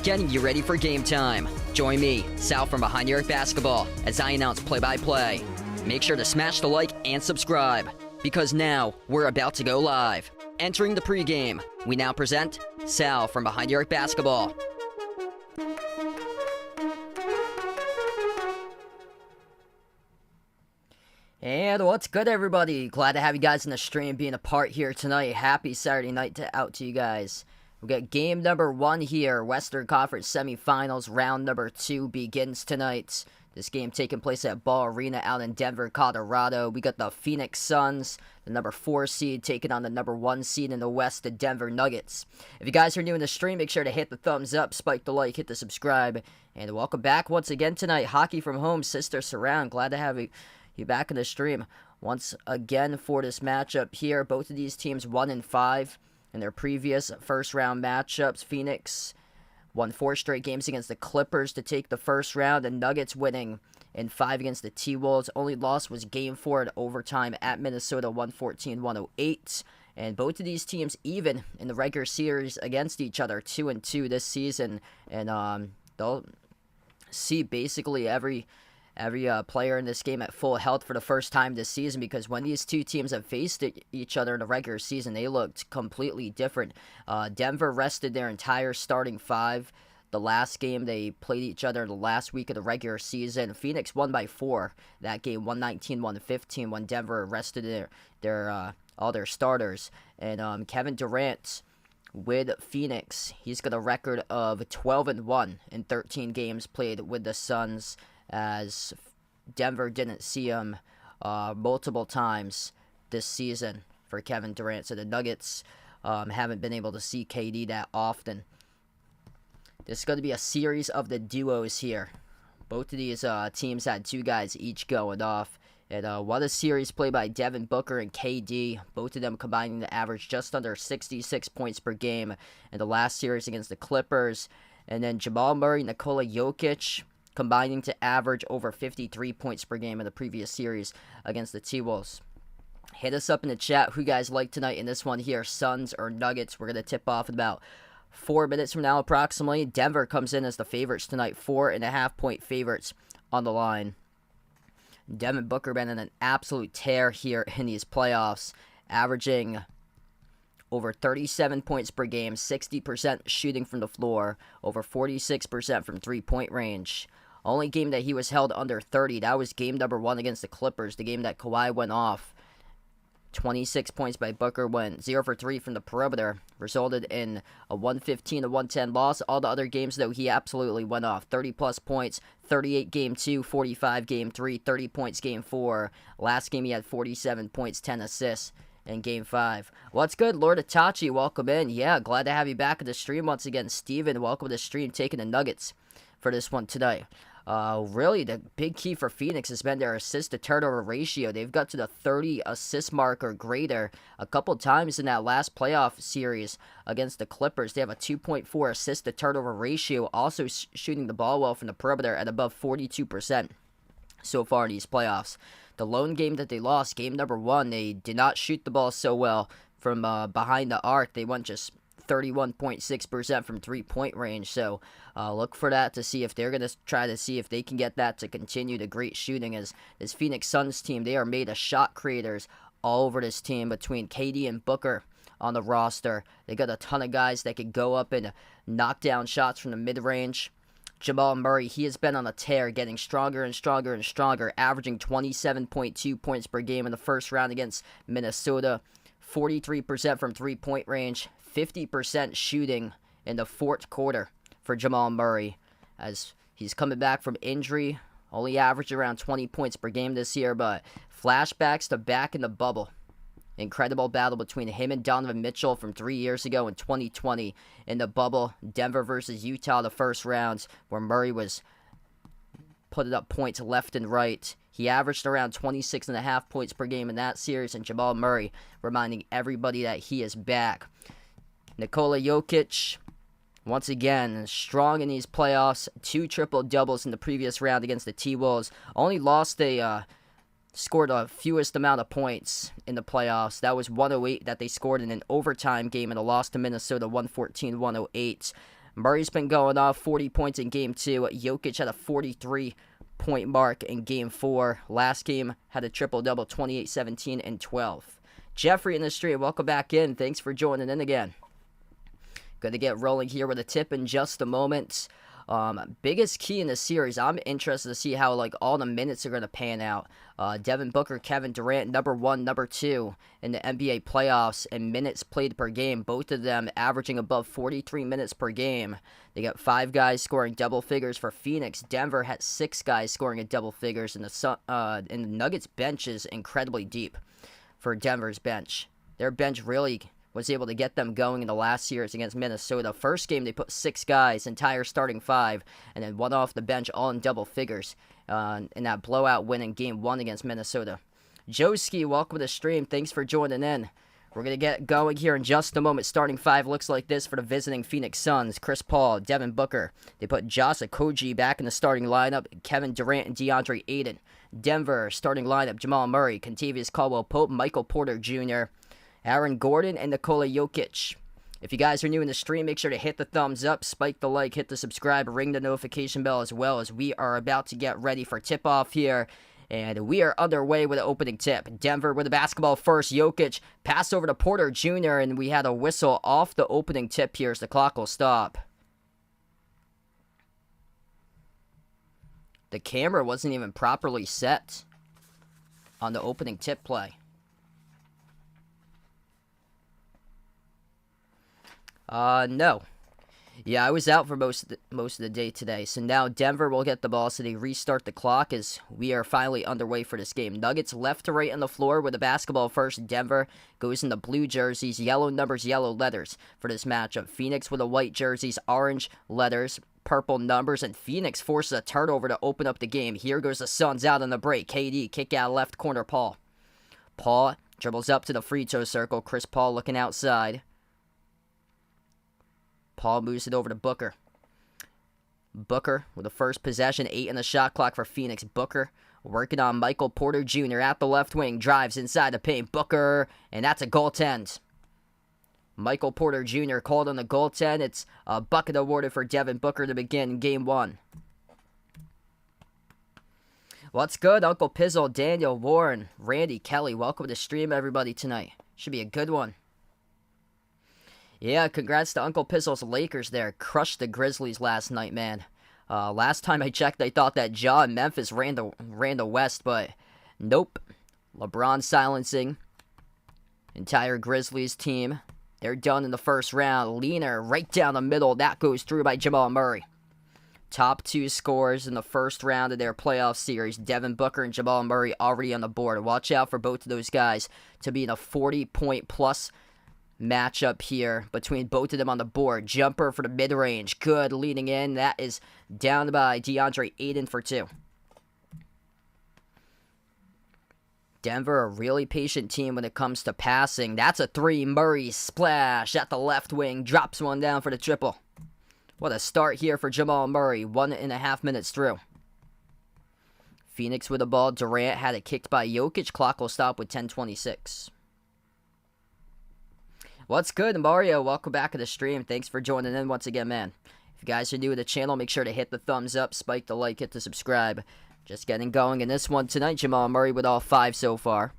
Getting you ready for game time. Join me, Sal from Behind the Arc Basketball, as I announce play-by-play. Make sure to smash the like and subscribe, because now we're about to go live. Entering the pregame, we now present Sal from Behind the Arc Basketball. And what's good, everybody? Glad to have you guys in the stream being a part here tonight. Happy Saturday night out to you guys. We got game number 1 here. Western Conference semifinals. Round number 2 begins tonight. This game taking place at Ball Arena out in Denver, Colorado. We got the Phoenix Suns, the number 4 seed, taking on the number 1 seed in the West, the Denver Nuggets. If you guys are new in the stream, make sure to hit the thumbs up, spike the like, hit the subscribe. And welcome back once again tonight. Hockey from Home, Sister Surround. Glad to have you back in the stream once again for this matchup here. Both of these teams 1-5 in their previous first round matchups. Phoenix won 4 straight games against the Clippers to take the first round, and Nuggets winning in 5 against the T-Wolves. Only loss was game 4 in overtime at Minnesota, 114-108. And both of these teams even in the regular series against each other, 2-2 this season. And they'll see basically every player in this game at full health for the first time this season, because when these two teams have faced each other in the regular season, they looked completely different. Denver rested their entire starting 5. The last game they played each other in the last week of the regular season. Phoenix won by 4 that game, 119-115, when Denver rested all their starters. And Kevin Durant with Phoenix, he's got a record of 12-1 in 13 games played with the Suns, as Denver didn't see him multiple times this season for Kevin Durant. So the Nuggets haven't been able to see KD that often. This is going to be a series of the duos here. Both of these teams had 2 guys each going off. And what a series played by Devin Booker and KD. Both of them combining to average just under 66 points per game in the last series against the Clippers. And then Jamal Murray and Nikola Jokic combining to average over 53 points per game in the previous series against the T-Wolves. Hit us up in the chat who you guys like tonight in this one here, Suns or Nuggets. We're going to tip off in about 4 minutes from now approximately. Denver comes in as the favorites tonight, 4.5-point favorites on the line. Devin Booker been in an absolute tear here in these playoffs, averaging over 37 points per game, 60% shooting from the floor, over 46% from three-point range. Only game that he was held under 30, that was game number 1 against the Clippers, the game that Kawhi went off. 26 points by Booker, went 0 for 3 from the perimeter, resulted in a 115-110 loss. All the other games, though, he absolutely went off. 30-plus points, 38 game 2, 45 game 3, 30 points game 4. Last game he had 47 points, 10 assists in game 5. What's good, Lord Itachi? Welcome in. Yeah, glad to have you back at the stream once again. Steven, welcome to the stream, taking the Nuggets for this one today. Really, the big key for Phoenix has been their assist-to-turnover ratio. They've got to the 30 assist mark or greater a couple times in that last playoff series against the Clippers. They have a 2.4 assist-to-turnover ratio, also shooting the ball well from the perimeter at above 42% so far in these playoffs. The lone game that they lost, game number 1, they did not shoot the ball so well from behind the arc. They went just 31.6% from three-point range. So look for that to see if they're going to try to see if they can get that to continue the great shooting. As this Phoenix Suns team, they are made of shot creators all over this team between KD and Booker on the roster. They got a ton of guys that can go up and knock down shots from the mid-range. Jamal Murray, he has been on a tear, getting stronger and stronger and stronger, averaging 27.2 points per game in the first round against Minnesota, 43% from three-point range, 50% shooting in the fourth quarter for Jamal Murray, as he's coming back from injury, only averaged around 20 points per game this year, but flashbacks to back in the bubble. Incredible battle between him and Donovan Mitchell from 3 years ago in 2020 in the bubble. Denver versus Utah, the first rounds, where Murray was putting up points left and right. He averaged around 26.5 points per game in that series, and Jamal Murray reminding everybody that he is back. Nikola Jokic, once again, strong in these playoffs. 2 triple-doubles in the previous round against the T-Wolves. Only scored the fewest amount of points in the playoffs. That was 108 that they scored in an overtime game in a loss to Minnesota, 114-108. Murray's been going off 40 points in Game 2. Jokic had a 43-point mark in Game 4. Last game had a triple-double, 28, 17, and 12. Jeffrey in the stream, welcome back in. Thanks for joining in again. Going to get rolling here with a tip in just a moment. Biggest key in the series, I'm interested to see how all the minutes are going to pan out. Devin Booker, Kevin Durant, number 1, number 2 in the NBA playoffs and minutes played per game. Both of them averaging above 43 minutes per game. They got 5 guys scoring double figures for Phoenix. Denver had 6 guys scoring at double figures, and the Nuggets bench is incredibly deep for Denver's bench. Their bench really was able to get them going in the last series against Minnesota. First game, they put 6 guys, entire starting 5, and then 1 off the bench, all in double figures in that blowout win in Game 1 against Minnesota. Joeski, welcome to the stream. Thanks for joining in. We're going to get going here in just a moment. Starting 5 looks like this for the visiting Phoenix Suns. Chris Paul, Devin Booker. They put Josh Okogie back in the starting lineup. Kevin Durant and DeAndre Ayton. Denver, starting lineup, Jamal Murray, Kentavious Caldwell-Pope, Michael Porter Jr., Aaron Gordon, and Nikola Jokic. If you guys are new in the stream, make sure to hit the thumbs up, spike the like, hit the subscribe, ring the notification bell as well, as we are about to get ready for tip-off here. And we are underway with the opening tip. Denver with the basketball first. Jokic pass over to Porter Jr., and we had a whistle off the opening tip here as the clock will stop. The camera wasn't even properly set on the opening tip play. No. Yeah, I was out for most of the day today. So now Denver will get the ball, so they restart the clock as we are finally underway for this game. Nuggets left to right on the floor with the basketball first. Denver goes in the blue jerseys, yellow numbers, yellow letters for this matchup. Phoenix with the white jerseys, orange letters, purple numbers, and Phoenix forces a turnover to open up the game. Here goes the Suns out on the break. KD kick out left corner, Paul. Paul dribbles up to the free throw circle. Chris Paul looking outside. Paul moves it over to Booker. Booker with the first possession, 8 in the shot clock for Phoenix. Booker working on Michael Porter Jr. at the left wing, drives inside the paint. Booker, and that's a goaltend. Michael Porter Jr. called on the goaltend. It's a bucket awarded for Devin Booker to begin Game 1. What's good, Uncle Pizzle, Daniel, Warren, Randy, Kelly? Welcome to the stream, everybody, tonight. Should be a good one. Yeah, congrats to Uncle Pizzle's Lakers there. Crushed the Grizzlies last night, man. Last time I checked, I thought that Ja and Memphis ran the West, but nope. LeBron silencing entire Grizzlies team. They're done in the first round. Leaner right down the middle. That goes through by Jamal Murray. Top 2 scorers in the first round of their playoff series. Devin Booker and Jamal Murray already on the board. Watch out for both of those guys to be in a 40-point plus matchup here between both of them on the board. Jumper for the mid-range. Good, leading in. That is down by DeAndre Ayton for 2. Denver, a really patient team when it comes to passing. That's a 3. Murray splash at the left wing. Drops one down for the triple. What a start here for Jamal Murray. 1.5 minutes through. Phoenix with the ball. Durant had it kicked by Jokic. Clock will stop with 10:26. What's good, Mario? Welcome back to the stream. Thanks for joining in once again, man. If you guys are new to the channel, make sure to hit the thumbs up, spike the like, hit the subscribe. Just getting going in this one tonight. Jamal Murray with all 5 so far.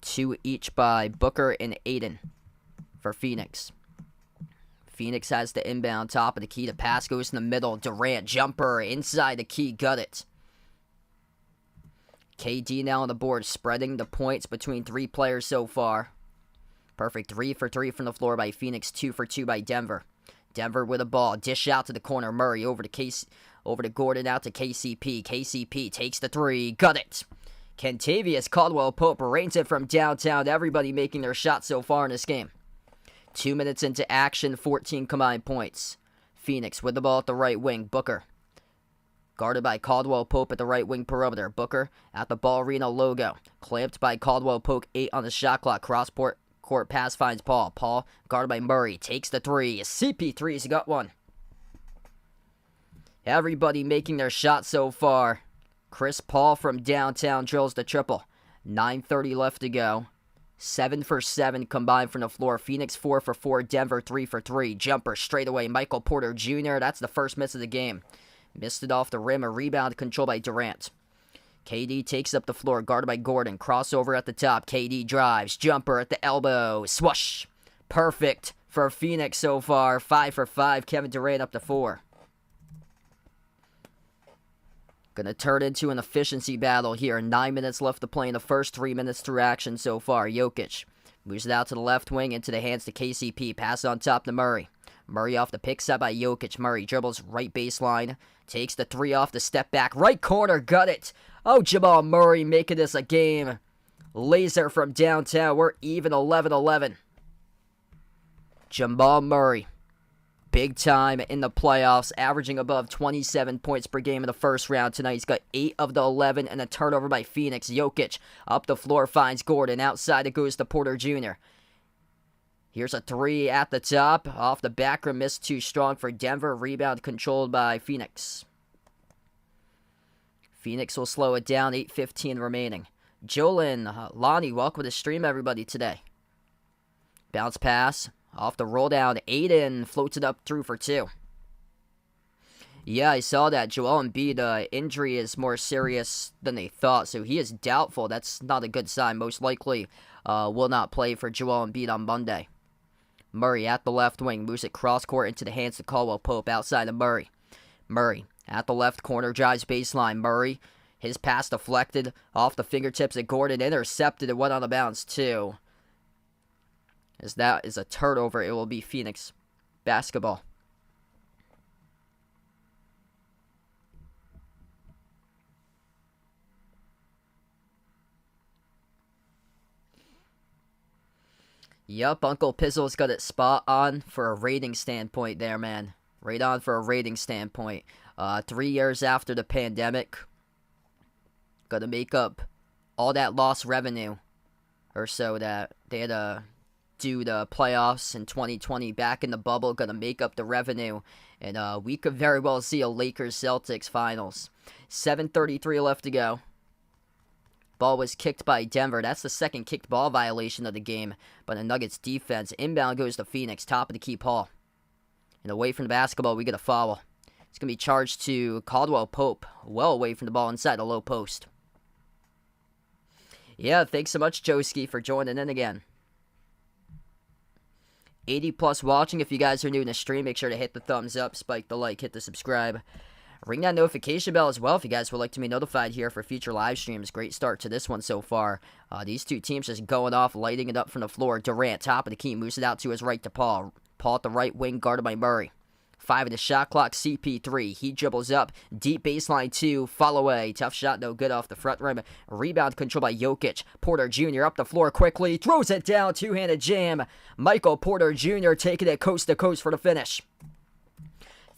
2 each by Booker and Ayton for Phoenix. Phoenix has the inbound, top of the key. The pass goes in the middle. Durant, jumper, inside the key, got it. KD now on the board, spreading the points between 3 players so far. Perfect 3 for 3 from the floor by Phoenix, 2 for 2 by Denver. Denver with a ball, dish out to the corner. Murray over to Gordon, out to KCP. KCP takes the 3, got it. Kentavious Caldwell-Pope rains it from downtown. Everybody making their shots so far in this game. 2 minutes into action, 14 combined points. Phoenix with the ball at the right wing. Booker guarded by Caldwell-Pope at the right wing perimeter. Booker at the Ball Arena logo. Clamped by Caldwell-Pope, 8 on the shot clock. Court pass finds Paul. Paul guarded by Murray. Takes the 3. CP3's got one. Everybody making their shot so far. Chris Paul from downtown drills the triple. 9:30 left to go. 7 for 7 combined from the floor. Phoenix 4 for 4. Denver 3 for 3. Jumper straight away. Michael Porter Jr. That's the first miss of the game. Missed it off the rim. A rebound controlled by Durant. KD takes up the floor. Guarded by Gordon. Crossover at the top. KD drives. Jumper at the elbow. Swoosh. Perfect for Phoenix so far. 5 for 5. Kevin Durant up to 4. Gonna turn into an efficiency battle here. 9 minutes left to play in the first 3 minutes through action so far. Jokic moves it out to the left wing, into the hands to KCP. Pass on top to Murray. Murray off the pick set by Jokic. Murray dribbles right baseline. Takes the 3 off the step back. Right corner, got it. Oh, Jamal Murray making this a game. Laser from downtown. We're even 11-11. Jamal Murray. Big time in the playoffs, averaging above 27 points per game in the first round tonight. He's got 8 of the 11 and a turnover by Phoenix. Jokic up the floor finds Gordon. Outside it goes to Porter Jr. Here's a 3 at the top. Off the back rim, missed too strong for Denver. Rebound controlled by Phoenix. Phoenix will slow it down. 8:15 remaining. Jolin, Lonnie, welcome to the stream, everybody, today. Bounce pass. Off the roll down, Aiden floats it up through for 2. Yeah, I saw that. Joel Embiid injury is more serious than they thought, so he is doubtful. That's not a good sign. Most likely will not play for Joel Embiid on Monday. Murray at the left wing, moves it cross court into the hands of Caldwell-Pope outside of Murray. Murray at the left corner, drives baseline. Murray, his pass deflected off the fingertips of Gordon, intercepted, and went on the bounce too. As that is a turnover, it will be Phoenix basketball. Yup, Uncle Pizzle's got it spot on for a rating standpoint there, man. Right on for a rating standpoint. 3 years after the pandemic, gonna make up all that lost revenue or so that they had to do the playoffs in 2020 back in the bubble, gonna make up the revenue, and we could very well see a Lakers-Celtics finals. 7:33 left to go. Ball was kicked by Denver. That's the second kicked ball violation of the game, but the Nuggets defense. Inbound goes to Phoenix, top of the key, Paul. And away from the basketball, we get a foul. It's gonna be charged to Caldwell-Pope, well away from the ball inside the low post. Yeah, thanks so much, Joski, for joining in again. 80 plus watching. If you guys are new in the stream, make sure to hit the thumbs up, spike the like, hit the subscribe. Ring that notification bell as well if you guys would like to be notified here for future live streams. Great start to this one so far. These two teams just going off, lighting it up from the floor. Durant, top of the key, moves it out to his right to Paul. Paul at the right wing, guarded by Murray. 5 of the shot clock, CP3. He dribbles up, deep baseline 2, fall away. Tough shot, no good off the front rim. Rebound controlled by Jokic. Porter Jr. up the floor quickly, throws it down, two-handed jam. Michael Porter Jr. taking it coast to coast for the finish.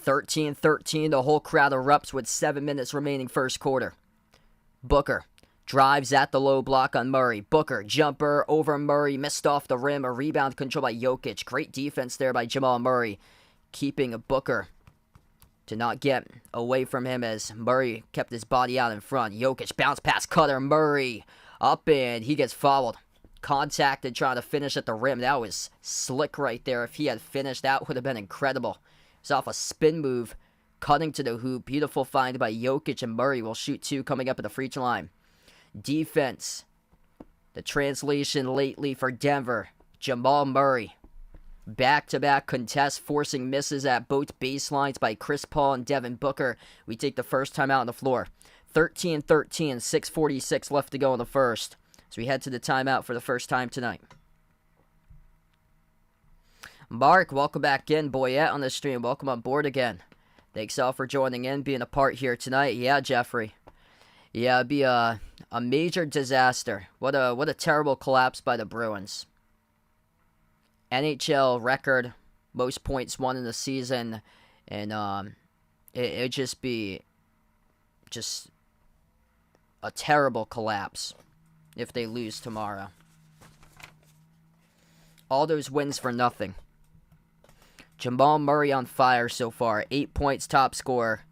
13-13, the whole crowd erupts with 7 minutes remaining first quarter. Booker drives at the low block on Murray. Booker, jumper over Murray, missed off the rim. A rebound controlled by Jokic. Great defense there by Jamal Murray, keeping a Booker to not get away from him as Murray kept his body out in front. Jokic bounce pass cutter. Murray up and he gets fouled. Contacted trying to finish at the rim. That was slick right there. If he had finished, that would have been incredible. It's off a spin move, cutting to the hoop. Beautiful find by Jokic, and Murray will shoot 2 coming up at the free throw line. Defense. The translation lately for Denver. Jamal Murray. Back-to-back contests, forcing misses at both baselines by Chris Paul and Devin Booker. We take the first timeout on the floor. 13-13, 6:46 left to go in the first. So we head to the timeout for the first time tonight. Mark, welcome back in. Boyette on the stream. Welcome on board again. Thanks all for joining in, being a part here tonight. Yeah, Jeffrey. Yeah, it'd be a major disaster. What a terrible collapse by the Bruins. NHL record, most points won in the season, and it'd just be a terrible collapse if they lose tomorrow. All those wins for nothing. Jamal Murray on fire so far. 8 points, top scorer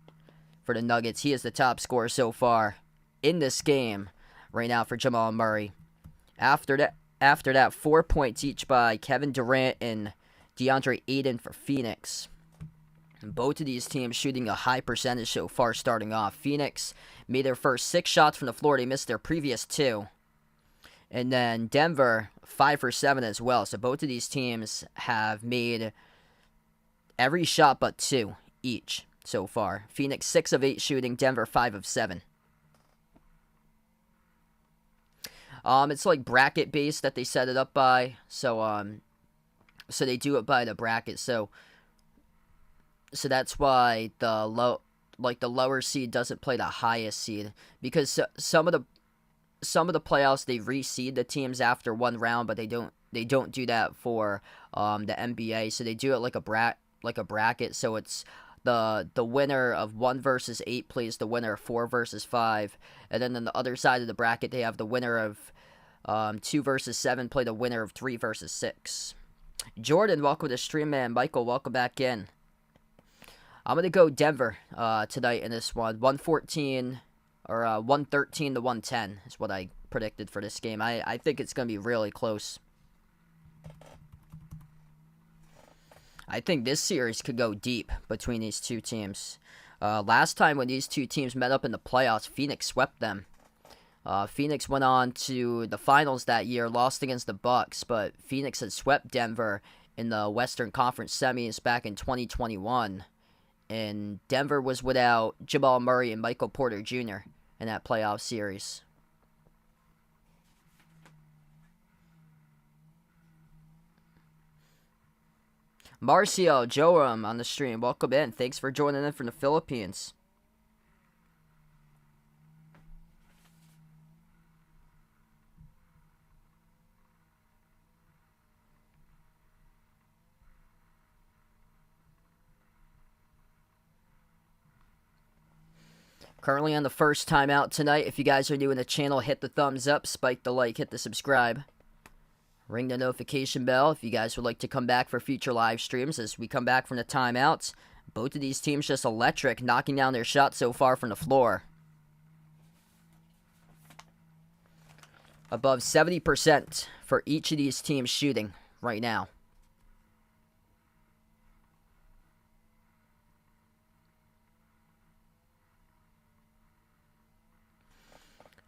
for the Nuggets. He is the top scorer so far in this game right now for Jamal Murray. After that, 4 points each by Kevin Durant and DeAndre Ayton for Phoenix. And both of these teams shooting a high percentage so far starting off. Phoenix made their first 6 shots from the floor. They missed their previous 2. And then Denver, 5 for 7 as well. So both of these teams have made every shot but 2 each so far. Phoenix 6 of 8 shooting, Denver 5 of 7. It's like bracket based that they set it up by. So they do it by the bracket. So that's why the lower seed doesn't play the highest seed, because some of the playoffs they reseed the teams after one round, but they don't do that for the NBA. So they do it like a bracket. So it's the winner of 1 versus 8 plays the winner of 4 versus 5, and then on the other side of the bracket they have the winner of 2 versus 7 play the winner of 3 versus 6. Jordan, welcome to the stream, man. Michael, welcome back in. I'm gonna go Denver tonight in this one. 113 to 110 is what I predicted for this game. I think it's gonna be really close. I think this series could go deep between these two teams. Last time when these two teams met up in the playoffs, Phoenix swept them. Phoenix went on to the finals that year, lost against the Bucks, but Phoenix had swept Denver in the Western Conference semis back in 2021. And Denver was without Jamal Murray and Michael Porter Jr. in that playoff series. Marcio Joram on the stream. Welcome in. Thanks for joining in from the Philippines. Currently on the first timeout tonight. If you guys are new in the channel, hit the thumbs up, spike the like, hit the subscribe. Ring the notification bell if you guys would like to come back for future live streams as we come back from the timeouts. Both of these teams just electric, knocking down their shots so far from the floor. Above 70% for each of these teams shooting right now.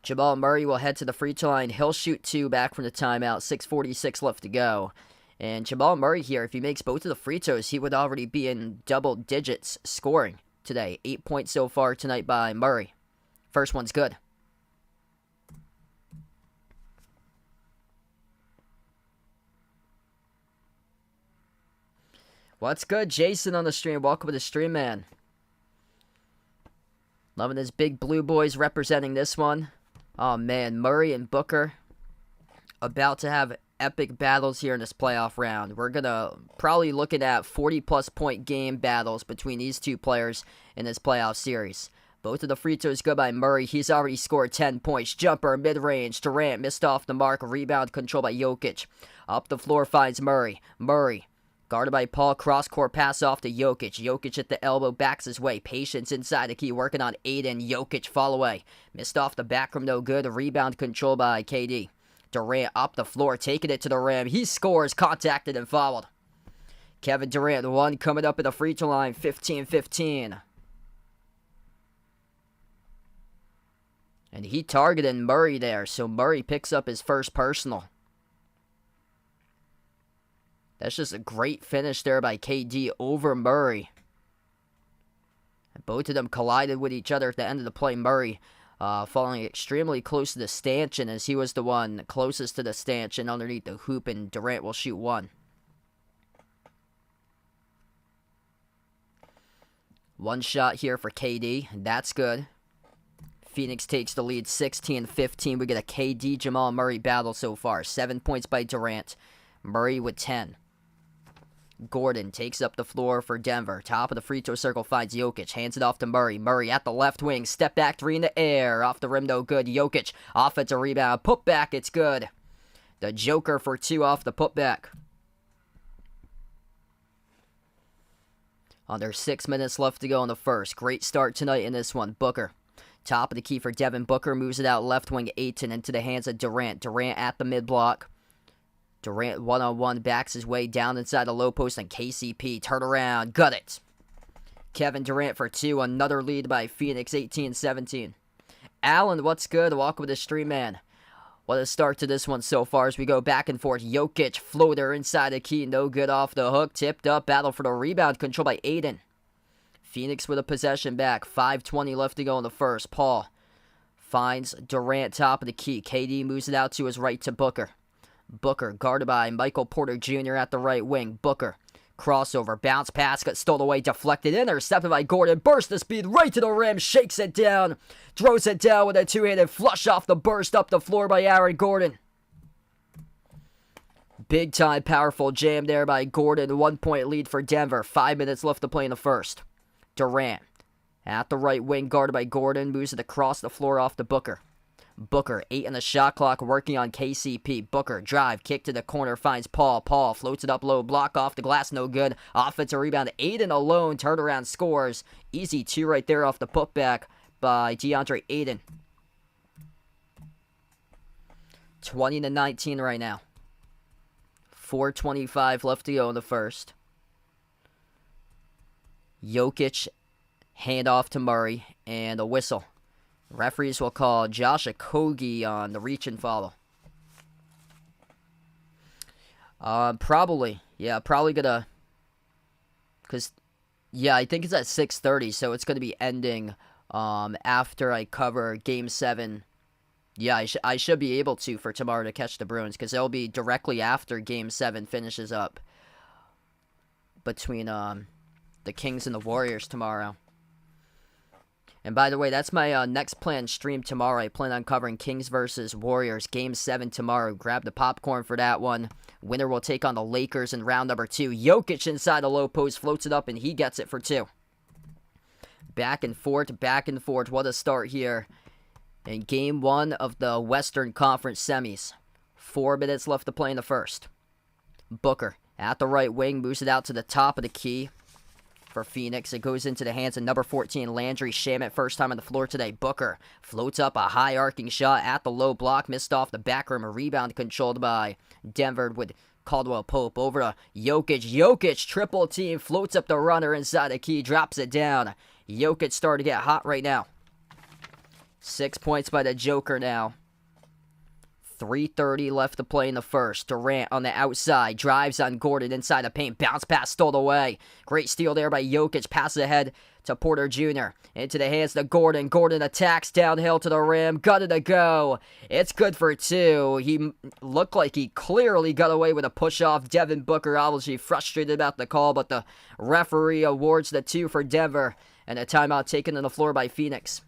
Jamal Murray will head to the free throw line. He'll shoot 2 back from the timeout. 6:46 left to go. And Jamal Murray here, if he makes both of the free throws, he would already be in double digits scoring today. 8 points so far tonight by Murray. First one's good. What's good? Jason on the stream. Welcome to the stream, man. Loving his big blue boys representing this one. Oh, man. Murray and Booker about to have epic battles here in this playoff round. We're going to probably looking at 40-plus point game battles between these two players in this playoff series. Both of the free throws go by Murray. He's already scored 10 points. Jumper, mid-range. Durant missed off the mark. Rebound controlled by Jokic. Up the floor finds Murray. Murray. Guarded by Paul, cross-court pass off to Jokic. Jokic at the elbow, backs his way. Patience inside the key, working on Ayton. Jokic fall away. Missed off the back rim, no good. Rebound controlled by KD. Durant up the floor, taking it to the rim. He scores, contacted and fouled. Kevin Durant, the one coming up at the free throw line, 15-15. And he targeted Murray there, so Murray picks up his first personal. That's just a great finish there by KD over Murray. Both of them collided with each other at the end of the play. Murray falling extremely close to the stanchion, as he was the one closest to the stanchion underneath the hoop, and Durant will shoot one. One shot here for KD. That's good. Phoenix takes the lead 16-15. We get a KD Jamal Murray battle so far. 7 points by Durant. Murray with 10. Gordon takes up the floor for Denver. Top of the free throw circle finds Jokic. Hands it off to Murray. Murray at the left wing. Step back three in the air. Off the rim, no good. Jokic. Offensive rebound. Put back. It's good. The Joker for 2 off the putback. Under 6 minutes left to go in the first. Great start tonight in this one. Booker. Top of the key for Devin Booker. Moves it out left wing. Ayton into the hands of Durant. Durant at the mid-block. Durant one-on-one backs his way down inside the low post, and KCP turn around, got it. Kevin Durant for 2, another lead by Phoenix, 18-17. Allen, what's good? Welcome to the stream, man. What a start to this one so far as we go back and forth. Jokic, floater inside the key, no good off the hook, tipped up, battle for the rebound, controlled by Ayton. Phoenix with a possession back, 5:20 left to go in the first. Paul finds Durant top of the key. KD moves it out to his right to Booker. Booker guarded by Michael Porter Jr. at the right wing. Booker, crossover, bounce pass, got stolen away, deflected, intercepted by Gordon, burst the speed right to the rim, shakes it down, throws it down with a two-handed flush off the burst up the floor by Aaron Gordon. Big time powerful jam there by Gordon, 1 point lead for Denver, 5 minutes left to play in the first. Durant at the right wing, guarded by Gordon, moves it across the floor off to Booker. Booker, 8 on the shot clock, working on KCP. Booker, drive, kick to the corner, finds Paul. Paul floats it up low, block off the glass, no good. Offensive rebound, Ayton alone, turnaround scores. Easy 2 right there off the putback by DeAndre Ayton. 20-19 right now. 4:25 left to go in the first. Jokic, handoff to Murray, and a whistle. Referees will call Josh Okogie on the reach and follow. Probably. Yeah, probably gonna... Because, yeah, I think it's at 6:30, so it's gonna be ending after I cover Game 7. Yeah, I should be able to for tomorrow to catch the Bruins, because it'll be directly after Game 7 finishes up between the Kings and the Warriors tomorrow. And by the way, that's my next planned stream tomorrow. I plan on covering Kings versus Warriors, Game 7 tomorrow. Grab the popcorn for that one. Winner will take on the Lakers in round number 2. Jokic inside the low post, floats it up, and he gets it for 2. Back and forth, back and forth. What a start here in Game 1 of the Western Conference semis. 4 minutes left to play in the first. Booker at the right wing, moves it out to the top of the key. For Phoenix, it goes into the hands of number 14, Landry Shamet, first time on the floor today. Booker floats up a high arcing shot at the low block, missed off the back rim, a rebound controlled by Denver with Caldwell Pope. Over to Jokic. Jokic, triple team, floats up the runner inside the key, drops it down. Jokic starting to get hot right now. 6 points by the Joker now. 3:30 left to play in the first. Durant on the outside, drives on Gordon inside the paint, bounce pass stole away. Great steal there by Jokic, passes ahead to Porter Jr. Into the hands of Gordon. Gordon attacks downhill to the rim, got it to go. It's good for 2. He looked like he clearly got away with a push-off. Devin Booker obviously frustrated about the call, but the referee awards the 2 for Denver, and a timeout taken on the floor by Phoenix.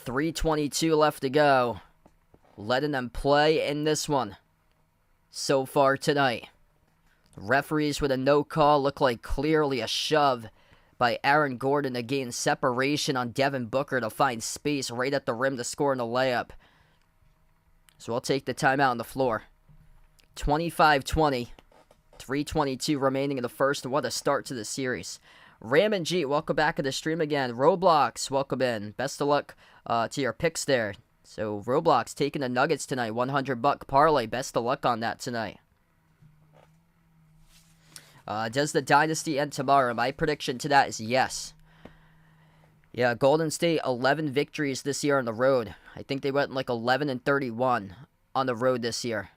3:22 left to go. Letting them play in this one so far tonight. Referees with a no call, look like clearly a shove by Aaron Gordon to gain separation on Devin Booker to find space right at the rim to score in the layup. So I'll take the timeout on the floor. 25-20, 3:22 remaining in the first, and what a start to the series. Ram and Jeet, welcome back to the stream again. Roblox, welcome in. Best of luck to your picks there. So, Roblox taking the Nuggets tonight, $100 parlay. Best of luck on that tonight. Does the Dynasty end tomorrow? My prediction to that is yes. Yeah, Golden State, 11 victories this year on the road. I think they went like 11-31 on the road this year.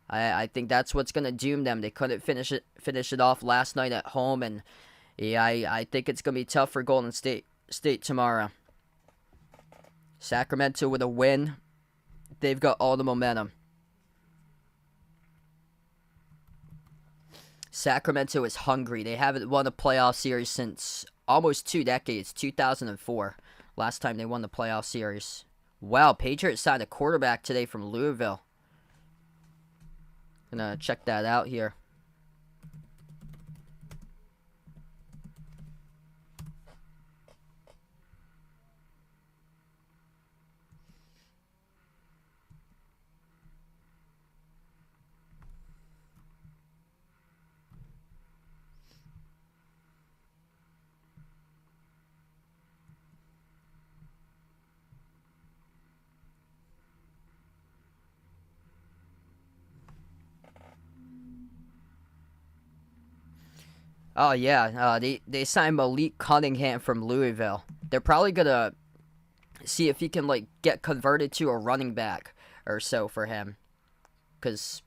I think that's what's gonna doom them. They couldn't finish it off last night at home, and yeah, I think it's gonna be tough for Golden State tomorrow. Sacramento with a win. They've got all the momentum. Sacramento is hungry. They haven't won a playoff series since almost 2 decades, 2004. Last time they won the playoff series. Wow, Patriots signed a quarterback today from Louisville. Gonna check that out here. Oh yeah, they signed Malik Cunningham from Louisville. They're probably gonna see if he can like get converted to a running back or so for him, because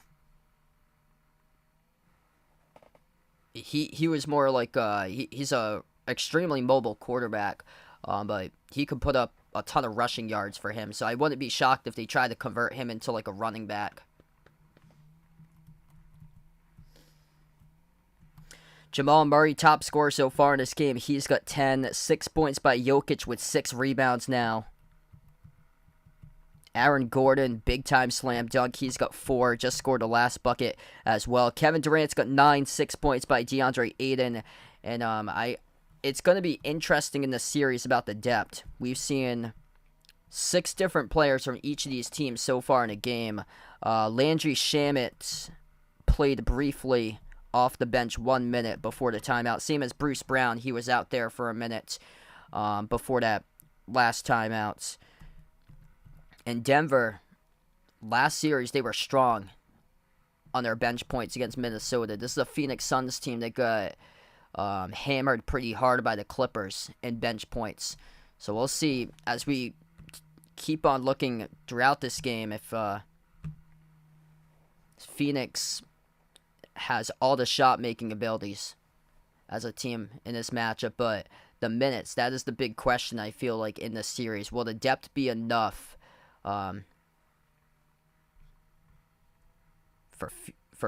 he was more like he's a extremely mobile quarterback, but he could put up a ton of rushing yards for him. So I wouldn't be shocked if they tried to convert him into like a running back. Jamal Murray, top scorer so far in this game. He's got 10. 6 points by Jokic with 6 rebounds now. Aaron Gordon, big-time slam dunk. He's got 4. Just scored the last bucket as well. Kevin Durant's got 9. 6 points by DeAndre Ayton. And it's going to be interesting in this series about the depth. We've seen 6 different players from each of these teams so far in a game. Landry Shamet played briefly off the bench 1 minute before the timeout. Same as Bruce Brown. He was out there for a minute before that last timeout. In Denver, last series, they were strong on their bench points against Minnesota. This is a Phoenix Suns team that got hammered pretty hard by the Clippers in bench points. So we'll see as we keep on looking throughout this game if Phoenix has all the shot-making abilities as a team in this matchup, but the minutes, that is the big question I feel like in this series. Will the depth be enough for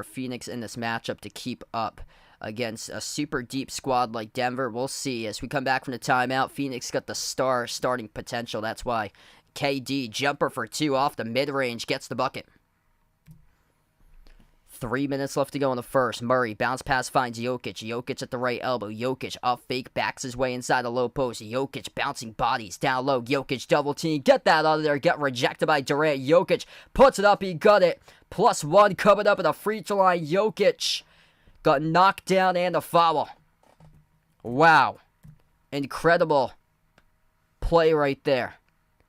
Phoenix in this matchup to keep up against a super deep squad like Denver? We'll see as we come back from the timeout. Phoenix got the star starting potential. That's why KD, jumper for 2 off the mid-range, gets the bucket. 3 minutes left to go in the first. Murray, bounce pass finds Jokic. Jokic at the right elbow. Jokic up fake, backs his way inside the low post. Jokic bouncing bodies down low. Jokic double team. Get that out of there. Get rejected by Durant. Jokic puts it up. He got it. +1 coming up at the free throw line. Jokic got knocked down and a foul. Wow. Incredible play right there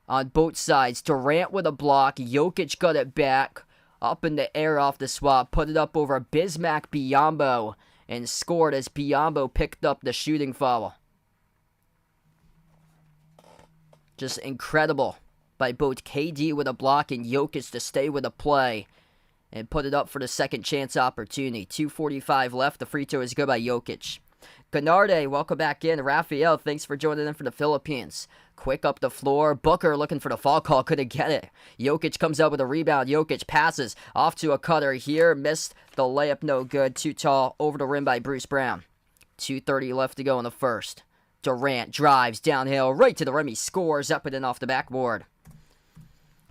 on both sides. Durant with a block. Jokic got it back. Up in the air off the swap, put it up over Bismack Biyombo, and scored as Biyombo picked up the shooting foul. Just incredible by both KD with a block and Jokic to stay with a play and put it up for the second chance opportunity. 2:45 left. The free throw is good by Jokic. Canarde, welcome back in. Raphael, thanks for joining in for the Philippines. Quick up the floor. Booker looking for the foul call. Couldn't get it. Jokic comes out with a rebound. Jokic passes off to a cutter here. Missed the layup. No good. Too tall. Over the rim by Bruce Brown. 2:30 left to go in the first. Durant drives downhill right to the rim. He scores up and in off the backboard.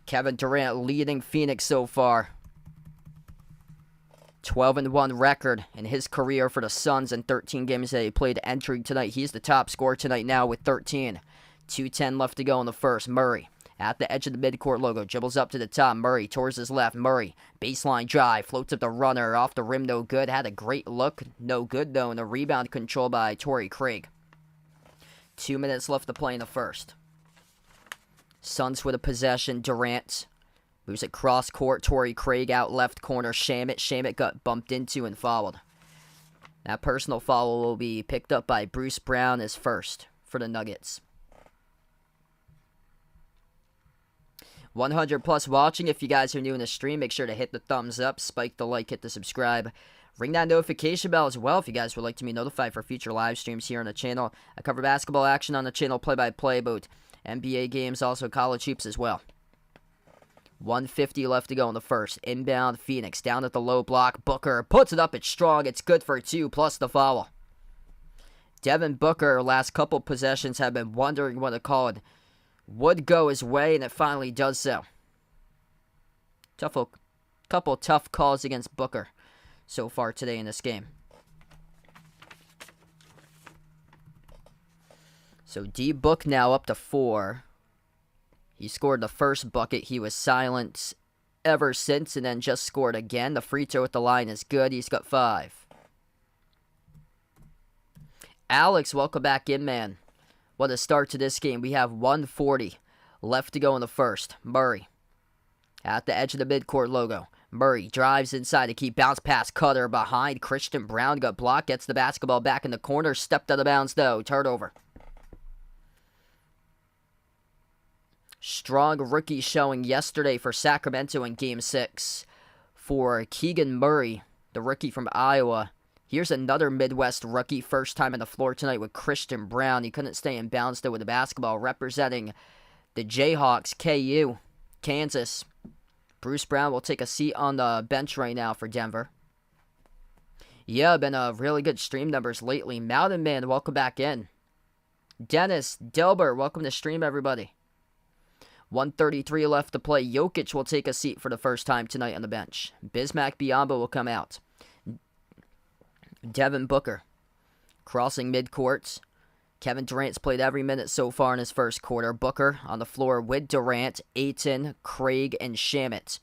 Kevin Durant leading Phoenix so far. 12-1 record in his career for the Suns in 13 games that he played entering tonight. He's the top scorer tonight now with 13. 2:10 left to go in the first. Murray at the edge of the midcourt logo. Dribbles up to the top. Murray towards his left. Murray, baseline drive. Floats up the runner. Off the rim, no good. Had a great look. No good, though. And a rebound control by Torrey Craig. 2 minutes left to play in the first. Suns with a possession. Durant moves it cross court. Torrey Craig out left corner. Shamet got bumped into and fouled. That personal foul will be picked up by Bruce Brown as first for the Nuggets. 100 plus watching. If you guys are new in the stream, make sure to hit the thumbs up, spike the like, hit the subscribe. Ring that notification bell as well if you guys would like to be notified for future live streams here on the channel. I cover basketball action on the channel, play-by-play, both NBA games, also college hoops as well. 150 left to go in the first. Inbound Phoenix down at the low block. Booker puts it up. It's strong. It's good for 2 plus the foul. Devin Booker, last couple possessions, have been wondering what to call it. Would go his way, and it finally does so. Couple tough calls against Booker so far today in this game. So D-Book now up to 4. He scored the first bucket. He was silent ever since, and then just scored again. The free throw at the line is good. He's got 5. Alex, welcome back in, man. What a start to this game. We have 1:40 left to go in the first. Murray at the edge of the midcourt logo. Murray drives inside to keep bounce pass. Cutter behind. Christian Brown got blocked. Gets the basketball back in the corner. Stepped out of bounds though. Turnover. Strong rookie showing yesterday for Sacramento in Game 6 for Keegan Murray, the rookie from Iowa. Here's another Midwest rookie, first time on the floor tonight with Christian Brown. He couldn't stay in bounds though with the basketball, representing the Jayhawks, KU, Kansas. Bruce Brown will take a seat on the bench right now for Denver. Yeah, been a really good stream numbers lately. Mountain Man, welcome back in. Dennis Delbert, welcome to stream, everybody. 1:33 left to play. Jokic will take a seat for the first time tonight on the bench. Bismack Biyombo will come out. Devin Booker crossing midcourt. Kevin Durant's played every minute so far in his first quarter. Booker on the floor with Durant, Ayton, Craig, and Shamet.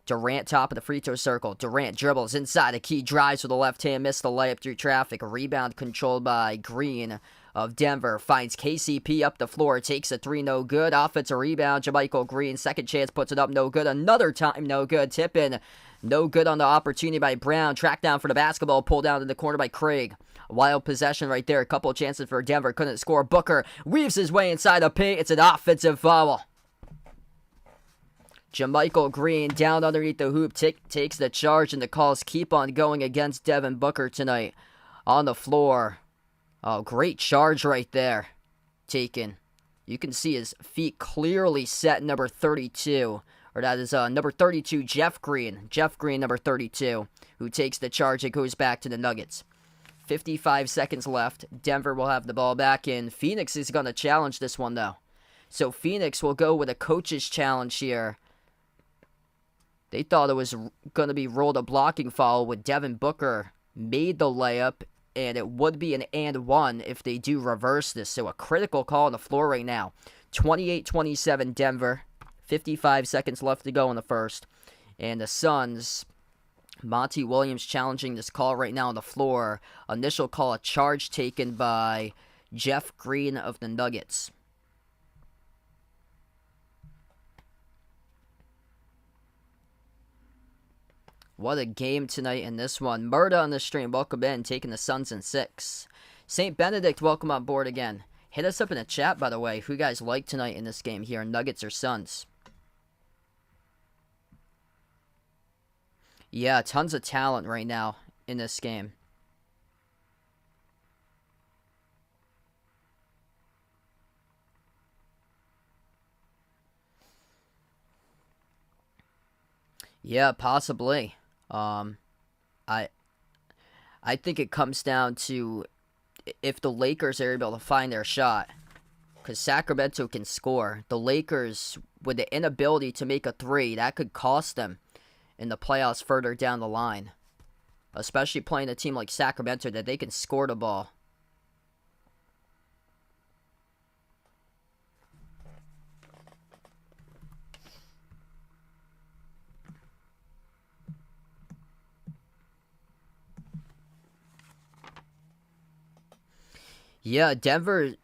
Durant top of the free throw circle. Durant dribbles inside. A key drives with the left hand. Missed the layup through traffic. Rebound controlled by Green of Denver. Finds KCP up the floor. Takes a 3. No good. Offensive rebound. JaMychal Green. Second chance. Puts it up. No good. Another time. No good. Tip in. No good on the opportunity by Brown. Track down for the basketball. Pulled down in the corner by Craig. Wild possession right there. A couple of chances for Denver. Couldn't score. Booker weaves his way inside the paint. It's an offensive foul. JaMychal Green down underneath the hoop. Takes the charge, and the calls keep on going against Devin Booker tonight on the floor. Oh, great charge right there. Taken. You can see his feet clearly set, number 32. Or that is number 32, Jeff Green. Jeff Green, number 32, who takes the charge. It goes back to the Nuggets. 55 seconds left. Denver will have the ball back in. Phoenix is going to challenge this one, though. So Phoenix will go with a coach's challenge here. They thought it was going to be ruled a blocking foul with Devin Booker made the layup, and it would be an and one if they do reverse this. So a critical call on the floor right now. 28-27 Denver. 55 seconds left to go in the first. And the Suns, Monty Williams challenging this call right now on the floor. Initial call, a charge taken by Jeff Green of the Nuggets. What a game tonight in this one. Murda on the stream, welcome in, taking the Suns in 6. St. Benedict, welcome on board again. Hit us up in the chat, by the way, who you guys like tonight in this game here, Nuggets or Suns. Yeah, tons of talent right now in this game. Yeah, possibly. I think it comes down to if the Lakers are able to find their shot, because Sacramento can score. The Lakers, with the inability to make a 3, that could cost them in the playoffs further down the line, especially playing a team like Sacramento that they can score the ball. Yeah, Denver,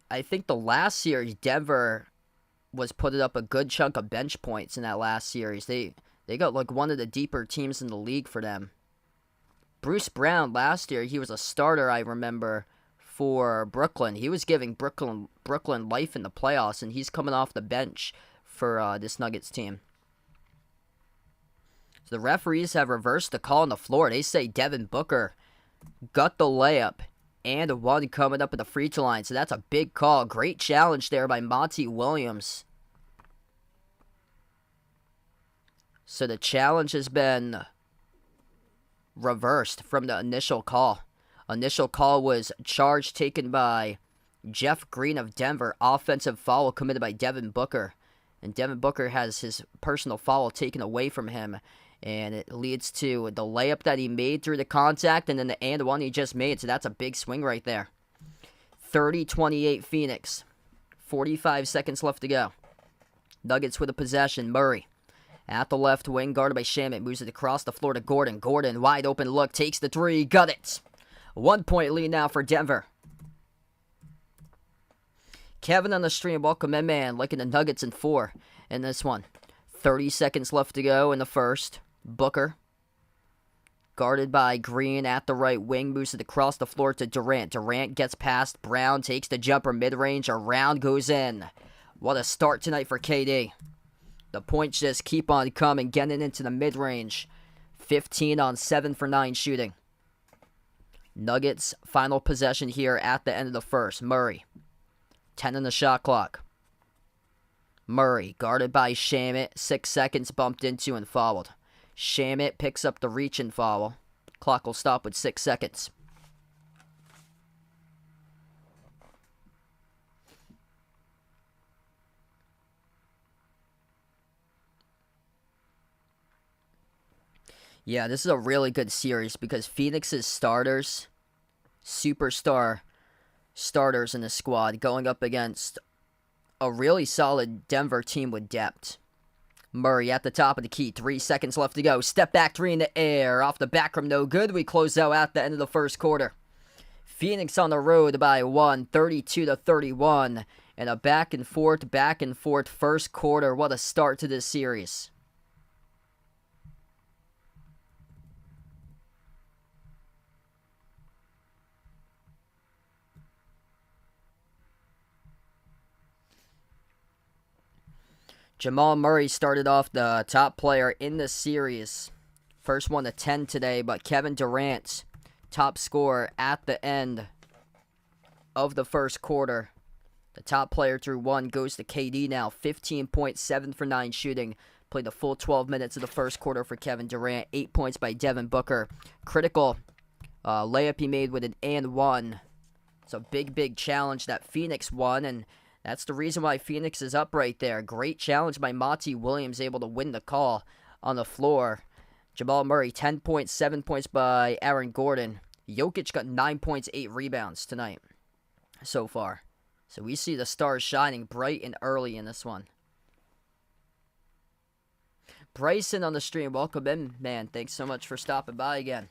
I think the last series, Denver was putting up a good chunk of bench points in that last series. They got like one of the deeper teams in the league for them. Bruce Brown last year, he was a starter, I remember, for Brooklyn. He was giving Brooklyn life in the playoffs, and he's coming off the bench for this Nuggets team. So the referees have reversed the call on the floor. They say Devin Booker got the layup and one coming up at the free throw line. So that's a big call. Great challenge there by Monty Williams. So the challenge has been reversed from the initial call. Initial call was charge taken by Jeff Green of Denver. Offensive foul committed by Devin Booker. And Devin Booker has his personal foul taken away from him. And it leads to the layup that he made through the contact and then the and one he just made. So that's a big swing right there. 30-28 Phoenix. 45 seconds left to go. Nuggets with a possession. Murray at the left wing, guarded by Shamet. Moves it across the floor to Gordon. Gordon, wide open look, takes the three. Got it. 1 point lead now for Denver. Kevin on the stream, welcome in, man. Liking the Nuggets in 4 in this one. 30 seconds left to go in the first. Booker, guarded by Green at the right wing, moves it across the floor to Durant. Durant gets past Brown, takes the jumper mid-range, around goes in. What a start tonight for KD. The points just keep on coming, getting into the mid-range. 15 on 7 for 9 shooting. Nuggets final possession here at the end of the first. Murray, 10 on the shot clock. Murray, guarded by Shamet, 6 seconds bumped into and fouled. Shamet picks up the reach and foul. Clock will stop with 6 seconds. Yeah, this is a really good series because Phoenix's starters, superstar starters in the squad, going up against a really solid Denver team with depth. Murray at the top of the key. 3 seconds left to go. Step back three in the air. Off the back from no good. We close out at the end of the first quarter. Phoenix on the road by 1, 32-31. And a back and forth first quarter. What a start to this series. Jamal Murray started off the top player in the series. First one to 10 today, but Kevin Durant, top scorer at the end of the first quarter. The top player through 1 goes to KD now. 15.7 for 9 shooting. Played the full 12 minutes of the first quarter for Kevin Durant. 8 points by Devin Booker. Critical layup he made with an and one. It's a big challenge that Phoenix won, and that's the reason why Phoenix is up right there. Great challenge by Monty Williams, able to win the call on the floor. Jamal Murray, 10 points, 7 points by Aaron Gordon. Jokic got 9 points, 8 rebounds tonight so far. So we see the stars shining bright and early in this one. Bryson on the stream, welcome in, man. Thanks so much for stopping by again.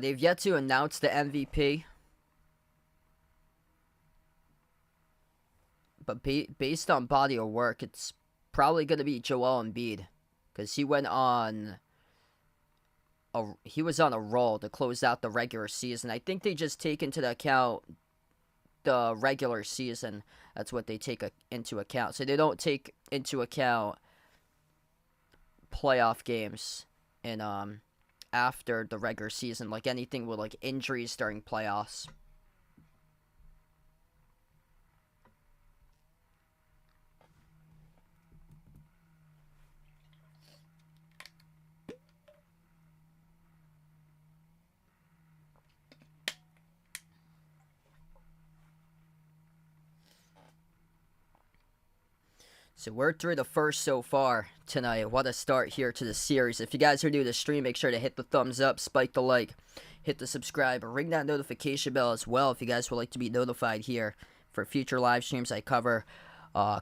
They've yet to announce the MVP. But based on body of work, it's probably going to be Joel Embiid. Because he went on... he was on a roll to close out the regular season. I think they just take into account the regular season. That's what they take into account. So they don't take into account playoff games in after the regular season, like anything with like injuries during playoffs. So we're through the first so far tonight. What a start here to the series. If you guys are new to the stream, make sure to hit the thumbs up, spike the like, hit the subscribe, ring that notification bell as well if you guys would like to be notified here for future live streams I cover.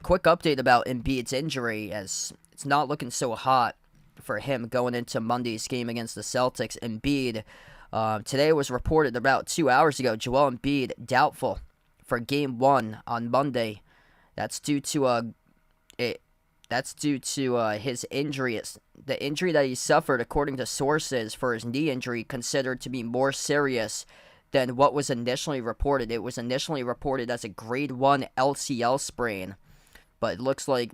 Quick update about Embiid's injury, as it's not looking so hot for him going into Monday's game against the Celtics. Embiid, today was reported about 2 hours ago, Joel Embiid doubtful for Game 1 on Monday. That's due to his injury. The injury that he suffered, according to sources, for his knee injury, considered to be more serious than what was initially reported. It was initially reported as a grade 1 LCL sprain, but it looks like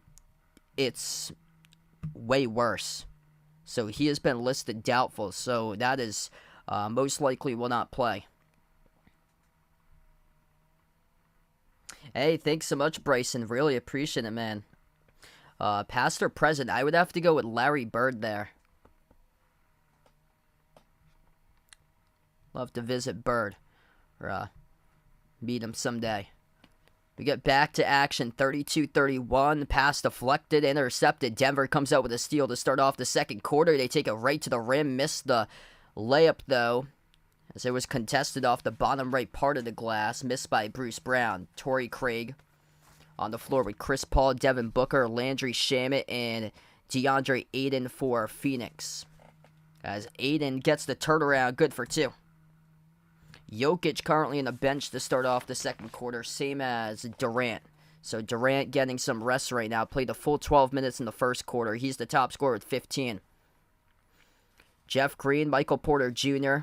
it's way worse. So he has been listed doubtful, so that is most likely will not play. Hey, thanks so much, Bryson. Really appreciate it, man. Past or present, I would have to go with Larry Bird there. Love to visit Bird, or meet him someday. We get back to action, 32-31, pass deflected, intercepted. Denver comes out with a steal to start off the second quarter. They take it right to the rim, missed the layup though, as it was contested off the bottom right part of the glass, missed by Bruce Brown. Torrey Craig on the floor with Chris Paul, Devin Booker, Landry Shamet, and DeAndre Ayton for Phoenix. As Ayton gets the turnaround, good for 2. Jokic currently in the bench to start off the second quarter, same as Durant. So Durant getting some rest right now. Played the full 12 minutes in the first quarter. He's the top scorer with 15. Jeff Green, Michael Porter Jr.,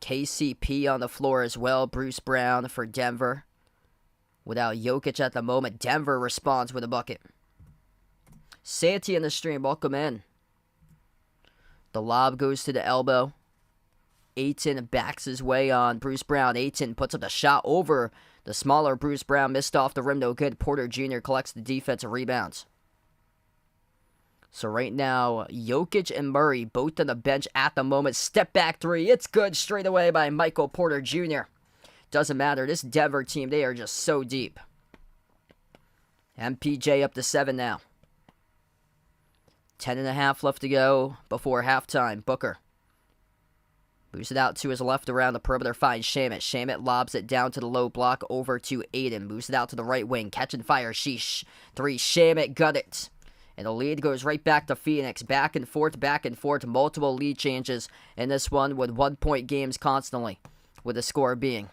KCP on the floor as well. Bruce Brown for Denver. Without Jokic at the moment, Denver responds with a bucket. Santi in the stream, welcome in. The lob goes to the elbow. Ayton backs his way on Bruce Brown. Ayton puts up the shot over the smaller Bruce Brown. Missed off the rim, no good. Porter Jr. collects the defensive rebounds. So right now, Jokic and Murray both on the bench at the moment. Step back three. It's good straight away by Michael Porter Jr. Doesn't matter. This Denver team, they are just so deep. MPJ up to 7 now. 10.5 left to go before halftime. Booker moves it out to his left around the perimeter. Finds Shamet. Shamet lobs it down to the low block over to Ayton. Moves it out to the right wing. Catch and fire. Sheesh. 3. Shamet got it. And the lead goes right back to Phoenix. Back and forth, back and forth. Multiple lead changes in this one with 1-point games constantly. With the score being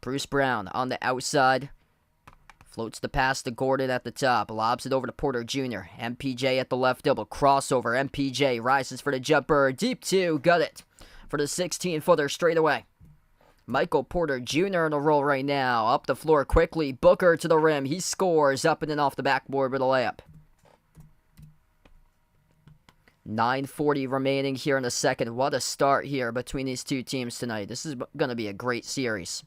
Bruce Brown on the outside. Floats the pass to Gordon at the top. Lobs it over to Porter Jr. MPJ at the left double. Crossover. MPJ rises for the jumper. Deep 2. Got it. For the 16-footer straight away. Michael Porter Jr. on the roll right now. Up the floor quickly. Booker to the rim. He scores up and in off the backboard with a layup. 9:40 remaining here in the second. What a start here between these two teams tonight. This is going to be a great series.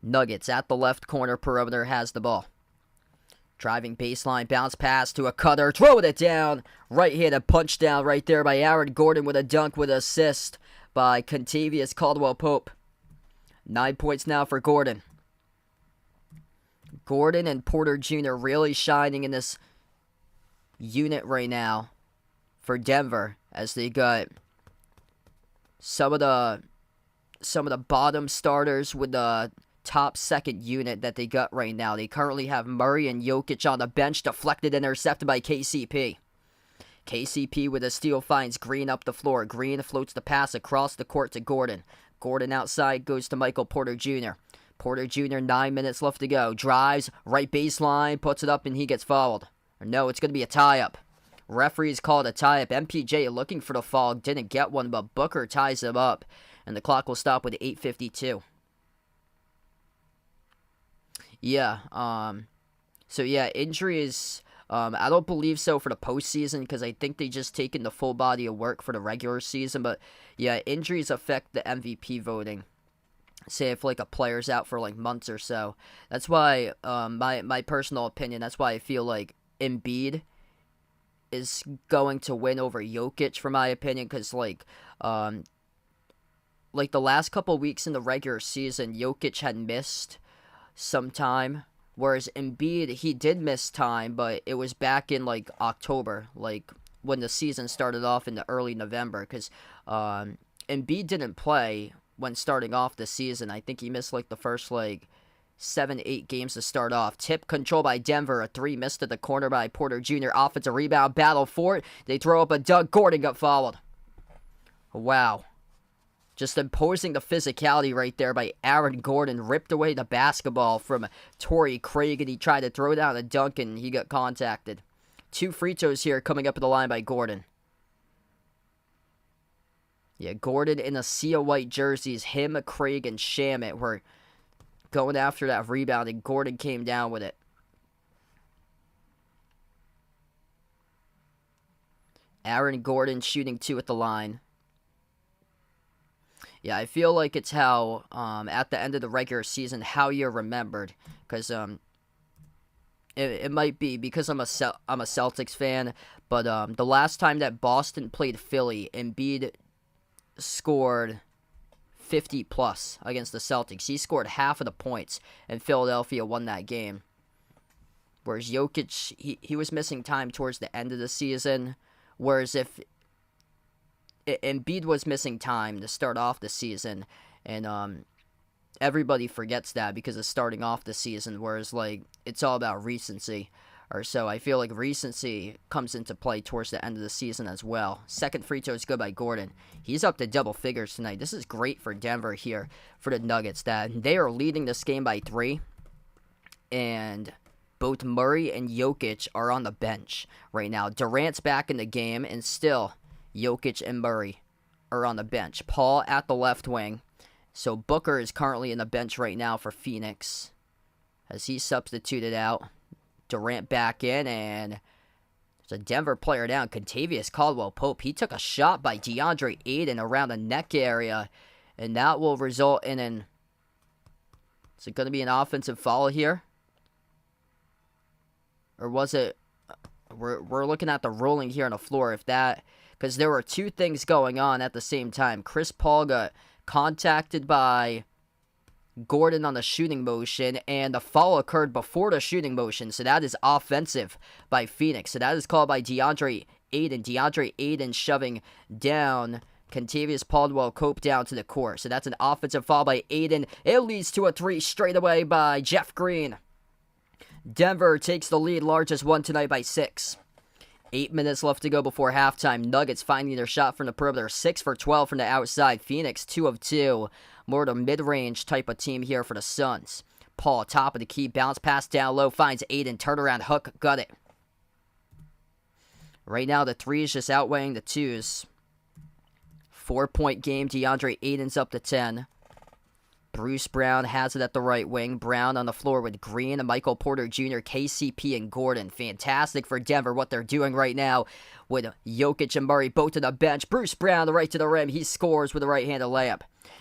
Nuggets at the left corner perimeter has the ball. Driving baseline, bounce pass to a cutter, throwing it down. Right-handed punch down right there by Aaron Gordon with a dunk with assist by Kentavious Caldwell-Pope. 9 points now for Gordon. Gordon and Porter Jr. really shining in this unit right now for Denver, as they got some of the bottom starters with the top second unit that they got right now. They currently have Murray and Jokic on the bench, deflected, intercepted by KCP. KCP with a steal finds Green up the floor. Green floats the pass across the court to Gordon. Gordon outside goes to Michael Porter Jr. Porter Jr., 9 minutes left to go. Drives, right baseline, puts it up, and he gets fouled. Or no, it's going to be a tie-up. Referees called a tie-up. MPJ looking for the foul, didn't get one, but Booker ties him up. And the clock will stop with 8:52. Injuries, I don't believe so for the postseason because I think they just taken the full body of work for the regular season. But yeah, injuries affect the MVP voting. Say if like a player's out for like months or so. That's why, my personal opinion, that's why I feel like Embiid is going to win over Jokic, for my opinion, because like the last couple weeks in the regular season, Jokic had missed some time, whereas Embiid, he did miss time, but it was back in like October, like when the season started off in the early November, because Embiid didn't play when starting off the season. I think he missed like the first like 7-8 games to start off. Tip control by Denver. A 3 missed at the corner by Porter Jr. Offensive rebound, battle for it. They throw up a dunk. Gordon got fouled. Wow. Just imposing the physicality right there by Aaron Gordon. Ripped away the basketball from Torrey Craig, and he tried to throw down a dunk, and he got contacted. 2 free throws here coming up at the line by Gordon. Yeah, Gordon in a sea of white jerseys. Him, Craig, and Shamet were going after that rebound, and Gordon came down with it. Aaron Gordon shooting 2 at the line. Yeah, I feel like it's how, at the end of the regular season, how you're remembered. Because, it might be because I'm a Celtics fan, but, the last time that Boston played Philly, Embiid scored 50-plus against the Celtics. He scored half of the points, and Philadelphia won that game. Whereas Jokic, he was missing time towards the end of the season, whereas if Embiid was missing time to start off the season, and everybody forgets that because of starting off the season, whereas like it's all about recency. Or so I feel like recency comes into play towards the end of the season as well. Second free throw is good by Gordon. He's up to double figures tonight. This is great for Denver here for the Nuggets, that they are leading this game by 3, and both Murray and Jokic are on the bench right now. Durant's back in the game, and still Jokic and Murray are on the bench. Paul at the left wing. So Booker is currently in the bench right now for Phoenix as he's substituted out. Durant back in, and there's a Denver player down. Kentavious Caldwell-Pope. He took a shot by DeAndre Ayton around the neck area, and that will result in an... Is it going to be an offensive foul here? Or was it... We're looking at the ruling here on the floor. If that... Because there were 2 things going on at the same time. Chris Paul got contacted by Gordon on the shooting motion, and the foul occurred before the shooting motion, so that is offensive by Phoenix. So that is called by DeAndre Ayton. DeAndre Ayton shoving down Kentavious Caldwell-Pope down to the court. So that's an offensive foul by Ayton. It leads to a 3 straight away by Jeff Green. Denver takes the lead, largest one tonight, by 6. 8 minutes left to go before halftime. Nuggets finding their shot from the perimeter. 6 for 12 from the outside. Phoenix 2 of 2. More the mid-range type of team here for the Suns. Paul, top of the key. Bounce pass down low. Finds Ayton. Turnaround hook. Got it. Right now the 3 is just outweighing the 2s. 4-point game. DeAndre Ayton's up to 10. Bruce Brown has it at the right wing. Brown on the floor with Green, Michael Porter Jr., KCP, and Gordon. Fantastic for Denver what they're doing right now with Jokic and Murray both to the bench. Bruce Brown, the right to the rim. He scores with a right-handed layup.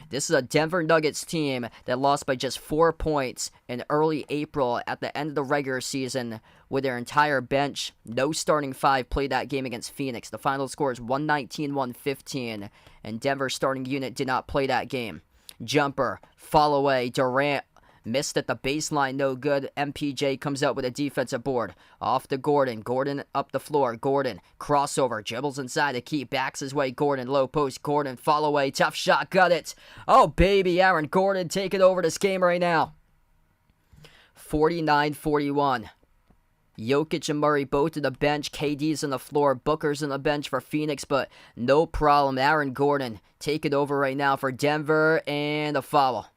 This is a Denver Nuggets team that lost by just 4 points in early April at the end of the regular season with their entire bench. No starting 5 played that game against Phoenix. The final score is 119-115, and Denver's starting unit did not play that game. Jumper, fall away, Durant missed at the baseline, no good. MPJ comes out with a defensive board. Off to Gordon. Gordon up the floor. Gordon, crossover, dribbles inside the key, backs his way. Gordon, low post. Gordon, fall away, tough shot, got it. Oh, baby, Aaron Gordon taking over this game right now. 49-41. Jokic and Murray both to the bench. KD's on the floor. Booker's on the bench for Phoenix, but no problem. Aaron Gordon taking over right now for Denver, and a foul.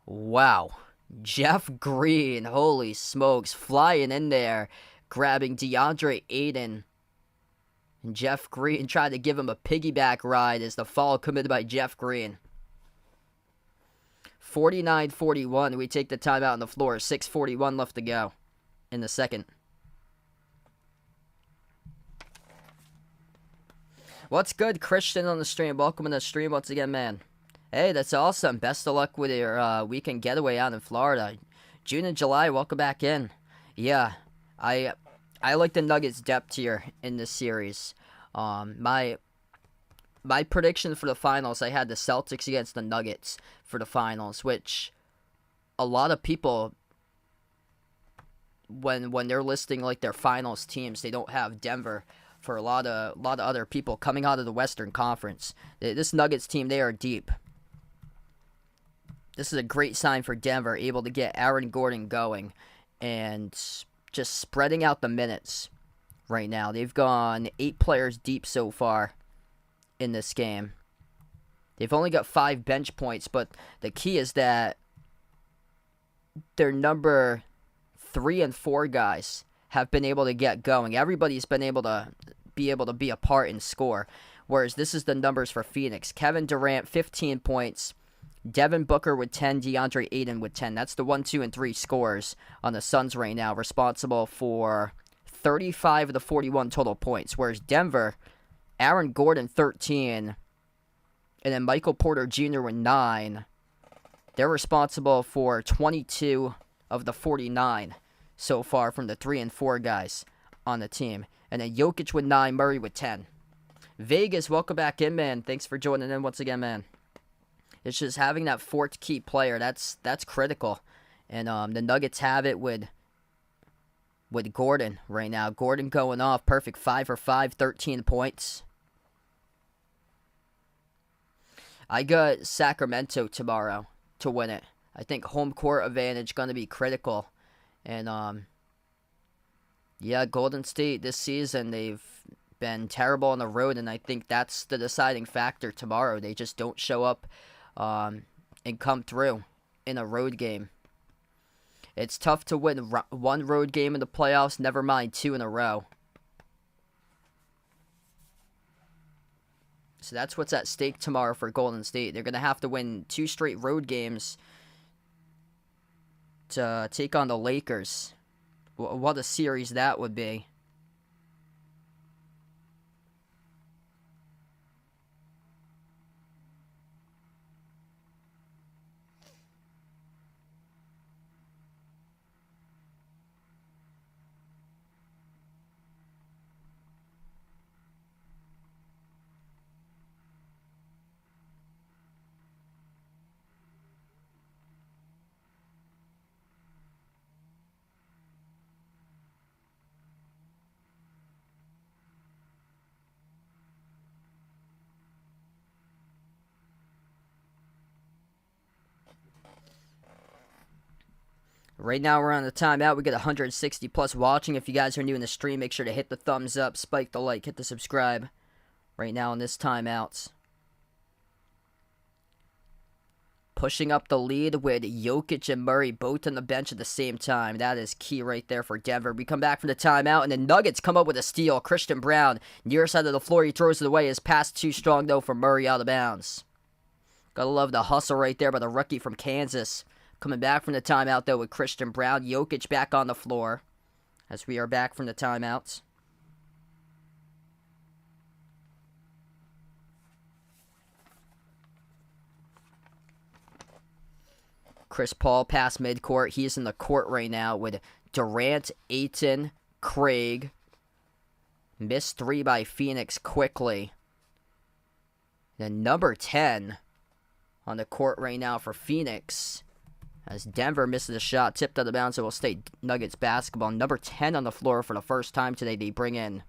Wow. Jeff Green, holy smokes, flying in there, grabbing DeAndre Ayton. And Jeff Green tried to give him a piggyback ride as the foul committed by Jeff Green. 49-41, we take the timeout on the floor. 6:41 left to go in the second. What's good, Christian on the stream? Welcome to the stream once again, man. Hey, that's awesome. Best of luck with your weekend getaway out in Florida. June and July, welcome back in. Yeah, I like the Nuggets depth here in this series. My prediction for the finals, I had the Celtics against the Nuggets for the finals, which a lot of people, when they're listing like their finals teams, they don't have Denver for a lot of other people coming out of the Western Conference. This Nuggets team, they are deep. this is a great sign for Denver, able to get Aaron Gordon going and just spreading out the minutes right now. They've gone 8 players deep so far in this game. They've only got 5 bench points, but the key is that their number 3 and 4 guys have been able to get going. Everybody's been able to be a part and score. Whereas this is the numbers for Phoenix. Kevin Durant, 15 points. Devin Booker with 10. DeAndre Ayton with 10. That's the 1, 2, and 3 scores on the Suns right now, responsible for 35 of the 41 total points. Whereas Denver, Aaron Gordon, 13. And then Michael Porter Jr. with 9. They're responsible for 22 of the 49 so far from the 3 and 4 guys on the team. And then Jokic with 9, Murray with 10. Vegas, welcome back in, man. Thanks for joining in once again, man. It's just having that fourth key player, that's critical. And the Nuggets have it with Gordon right now. Gordon going off, perfect 5 for 5, 13 points. I got Sacramento tomorrow to win it. I think home court advantage going to be critical. And yeah, Golden State this season, they've been terrible on the road, and I think that's the deciding factor tomorrow. They just don't show up and come through in a road game. It's tough to win one road game in the playoffs, never mind 2 in a row. So that's what's at stake tomorrow for Golden State. They're going to have to win 2 straight road games to take on the Lakers. What a series that would be. Right now we're on the timeout. We got 160 plus watching. If you guys are new in the stream, make sure to hit the thumbs up, spike the like, hit the subscribe. Right now in this timeout. Pushing up the lead with Jokic and Murray both on the bench at the same time. That is key right there for Denver. We come back from the timeout, and the Nuggets come up with a steal. Christian Brown, near side of the floor, he throws it away. His pass too strong, though, for Murray out of bounds. Gotta love the hustle right there by the rookie from Kansas. Coming back from the timeout, though, with Christian Brown. Jokic back on the floor as we are back from the timeouts. Chris Paul past midcourt. He's in the court right now with Durant, Ayton, Craig. Missed 3 by Phoenix quickly. Then number 10 on the court right now for Phoenix. As Denver misses a shot, tipped out of bounds, it will stay Nuggets basketball. Number 10 on the floor for the first time today. They bring in.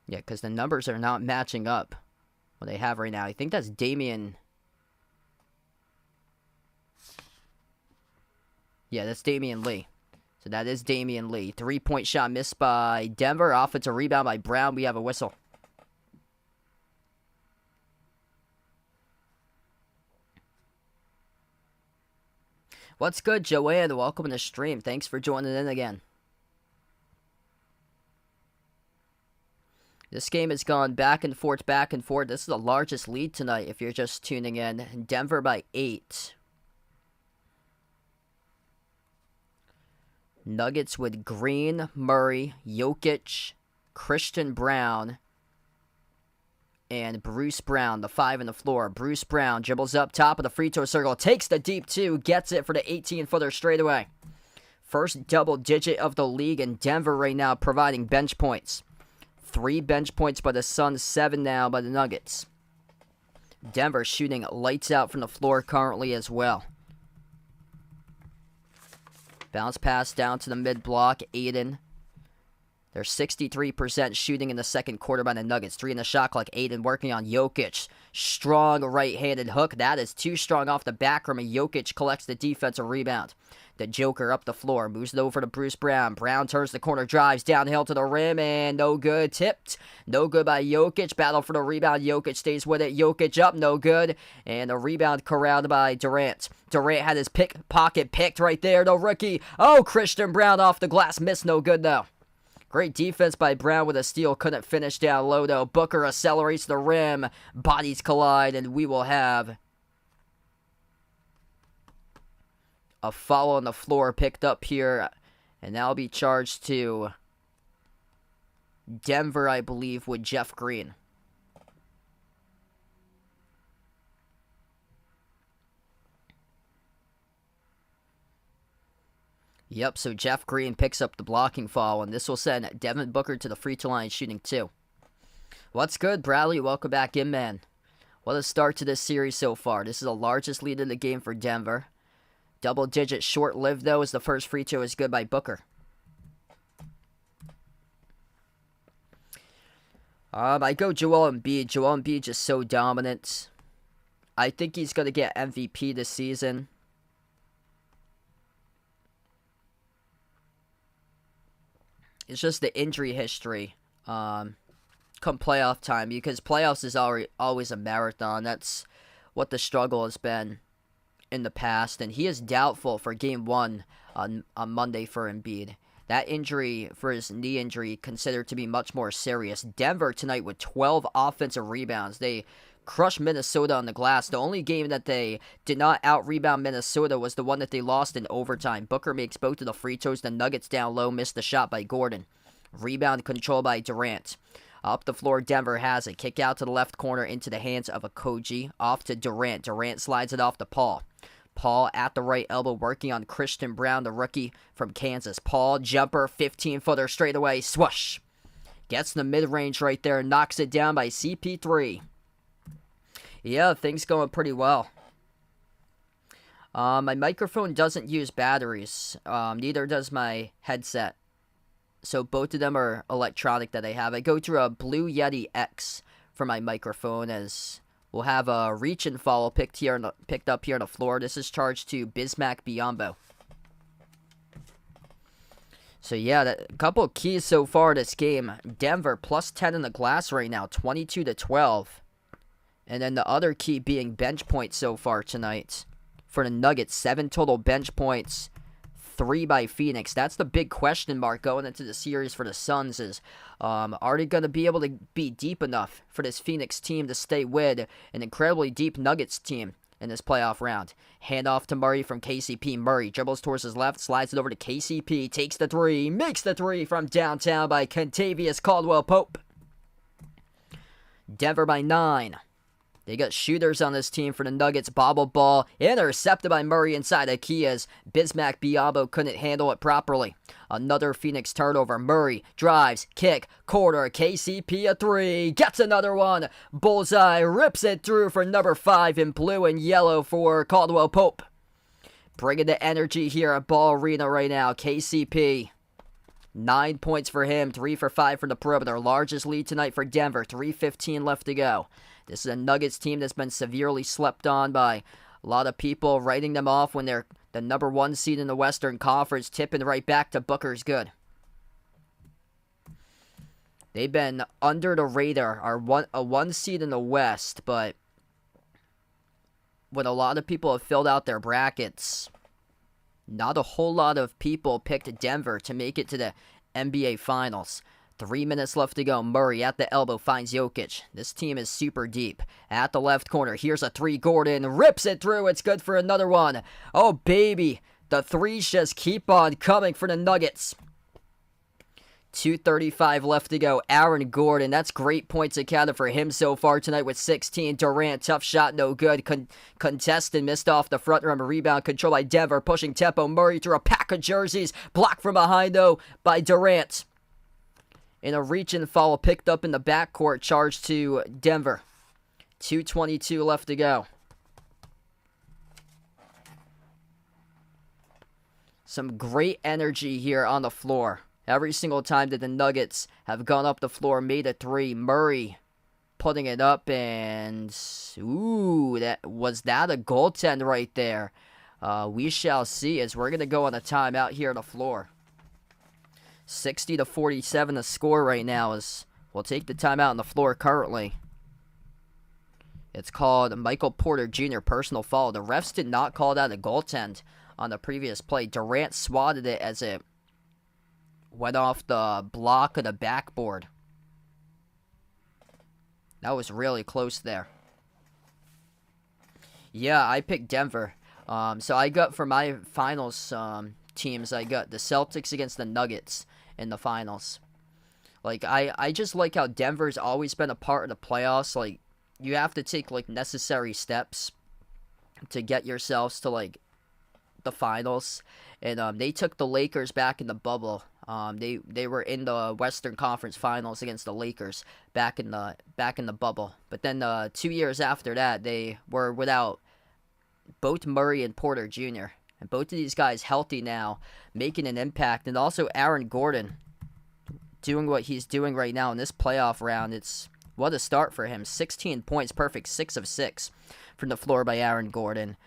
Yeah, because the numbers are not matching up what they have right now. I think that's Damian. Yeah, that's Damian Lee. So that is Damian Lee. 3-point shot missed by Denver. Offensive rebound by Brown. We have a whistle. What's good, Joanne? Welcome to the stream. Thanks for joining in again. This game has gone back and forth, back and forth. This is the largest lead tonight if you're just tuning in. Denver by 8. Nuggets with Green, Murray, Jokic, Christian Brown, and Bruce Brown, the 5 on the floor. Bruce Brown dribbles up top of the free throw circle, takes the deep 2, gets it for the 18-footer straightaway. First double digit of the league in Denver right now, providing bench points. 3 bench points by the Suns, 7 now by the Nuggets. Denver shooting lights out from the floor currently as well. Bounce pass down to the mid-block. Aiden. They're 63% shooting in the second quarter by the Nuggets. 3 in the shot clock. Aiden working on Jokic. Strong right-handed hook. That is too strong off the back rim, and Jokic collects the defensive rebound. The Joker up the floor. Moves it over to Bruce Brown. Brown turns the corner. Drives downhill to the rim, and no good. Tipped. No good by Jokic. Battle for the rebound. Jokic stays with it. Jokic up. No good. And a rebound corralled by Durant. Durant had his pocket picked right there. The rookie. Oh, Christian Brown off the glass. Missed. No good, though. Great defense by Brown with a steal. Couldn't finish down low, though. Booker accelerates the rim. Bodies collide, and we will have a foul on the floor picked up here. And that'll be charged to Denver, I believe, with Jeff Green. Yep, so Jeff Green picks up the blocking foul, and this will send Devin Booker to the free throw line shooting 2. What's good, Bradley? Welcome back in, man. What a start to this series so far. This is the largest lead in the game for Denver. Double-digit short-lived, though, as the first free throw is good by Booker. I go Joel Embiid. Joel Embiid just so dominant. I think he's going to get MVP this season. It's just the injury history come playoff time, because playoffs is always a marathon. That's what the struggle has been in the past, and he is doubtful for Game 1 on Monday for Embiid. That injury, for his knee injury, considered to be much more serious. Denver tonight with 12 offensive rebounds. They crushed Minnesota on the glass. The only game that they did not out-rebound Minnesota was the one that they lost in overtime. Booker makes both of the free throws. The Nuggets down low, missed the shot by Gordon. Rebound control by Durant. Up the floor, Denver has it. Kick out to the left corner into the hands of Okogie. Off to Durant. Durant slides it off to Paul. Paul at the right elbow working on Christian Brown, the rookie from Kansas. Paul, jumper, 15-footer straight away. Swoosh. Gets the mid-range right there. Knocks it down by CP3. Yeah, things going pretty well. My microphone doesn't use batteries. Neither does my headset. So both of them are electronic that I have. I go through a Blue Yeti X for my microphone, as we'll have a reach and follow picked up here on the floor. This is charged to Bismack Biyombo. So yeah, a couple of keys so far this game. Denver plus 10 in the glass right now, 22-12. And then the other key being bench points so far tonight. For the Nuggets, 7 total bench points, 3 by Phoenix. That's the big question mark going into the series for the Suns is, are they going to be able to be deep enough for this Phoenix team to stay with an incredibly deep Nuggets team in this playoff round? Handoff to Murray from KCP. Murray dribbles towards his left, slides it over to KCP, takes the 3, makes the 3 from downtown by Kentavious Caldwell-Pope. Denver by 9. They got shooters on this team for the Nuggets. Bobble ball intercepted by Murray inside the key as Bismack Biyombo couldn't handle it properly. Another Phoenix turnover. Murray drives, kick, corner. KCP a 3. Gets another one. Bullseye rips it through for number 5 in blue and yellow for Caldwell-Pope. Bringing the energy here at Ball Arena right now. KCP. 9 points for him. 3 for 5 from the perimeter. Largest lead tonight for Denver. 3:15 left to go. This is a Nuggets team that's been severely slept on by a lot of people, writing them off when they're the number 1 seed in the Western Conference, tipping right back to Booker's good. They've been under the radar, a 1 seed in the West, but when a lot of people have filled out their brackets, not a whole lot of people picked Denver to make it to the NBA Finals. 3 minutes left to go. Murray at the elbow finds Jokic. This team is super deep. At the left corner, here's a 3. Gordon rips it through. It's good for another one. Oh, baby. The 3s just keep on coming for the Nuggets. 2:35 left to go. Aaron Gordon, that's great points accounted for him so far tonight with 16. Durant, tough shot, no good. Contested, missed off the front rim. Rebound control by Denver, pushing tempo. Murray through a pack of jerseys. Blocked from behind, though, by Durant. In a reach and follow picked up in the backcourt, charged to Denver. 2:22 left to go. Some great energy here on the floor. Every single time that the Nuggets have gone up the floor, made a three. Murray putting it up, and ooh, that a goaltend right there? We shall see, as we're going to go on a timeout here on the floor. 60-47 the score right now, as we'll take the timeout on the floor currently. It's called Michael Porter Jr. personal foul. The refs did not call that a goaltend on the previous play. Durant swatted it as it went off the block of the backboard. That was really close there. Yeah, I picked Denver. So I got for my finals teams, I got the Celtics against the Nuggets in the finals. Like, I just like how Denver's always been a part of the playoffs. Like, you have to take, like, necessary steps to get yourselves to, like, the finals. And they took the Lakers back in the bubble. They were in the Western Conference Finals against the Lakers back in the bubble. But then 2 years after that, they were without both Murray and Porter Jr. And both of these guys healthy now, making an impact. And also Aaron Gordon doing what he's doing right now in this playoff round. What a start for him. 16 points, perfect 6 of 6 from the floor by Aaron Gordon.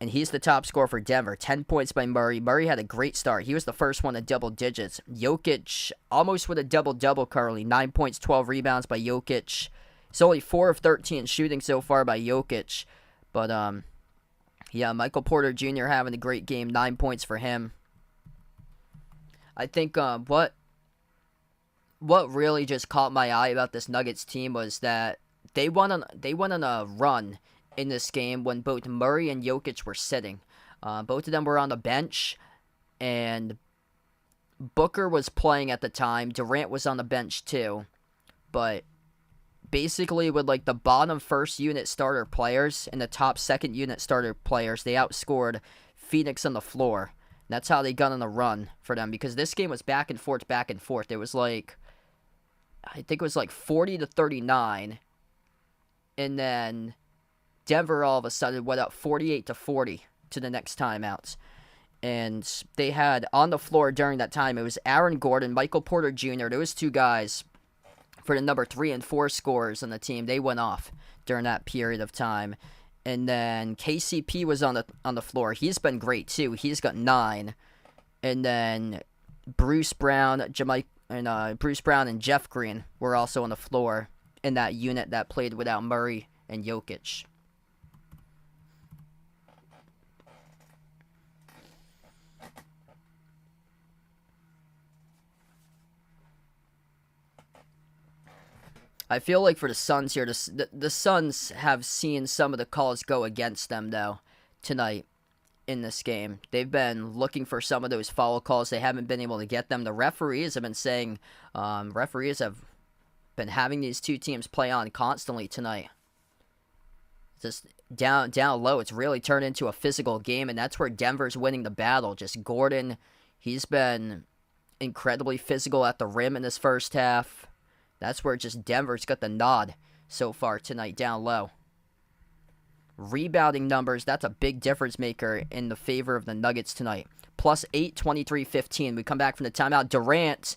And he's the top scorer for Denver. 10 points by Murray. Murray had a great start. He was the first one to double digits. Jokic almost with a double-double currently. 9 points, 12 rebounds by Jokic. It's only 4 of 13 shooting so far by Jokic. But, yeah, Michael Porter Jr. having a great game. 9 points for him. I think what really just caught my eye about this Nuggets team was that they went on a run in this game when both Murray and Jokic were sitting. Both of them were on the bench, and Booker was playing at the time. Durant was on the bench too. But basically with like the bottom first unit starter players and the top second unit starter players, they outscored Phoenix on the floor. And that's how they got on the run for them, because this game was back and forth. It was like, I think it was like 40-39. And then Denver all of a sudden went up 48-40 to the next timeouts. And they had on the floor during that time, it was Aaron Gordon, Michael Porter Jr., those two guys for the number 3 and 4 scorers on the team. They went off during that period of time. And then KCP was on the floor. He's been great too. He's got 9. And then Bruce Brown and Jeff Green were also on the floor in that unit that played without Murray and Jokic. I feel like for the Suns here, the Suns have seen some of the calls go against them, though, tonight in this game. They've been looking for some of those foul calls. They haven't been able to get them. The referees have been saying, referees have been having these two teams play on constantly tonight. Just down low, it's really turned into a physical game, and that's where Denver's winning the battle. Just Gordon, he's been incredibly physical at the rim in this first half. That's where just Denver's got the nod so far tonight down low. Rebounding numbers, that's a big difference maker in the favor of the Nuggets tonight. +8, 23-15. We come back from the timeout. Durant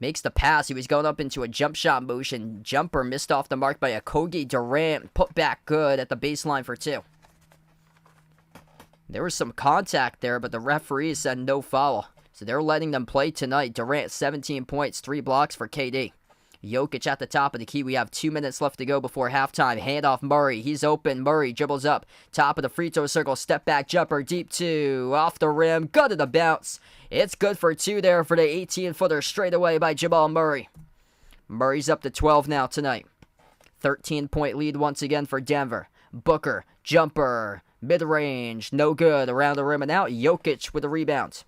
makes the pass. He was going up into a jump shot motion. Jumper missed off the mark by Okogie. Durant put back good at the baseline for 2. There was some contact there, but the referees said no foul. So they're letting them play tonight. Durant, 17 points, 3 blocks for KD. Jokic at the top of the key. We have 2 minutes left to go before halftime. Handoff Murray. He's open. Murray dribbles up. Top of the free throw circle. Step back jumper. Deep 2. Off the rim. Good to the bounce. It's good for 2 there for the 18-footer straight away by Jamal Murray. Murray's up to 12 now tonight. 13-point lead once again for Denver. Booker. Jumper. Mid-range. No good. Around the rim and out. Jokic with a rebound.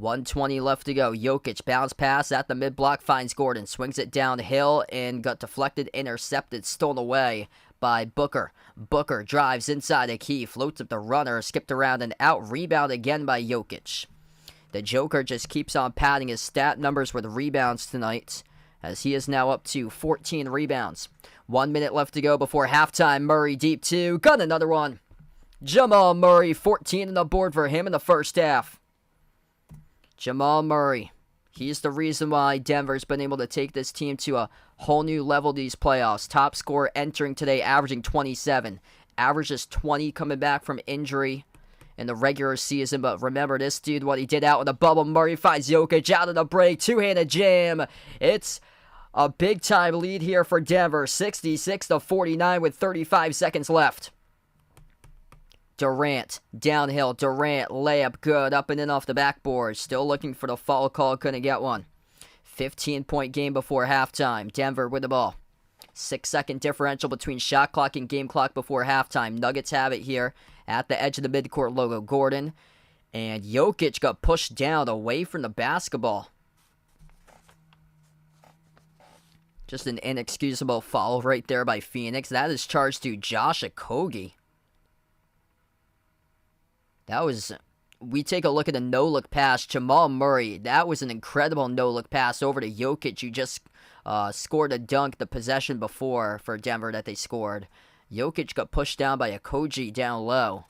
1:20 left to go. Jokic bounce pass at the mid-block, finds Gordon, swings it downhill and got deflected, intercepted, stolen away by Booker. Booker drives inside the key, floats up the runner, skipped around and out, rebound again by Jokic. The Joker just keeps on padding his stat numbers with rebounds tonight, as he is now up to 14 rebounds. 1 minute left to go before halftime. Murray deep 2, got another one. Jamal Murray, 14 on the board for him in the first half. Jamal Murray, he's the reason why Denver's been able to take this team to a whole new level these playoffs. Top scorer entering today, averaging 27. Averages 20 coming back from injury in the regular season. But remember this dude, what he did out in the bubble. Murray finds Jokic out of the break. Two-handed jam. It's a big-time lead here for Denver. 66-49 with 35 seconds left. Durant, downhill, Durant, layup, good, up and in off the backboard. Still looking for the foul call, couldn't get one. 15-point game before halftime. Denver with the ball. 6-second differential between shot clock and game clock before halftime. Nuggets have it here at the edge of the midcourt logo. Gordon and Jokic got pushed down away from the basketball. Just an inexcusable foul right there by Phoenix. That is charged to Josh Okogie. That was, we take a look at a no-look pass. Jamal Murray, that was an incredible no-look pass over to Jokic, who just scored a dunk the possession before for Denver that they scored. Jokic got pushed down by Okogie down low.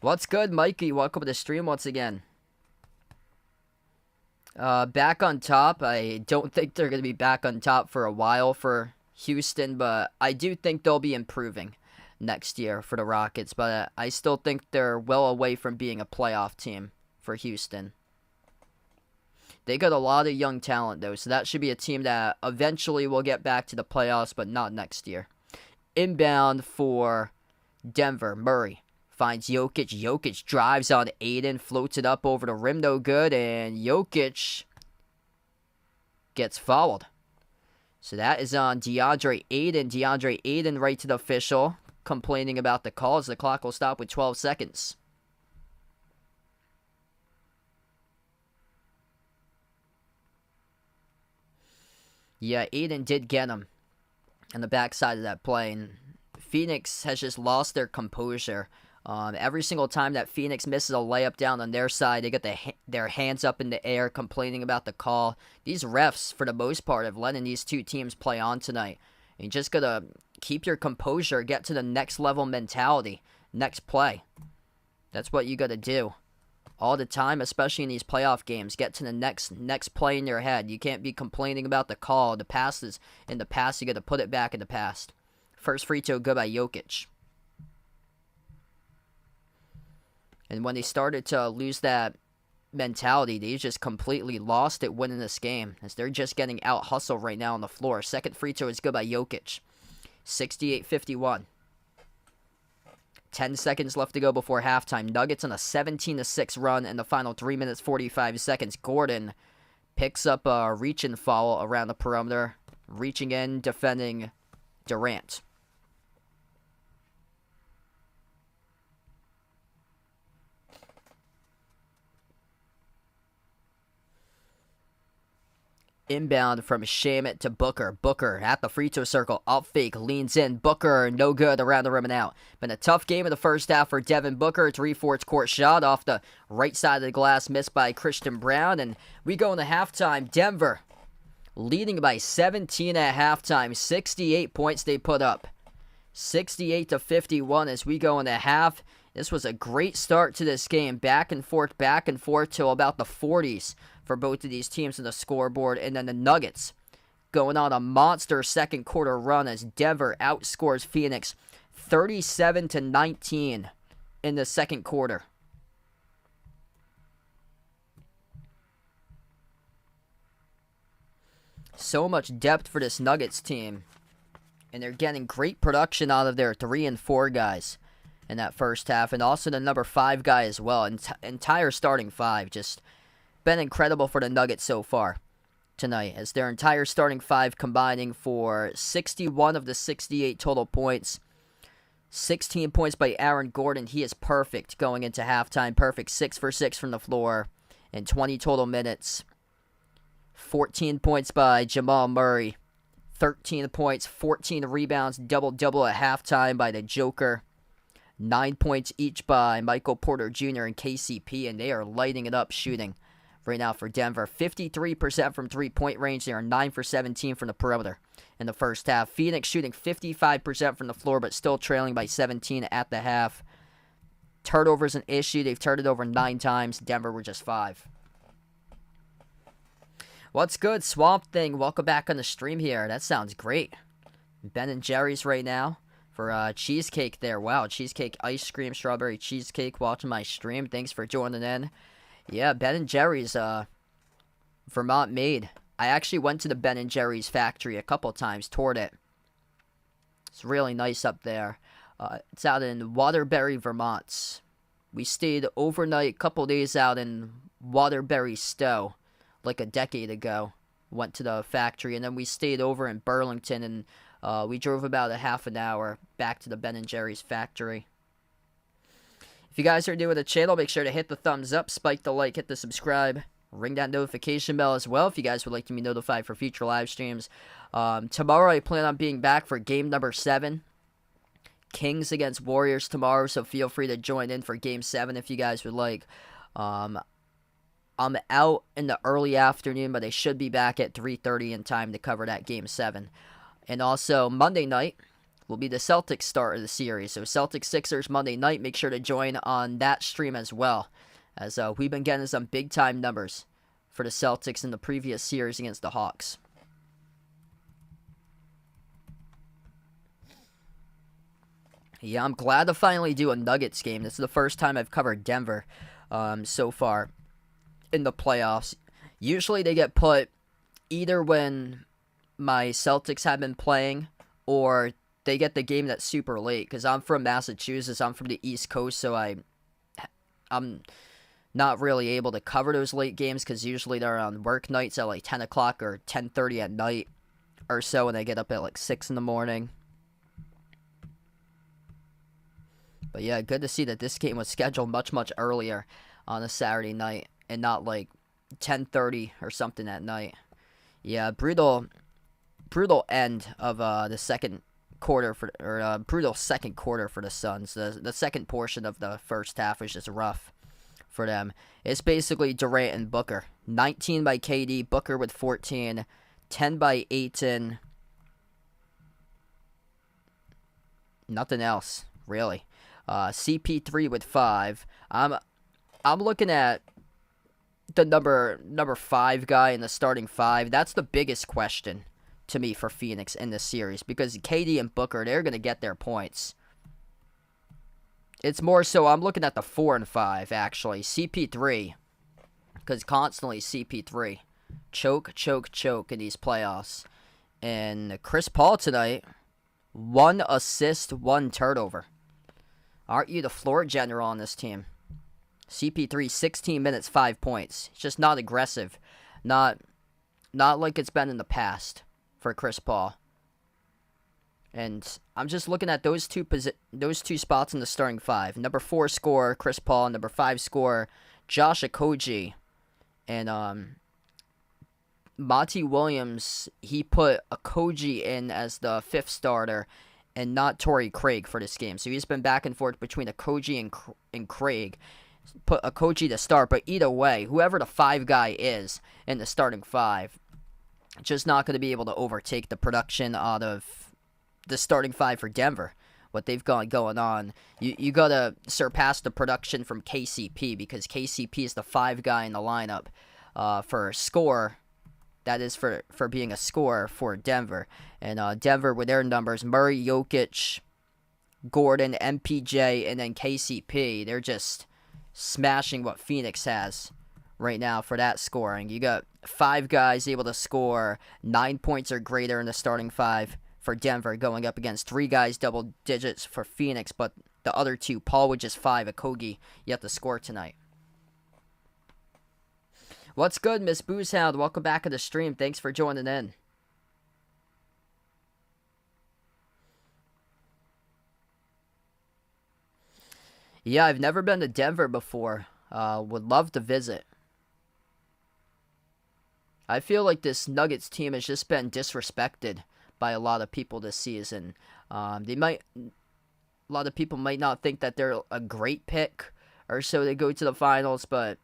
What's good, Mikey? Welcome to the stream once again. Back on top. I don't think they're going to be back on top for a while for Houston, but I do think they'll be improving next year for the Rockets, but I still think they're well away from being a playoff team for Houston. They got a lot of young talent, though, so that should be a team that eventually will get back to the playoffs, but not next year. Inbound for Denver. Murray finds Jokic. Jokic drives on Aiden, floats it up over the rim, no good, and Jokic gets fouled. So that is on DeAndre Aiden. DeAndre Aiden right to the official, complaining about the calls. The clock will stop with 12 seconds. Yeah, Aiden did get him on the backside of that play, and Phoenix has just lost their composure. Every single time that Phoenix misses a layup down on their side, they get their hands up in the air complaining about the call. These refs, for the most part, have letting these two teams play on tonight. You just got to keep your composure, get to the next level mentality, next play. That's what you got to do all the time, especially in these playoff games. Get to the next play in your head. You can't be complaining about the call. The pass is in the past. You got to put it back in the past. First free throw good by Jokic. And when they started to lose that mentality, they just completely lost it winning this game, as they're just getting out hustled right now on the floor. Second free throw is good by Jokic. 68-51. 10 seconds left to go before halftime. Nuggets on a 17-6 run in the final 3 minutes 45 seconds. Gordon picks up a reach-in foul around the perimeter, reaching in, defending Durant. Inbound from Shamet to Booker. Booker at the free throw circle. Up fake. Leans in. Booker no good around the rim and out. Been a tough game in the first half for Devin Booker. 3/4 court shot off the right side of the glass. Missed by Christian Brown. And we go into halftime. Denver leading by 17 at halftime. 68 points they put up. 68-51 as we go into half. This was a great start to this game. Back and forth till about the 40s. For both of these teams on the scoreboard. And then the Nuggets going on a monster second quarter run as Denver outscores Phoenix 37-19 in the second quarter. So much depth for this Nuggets team. And they're getting great production out of their 3 and 4 guys in that first half. And also the number 5 guy as well. Entire starting 5 just been incredible for the Nuggets so far tonight, as their entire starting 5 combining for 61 of the 68 total points. 16 points by Aaron Gordon. He is perfect going into halftime. Perfect. 6 for 6 from the floor in 20 total minutes. 14 points by Jamal Murray. 13 points, 14 rebounds, double-double at halftime by the Joker. 9 points each by Michael Porter Jr. and KCP, and they are lighting it up shooting right now for Denver. 53% from three-point range. They are 9 for 17 from the perimeter in the first half. Phoenix shooting 55% from the floor, but still trailing by 17 at the half. Turnovers an issue. They've turned it over 9 times. Denver were just 5. What's good, Swamp Thing? Welcome back on the stream here. That sounds great. Ben & Jerry's right now for cheesecake there. Wow, cheesecake, ice cream, strawberry cheesecake. Watching my stream. Thanks for joining in. Yeah, Ben & Jerry's Vermont made. I actually went to the Ben & Jerry's factory a couple times, toured it. It's really nice up there. It's out in Waterbury, Vermont. We stayed overnight, couple days out in Waterbury Stowe, like a decade ago. Went to the factory, and then we stayed over in Burlington, and we drove about a half an hour back to the Ben & Jerry's factory. If you guys are new to the channel, make sure to hit the thumbs up, spike the like, hit the subscribe, ring that notification bell as well if you guys would like to be notified for future live streams. Tomorrow I plan on being back for game number 7. Kings against Warriors tomorrow, so feel free to join in for game 7 if you guys would like. I'm out in the early afternoon, but I should be back at 3:30 in time to cover that game 7. And also Monday night will be the Celtics start of the series. So Celtics Sixers Monday night. Make sure to join on that stream as well, as we've been getting some big time numbers for the Celtics in the previous series against the Hawks. Yeah, I'm glad to finally do a Nuggets game. This is the first time I've covered Denver so far in the playoffs. Usually they get put either when my Celtics have been playing, or they get the game that's super late, because I'm from Massachusetts. I'm from the East Coast, so I'm not really able to cover those late games, because usually they're on work nights at like 10 o'clock or 10:30 at night or so, and I get up at like 6 in the morning. But yeah, good to see that this game was scheduled much, much earlier on a Saturday night and not like 10:30 or something at night. Yeah, brutal end of the second quarter brutal second quarter for the Suns. The second portion of the first half was just rough for them. It's basically Durant and Booker. 19 by KD, Booker with 14, 10 by Ayton. Nothing else, really. CP3 with 5. I'm looking at the number 5 guy in the starting 5. That's the biggest question to me for Phoenix in this series, because KD and Booker, they're going to get their points. It's more so I'm looking at the 4 and 5, actually. CP3, because constantly CP3. Choke in these playoffs. And Chris Paul tonight, 1 assist, 1 turnover. Aren't you the floor general on this team? CP3, 16 minutes, 5 points. It's just not aggressive. Not like it's been in the past for Chris Paul. And I'm just looking at those two spots in the starting 5. Number 4 scorer, Chris Paul. Number 5 scorer, Josh Okogie. And Monty Williams, he put Okogie in as the 5th starter and not Torrey Craig for this game. So he's been back and forth between Okogie and Craig. Put Okogie to start, but either way, whoever the 5 guy is in the starting 5, just not going to be able to overtake the production out of the starting 5 for Denver. What they've got going on, you got to surpass the production from KCP, because KCP is the 5 guy in the lineup for a score. That is for being a scorer for Denver. And Denver, with their numbers, Murray, Jokic, Gordon, MPJ, and then KCP, they're just smashing what Phoenix has right now for that scoring. You got 5 guys able to score 9 points or greater in the starting 5 for Denver, going up against 3 guys double digits for Phoenix, but the other 2, Paul with just 5, Okogie, yet to score tonight. What's good, Miss Boozehound? Welcome back to the stream. Thanks for joining in. Yeah, I've never been to Denver before. Would love to visit. I feel like this Nuggets team has just been disrespected by a lot of people this season. A lot of people might not think that they're a great pick or so they go to the finals, but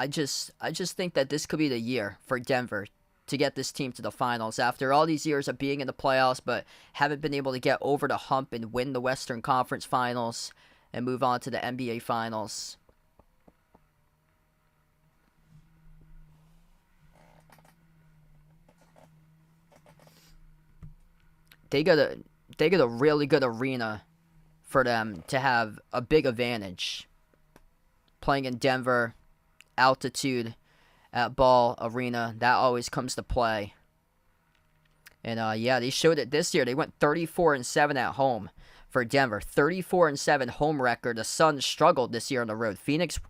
I just think that this could be the year for Denver to get this team to the finals after all these years of being in the playoffs, but haven't been able to get over the hump and win the Western Conference Finals and move on to the NBA Finals. They got a really good arena for them to have a big advantage. Playing in Denver, altitude at Ball Arena, that always comes to play. And yeah, they showed it this year. They went 34-7 at home for Denver. 34-7 home record. The Suns struggled this year on the road. Phoenix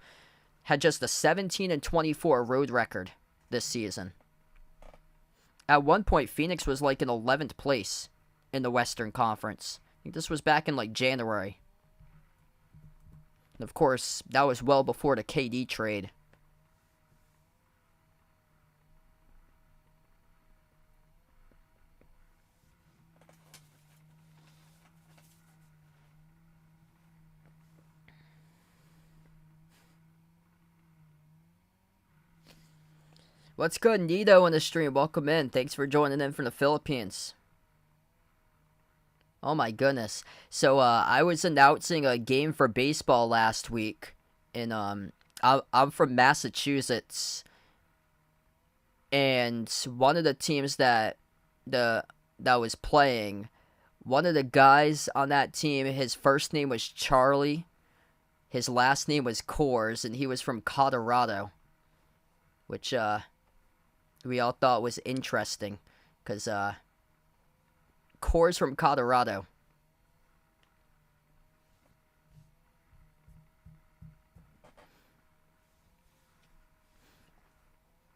had just a 17-24 road record this season. At one point, Phoenix was like in 11th place in the Western Conference. I think this was back in like January. And of course, that was well before the KD trade. What's good, Nito, in the stream? Welcome in. Thanks for joining in from the Philippines. Oh my goodness. So I was announcing a game for baseball last week, and I'm from Massachusetts, and one of the teams that was playing, one of the guys on that team, his first name was Charlie, his last name was Coors, and he was from Colorado, which we all thought was interesting, because Coors from Colorado.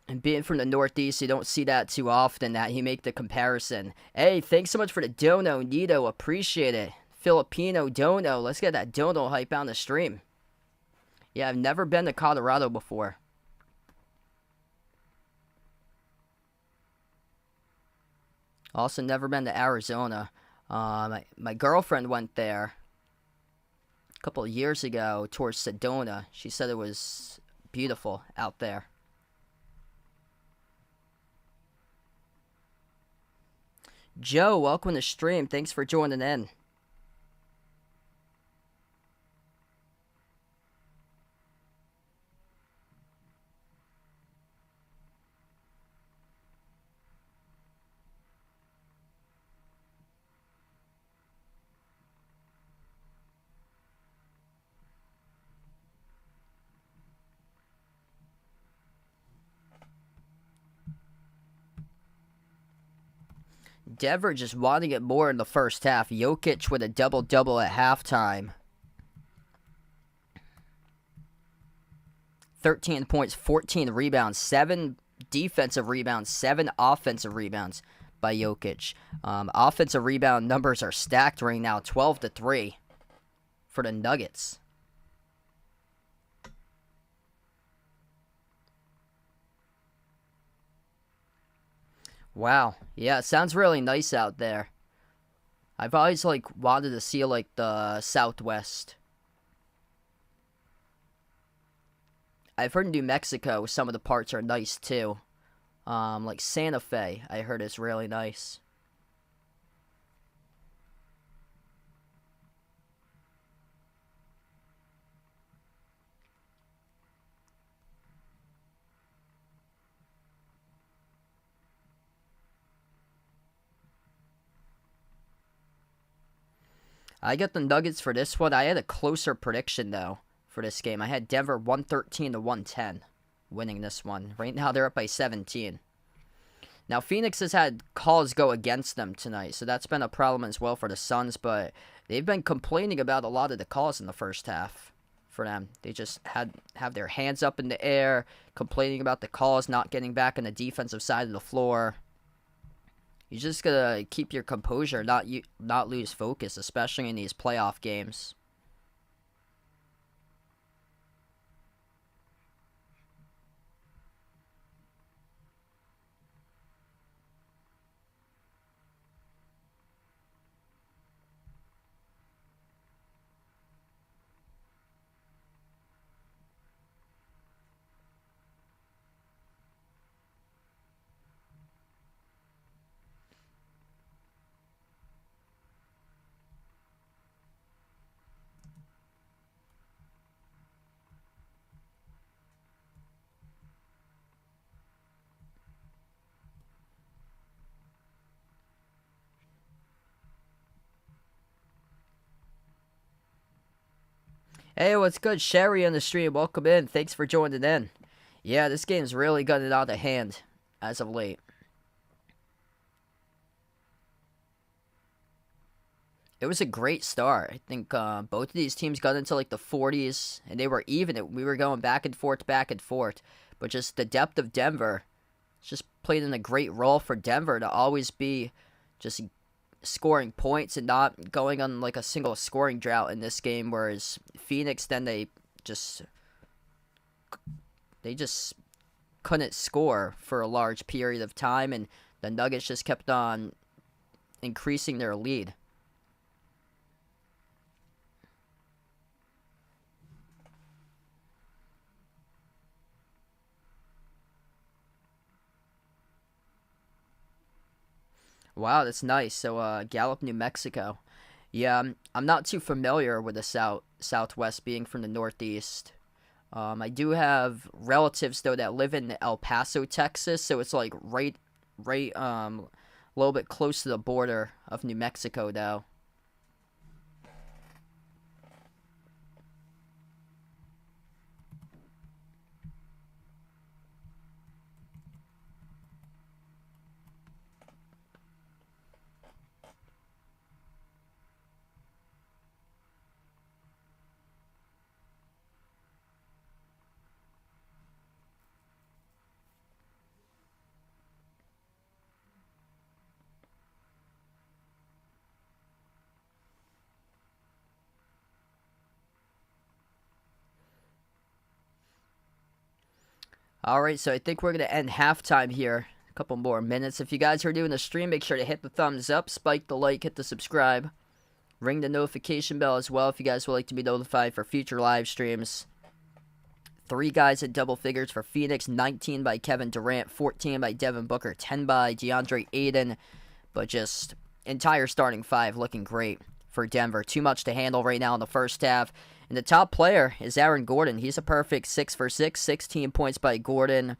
And being from the Northeast, you don't see that too often, that he make the comparison. Hey, thanks so much for the dono, Nito. Appreciate it. Filipino dono. Let's get that dono hype on the stream. Yeah, I've never been to Colorado before. Also, never been to Arizona. My girlfriend went there a couple of years ago towards Sedona. She said it was beautiful out there. Joe, welcome to the stream. Thanks for joining in. Denver just wanting it more in the first half. Jokic with a double-double at halftime. 13 points, 14 rebounds, 7 defensive rebounds, 7 offensive rebounds by Jokic. Offensive rebound numbers are stacked right now, 12-3 for the Nuggets. Wow. Yeah, it sounds really nice out there. I've always wanted to see the Southwest. I've heard in New Mexico some of the parts are nice too. Like Santa Fe, I heard is really nice. I got the Nuggets for this one. I had a closer prediction, though, for this game. I had Denver 113-110 winning this one. Right now, they're up by 17. Now, Phoenix has had calls go against them tonight, so that's been a problem as well for the Suns, but they've been complaining about a lot of the calls in the first half for them. They just have their hands up in the air, complaining about the calls, not getting back on the defensive side of the floor. You just gotta keep your composure, not lose focus, especially in these playoff games. Hey, what's good? Sherry on the stream. Welcome in. Thanks for joining in. Yeah, this game's really gotten out of hand as of late. It was a great start. I think both of these teams got into like the 40s, and they were even. We were going back and forth, back and forth. But just the depth of Denver just played in a great role for Denver to always be just scoring points and not going on like a single scoring drought in this game. Whereas Phoenix, then they just couldn't score for a large period of time, and the Nuggets just kept on increasing their lead. Wow, that's nice. So, Gallup, New Mexico. Yeah, I'm not too familiar with the Southwest being from the Northeast. I do have relatives though that live in El Paso, Texas, so it's like right, a little bit close to the border of New Mexico though. All right, so I think we're gonna end halftime here. A couple more minutes. If you guys are doing the stream, make sure to hit the thumbs up, spike the like, hit the subscribe, ring the notification bell as well if you guys would like to be notified for future live streams. Three guys at double figures for Phoenix, 19 by Kevin Durant, 14 by Devin Booker, 10 by DeAndre Ayton, but just entire starting five looking great for Denver. Too much to handle right now in the first half. And the top player is Aaron Gordon. He's a perfect 6 for 6, 16 points by Gordon.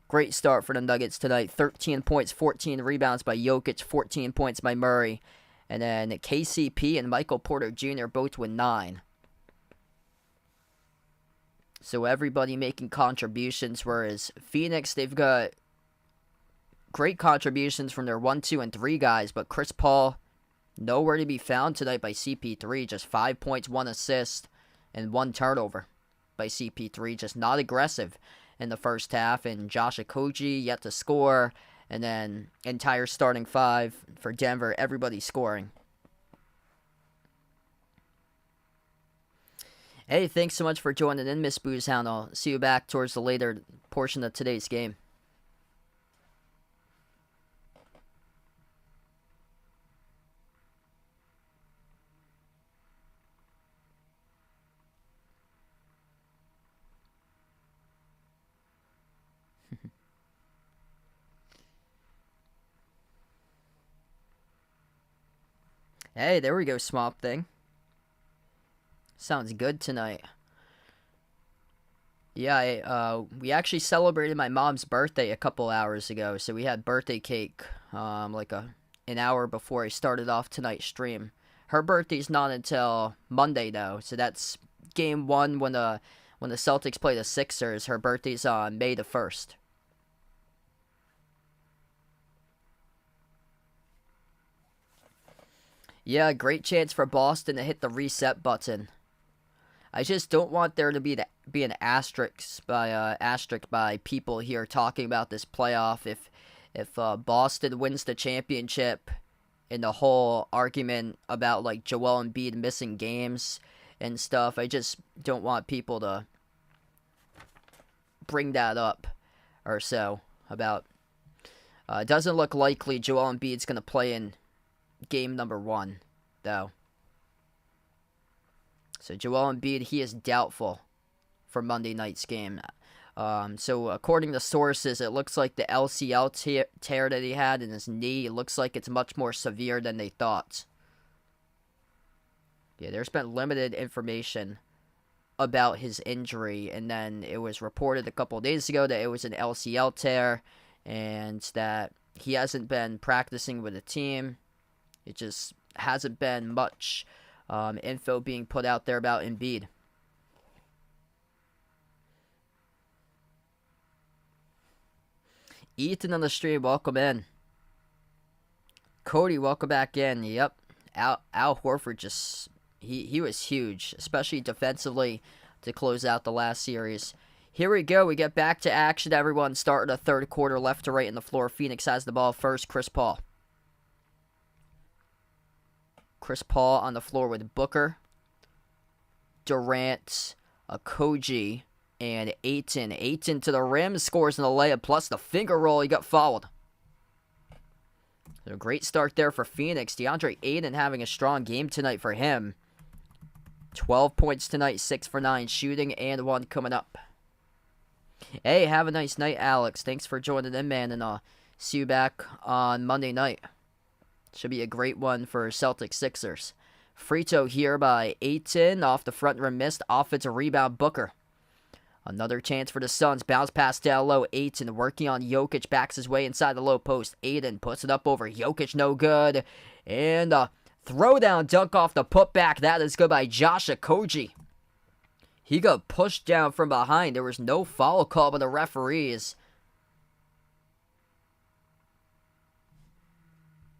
Great start for the Nuggets tonight. 13 points, 14 rebounds by Jokic, 14 points by Murray. And then KCP and Michael Porter Jr. both with 9. So everybody making contributions, whereas Phoenix, they've got great contributions from their 1, 2, and 3 guys, but Chris Paul, nowhere to be found tonight by CP3. Just 5 points, 1 assist, and 1 turnover by CP3. Just not aggressive in the first half. And Josh Okogie yet to score. And then entire starting five for Denver, everybody scoring. Hey, thanks so much for joining in, Miss Boozhound. I'll see you back towards the later portion of today's game. Hey, there we go, Swamp Thing. Sounds good tonight. Yeah, we actually celebrated my mom's birthday a couple hours ago, so we had birthday cake, like an hour before I started off tonight's stream. Her birthday's not until Monday though, so that's game one when the Celtics play the Sixers. Her birthday's on May the 1st. Yeah, great chance for Boston to hit the reset button. I just don't want there to be an asterisk by people here talking about this playoff. If Boston wins the championship, and the whole argument about like Joel Embiid missing games and stuff, I just don't want people to bring that up or so about. It doesn't look likely Joel Embiid's gonna play in game number 1, though. So Joel Embiid, he is doubtful for Monday night's game. So according to sources, it looks like the LCL tear that he had in his knee, it looks like it's much more severe than they thought. Yeah, there's been limited information about his injury, and then it was reported a couple of days ago that it was an LCL tear, and that he hasn't been practicing with the team. It just hasn't been much info being put out there about Embiid. Ethan on the stream, welcome in. Cody, welcome back in. Yep. Al Horford just he was huge, especially defensively to close out the last series. Here we go. We get back to action, everyone. Starting the third quarter, left to right in the floor. Phoenix has the ball first. Chris Paul. Chris Paul on the floor with Booker, Durant, Koji, and Ayton. Ayton to the rim, scores in the layup, plus the finger roll. He got fouled. So a great start there for Phoenix. DeAndre Ayton having a strong game tonight for him. 12 points tonight, 6 for 9 shooting, and 1 coming up. Hey, have a nice night, Alex. Thanks for joining in, man, and I'll see you back on Monday night. Should be a great one for Celtics Sixers. Frito here by Ayton. Off the front rim missed. Offensive rebound, Booker. Another chance for the Suns. Bounce pass down low. Ayton working on Jokic. Backs his way inside the low post. Ayton puts it up over Jokic. No good. And a throwdown dunk off the putback. That is good by Josh Okogie. He got pushed down from behind. There was no foul call by the referees.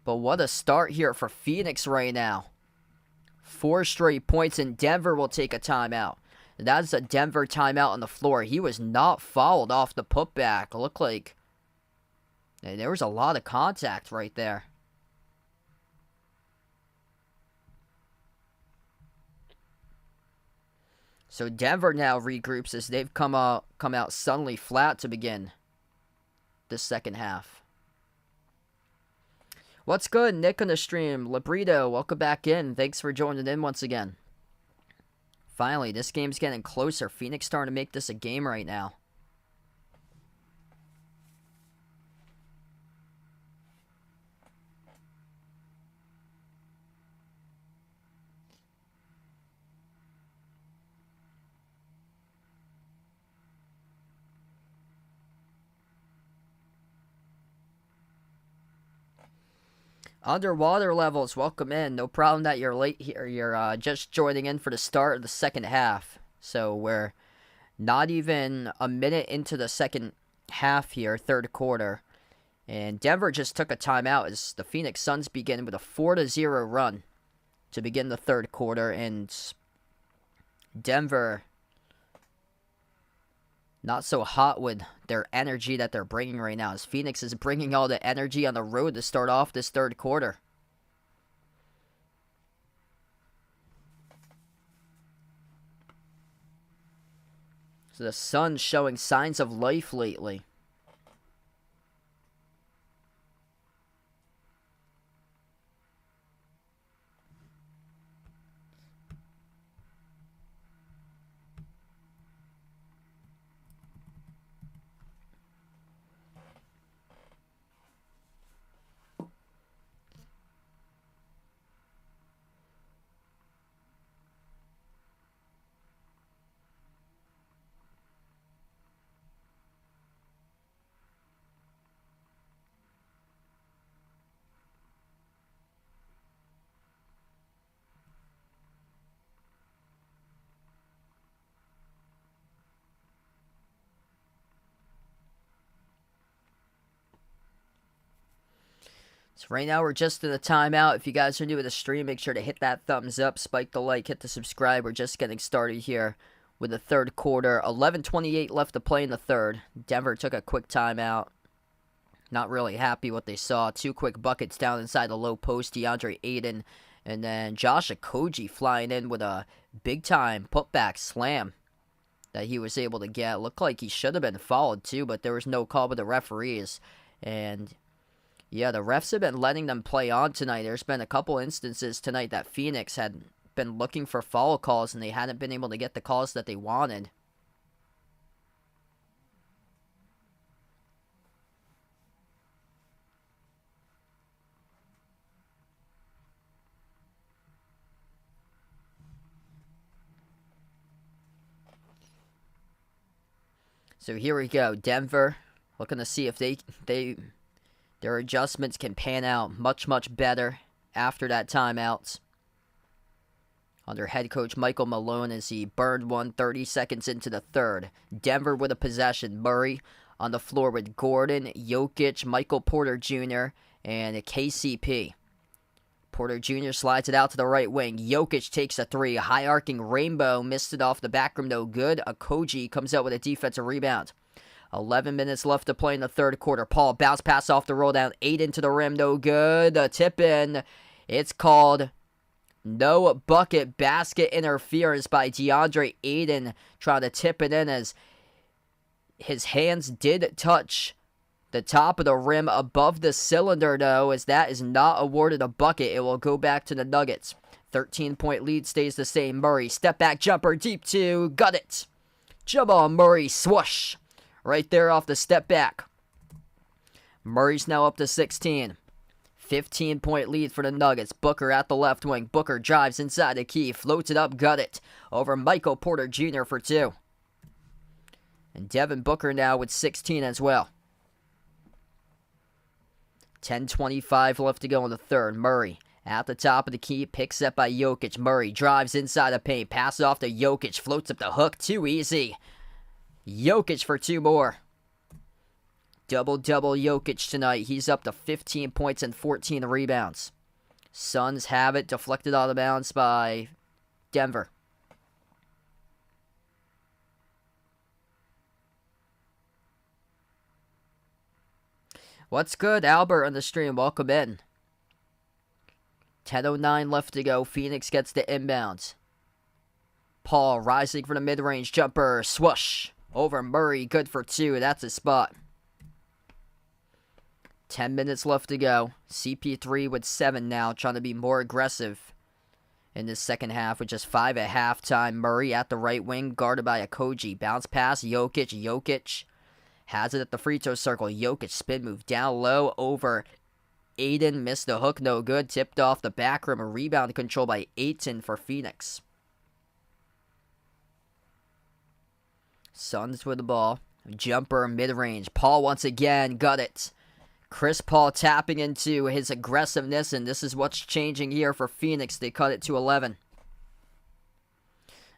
But what a start here for Phoenix right now. 4 straight points, and Denver will take a timeout. That's a Denver timeout on the floor. He was not fouled off the putback. It looked like there was a lot of contact right there. So Denver now regroups as they've come out suddenly flat to begin the second half. What's good, Nick on the stream? Labrito, welcome back in. Thanks for joining in once again. Finally, this game's getting closer. Phoenix starting to make this a game right now. Underwater levels, welcome in. No problem that you're late here. You're just joining in for the start of the second half. So we're not even a minute into the second half here, third quarter. And Denver just took a timeout as the Phoenix Suns begin with a 4-0 run to begin the third quarter. And Denver not so hot with their energy that they're bringing right now, as Phoenix is bringing all the energy on the road to start off this third quarter. So the Suns showing signs of life lately. So right now we're just in the timeout. If you guys are new to the stream, make sure to hit that thumbs up, spike the like, hit the subscribe. We're just getting started here with the third quarter. 11:28 left to play in the third. Denver took a quick timeout. Not really happy what they saw. 2 quick buckets down inside the low post. DeAndre Ayton and then Josh Okogie flying in with a big-time putback slam that he was able to get. Looked like he should have been fouled too, but there was no call by the referees. And yeah, the refs have been letting them play on tonight. There's been a couple instances tonight that Phoenix had been looking for foul calls and they hadn't been able to get the calls that they wanted. So here we go. Denver looking to see if their adjustments can pan out much, much better after that timeout. Under head coach Michael Malone as he burned one 30 seconds into the third. Denver with a possession. Murray on the floor with Gordon, Jokic, Michael Porter Jr., and KCP. Porter Jr. slides it out to the right wing. Jokic takes a three. High arcing rainbow. Missed it off the back rim, no good. Okogie comes out with a defensive rebound. 11 minutes left to play in the third quarter. Paul bounce pass off the roll down. 8 into the rim, no good. A tip in. It's called no bucket. Basket interference by DeAndre Ayton. Trying to tip it in as his hands did touch the top of the rim above the cylinder, though, as that is not awarded a bucket. It will go back to the Nuggets. 13-point lead stays the same. Murray, step back jumper, deep two, got it. Jamal Murray, swoosh. Right there off the step back. Murray's now up to 16. 15-point lead for the Nuggets. Booker at the left wing. Booker drives inside the key, floats it up, got it. Over Michael Porter Jr. for two. And Devin Booker now with 16 as well. 10:25 left to go in the third. Murray at the top of the key, picks up by Jokic. Murray drives inside the paint, passes off to Jokic, floats up the hook, too easy. Jokic for two more. Double-double Jokic tonight. He's up to 15 points and 14 rebounds. Suns have it, deflected out of bounds by Denver. What's good, Albert on the stream? Welcome in. 10:09 left to go. Phoenix gets the inbounds. Paul rising for the mid-range jumper. Swoosh. Over Murray. Good for two. That's his spot. 10 minutes left to go. CP3 with 7 now. Trying to be more aggressive in this second half with just 5 at halftime. Murray at the right wing. Guarded by Okogie. Bounce pass. Jokic. Jokic. Has it at the free throw circle. Jokic spin move down low over Ayton. Missed the hook, no good. Tipped off the back rim. A rebound control by Ayton for Phoenix. Suns with the ball. Jumper mid-range. Paul once again got it. Chris Paul tapping into his aggressiveness, and this is what's changing here for Phoenix. They cut it to 11.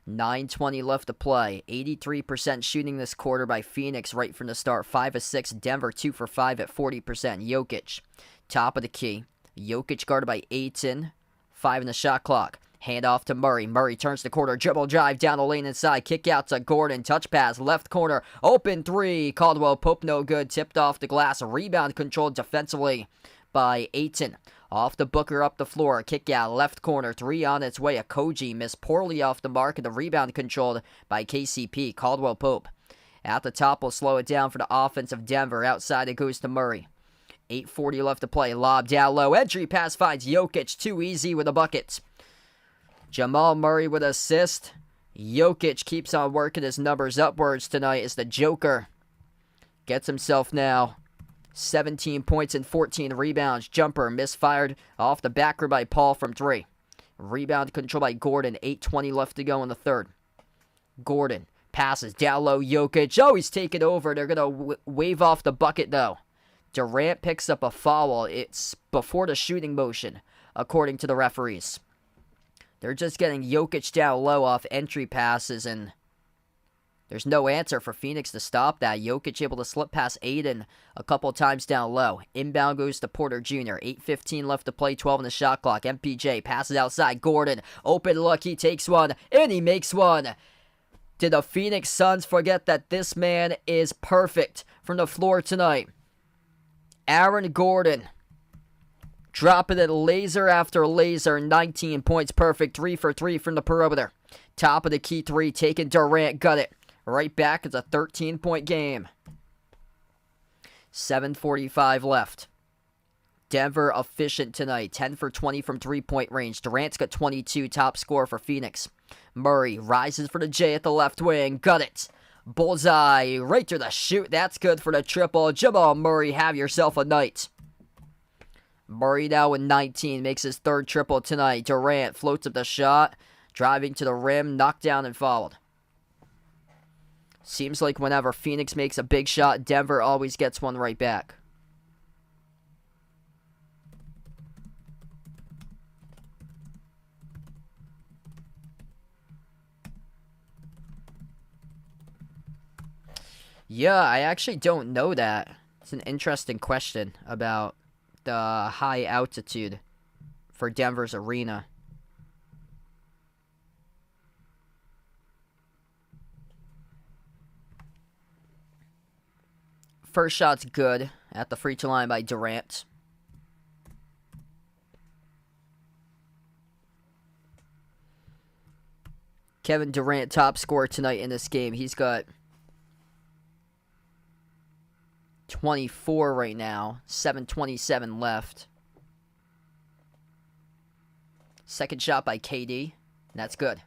9:20 left to play. 83% shooting this quarter by Phoenix right from the start. 5 of 6. Denver 2 for 5 at 40%. Jokic, top of the key. Jokic guarded by Ayton. 5 in the shot clock. Hand off to Murray. Murray turns the corner. Dribble drive down the lane inside. Kick out to Gordon. Touch pass. Left corner. Open three. Caldwell Pope no good. Tipped off the glass. Rebound controlled defensively by Ayton. Off the Booker up the floor. Kick out. Left corner. Three on its way. Okogie missed poorly off the mark. And the rebound controlled by KCP. Caldwell Pope. At the top will slow it down for the offense of Denver. Outside it goes to Murray. 8:40 left to play. Lob down low. Entry pass finds Jokic. Too easy with a bucket. Jamal Murray with assist. Jokic keeps on working his numbers upwards tonight as the Joker gets himself now 17 points and 14 rebounds. Jumper misfired off the back rim by Paul from 3. Rebound control by Gordon. 8:20 left to go in the third. Gordon passes down low. Jokic. Oh, he's taken over. They're going to wave off the bucket, though. Durant picks up a foul. It's before the shooting motion, according to the referees. They're just getting Jokic down low off entry passes, and there's no answer for Phoenix to stop that. Jokic able to slip past Ayton a couple times down low. Inbound goes to Porter Jr. 8:15 left to play, 12 in the shot clock. MPJ passes outside. Gordon, open look, he takes one, and he makes one. Did the Phoenix Suns forget that this man is perfect from the floor tonight? Aaron Gordon. Dropping it laser after laser. 19 points perfect. 3 for 3 from the perimeter. Top of the key 3. Taking Durant. Got it. Right back. It's a 13-point game. 7:45 left. Denver efficient tonight. 10 for 20 from 3-point range. Durant's got 22. Top scorer for Phoenix. Murray rises for the J at the left wing. Got it. Bullseye. Right through the shoot. That's good for the triple. Jamal Murray, have yourself a night. Murray now with 19, makes his third triple tonight. Durant floats up the shot, driving to the rim, knocked down and fouled. Seems like whenever Phoenix makes a big shot, Denver always gets one right back. Yeah, I actually don't know that. It's an interesting question about the high altitude for Denver's arena. First shot's good at the free throw line by Durant. Kevin Durant, top scorer tonight in this game. He's got 24 right now, 7:27 left. Second shot by KD, and that's good.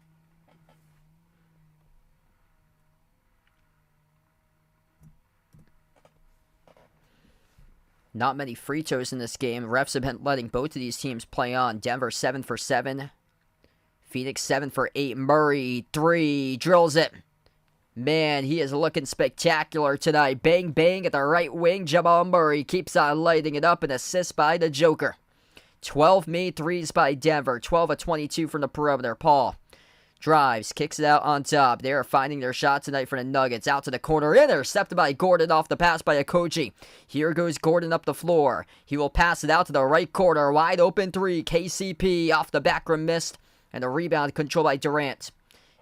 Not many free throws in this game. Refs have been letting both of these teams play on. Denver 7 for 7. Phoenix 7 for 8. Murray, 3, drills it. Man, he is looking spectacular tonight. Bang, bang at the right wing. Jamal Murray keeps on lighting it up. An assist by the Joker. 12 made threes by Denver. 12 of 22 from the perimeter. Paul drives, kicks it out on top. They are finding their shot tonight for the Nuggets. Out to the corner, intercepted by Gordon off the pass by Okogie. Here goes Gordon up the floor. He will pass it out to the right corner. Wide open 3. KCP off the back rim missed. And the rebound controlled by Durant.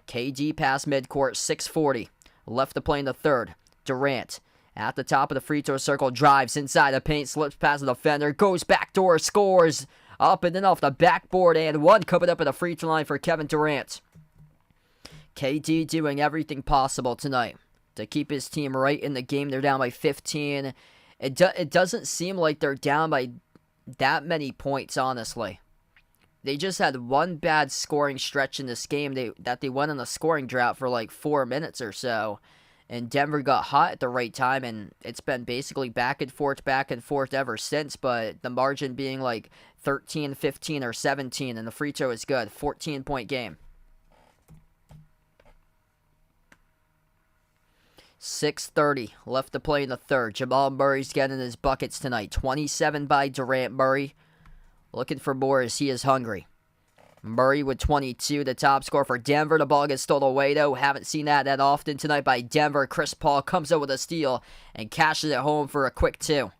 KD pass midcourt, 6:40. Left to play in the third. Durant at the top of the free throw circle, drives inside the paint, slips past the defender, goes backdoor, scores. Up and then off the backboard, and one coming up at the free throw line for Kevin Durant. KD doing everything possible tonight to keep his team right in the game. They're down by 15. It doesn't seem like they're down by that many points, honestly. They just had one bad scoring stretch in this game that they went on a scoring drought for like 4 minutes or so. And Denver got hot at the right time, and it's been basically back and forth ever since. But the margin being like 13, 15, or 17, and the free throw is good. 14-point game. 6:30 left to play in the third. Jamal Murray's getting his buckets tonight. 27 by Durant. Murray looking for more as he is hungry. Murray with 22, the top scorer for Denver. The ball gets stolen away, though. Haven't seen that often tonight by Denver. Chris Paul comes out with a steal and cashes it home for a quick 2.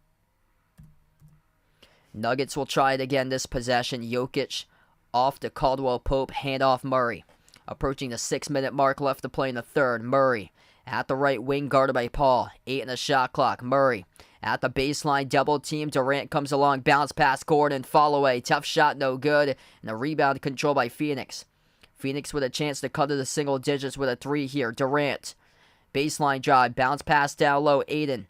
Nuggets will try it again this possession. Jokic off to Caldwell Pope. Handoff Murray. Approaching the 6-minute mark left to play in the third. Murray at the right wing, guarded by Paul. 8 in the shot clock. Murray at the baseline, double team. Durant comes along, bounce past Gordon, fall away. Tough shot, no good. And a rebound controlled by Phoenix. Phoenix with a chance to cut to the single digits with a 3 here. Durant, baseline drive, bounce pass down low. Aiden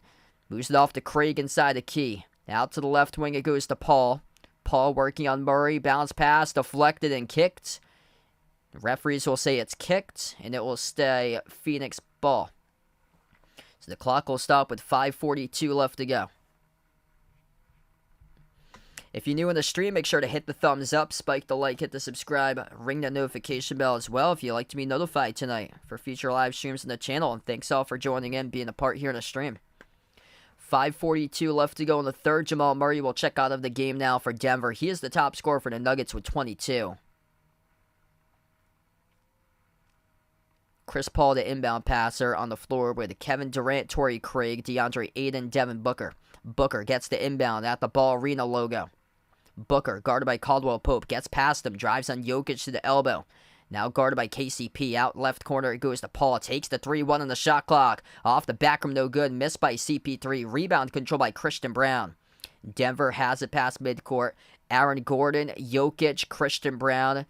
moves it off to Craig inside the key. Out to the left wing, it goes to Paul. Paul working on Murray, bounce pass, deflected and kicked. The referees will say it's kicked, and it will stay Phoenix ball. So the clock will stop with 5:42 left to go. If you're new in the stream, make sure to hit the thumbs up, spike the like, hit the subscribe, ring the notification bell as well if you'd like to be notified tonight for future live streams on the channel. And thanks all for joining in, being a part here in the stream. 5:42 left to go in the third. Jamal Murray will check out of the game now for Denver. He is the top scorer for the Nuggets with 22. Chris Paul, the inbound passer, on the floor with Kevin Durant, Torrey Craig, DeAndre Ayton, Devin Booker. Booker gets the inbound at the Ball Arena logo. Booker, guarded by Caldwell Pope, gets past him, drives on Jokic to the elbow. Now guarded by KCP. Out left corner, it goes to Paul. Takes the 3-1 on the shot clock. Off the back rim, no good. Missed by CP3. Rebound controlled by Christian Brown. Denver has it past midcourt. Aaron Gordon, Jokic, Christian Brown.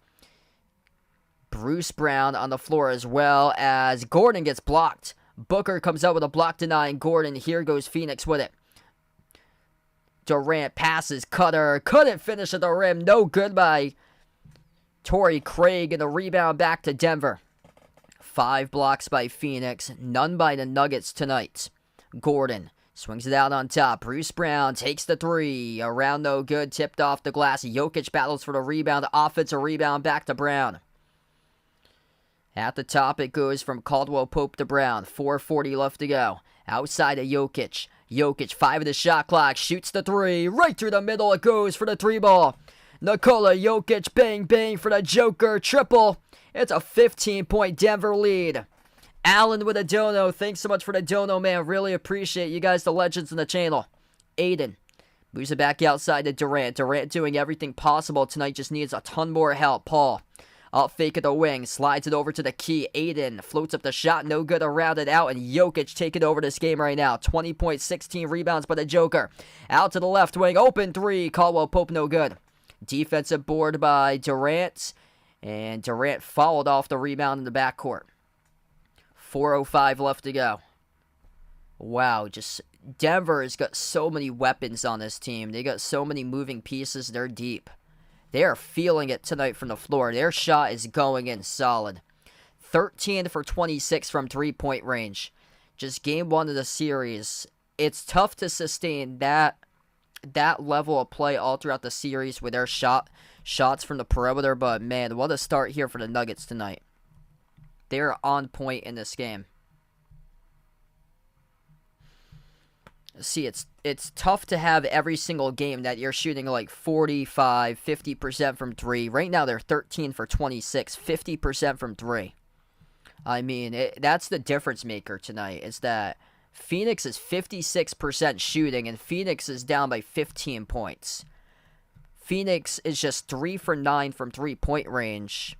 Bruce Brown on the floor as well as Gordon gets blocked. Booker comes out with a block denying Gordon. Here goes Phoenix with it. Durant passes, cutter. Couldn't finish at the rim. No good by Torrey Craig, and the rebound back to Denver. 5 blocks by Phoenix. None by the Nuggets tonight. Gordon swings it out on top. Bruce Brown takes the 3. Around no good. Tipped off the glass. Jokic battles for the rebound. Offensive rebound back to Brown. At the top, it goes from Caldwell Pope to Brown. 4:40 left to go. Outside of Jokic. Jokic, 5 of the shot clock. Shoots the 3. Right through the middle it goes for the 3 ball. Nikola Jokic, bang, bang for the Joker. Triple. It's a 15-point Denver lead. Alan with a dono. Thanks so much for the dono, man. Really appreciate you guys, the legends in the channel. Aiden moves it back outside to Durant. Durant doing everything possible tonight. Just needs a ton more help. Paul. Up fake at the wing, slides it over to the key. Aiden floats up the shot, no good around it out, and Jokic taking over this game right now. 20 points, 16 rebounds by the Joker. Out to the left wing, open three. Caldwell Pope no good. Defensive board by Durant, and Durant fouled off the rebound in the backcourt. 4:05 left to go. Wow, just Denver has got so many weapons on this team. They got so many moving pieces. They're deep. They are feeling it tonight from the floor. Their shot is going in solid. 13 for 26 from three-point range. Just game one of the series. It's tough to sustain that level of play all throughout the series with their shots from the perimeter. But, man, what a start here for the Nuggets tonight. They're on point in this game. See, it's tough to have every single game that you're shooting like 45, 50% from three. Right now, they're 13 for 26, 50% from three. I mean, that's the difference maker tonight, is that Phoenix is 56% shooting, and Phoenix is down by 15 points. Phoenix is just 3 for 9 from three-point range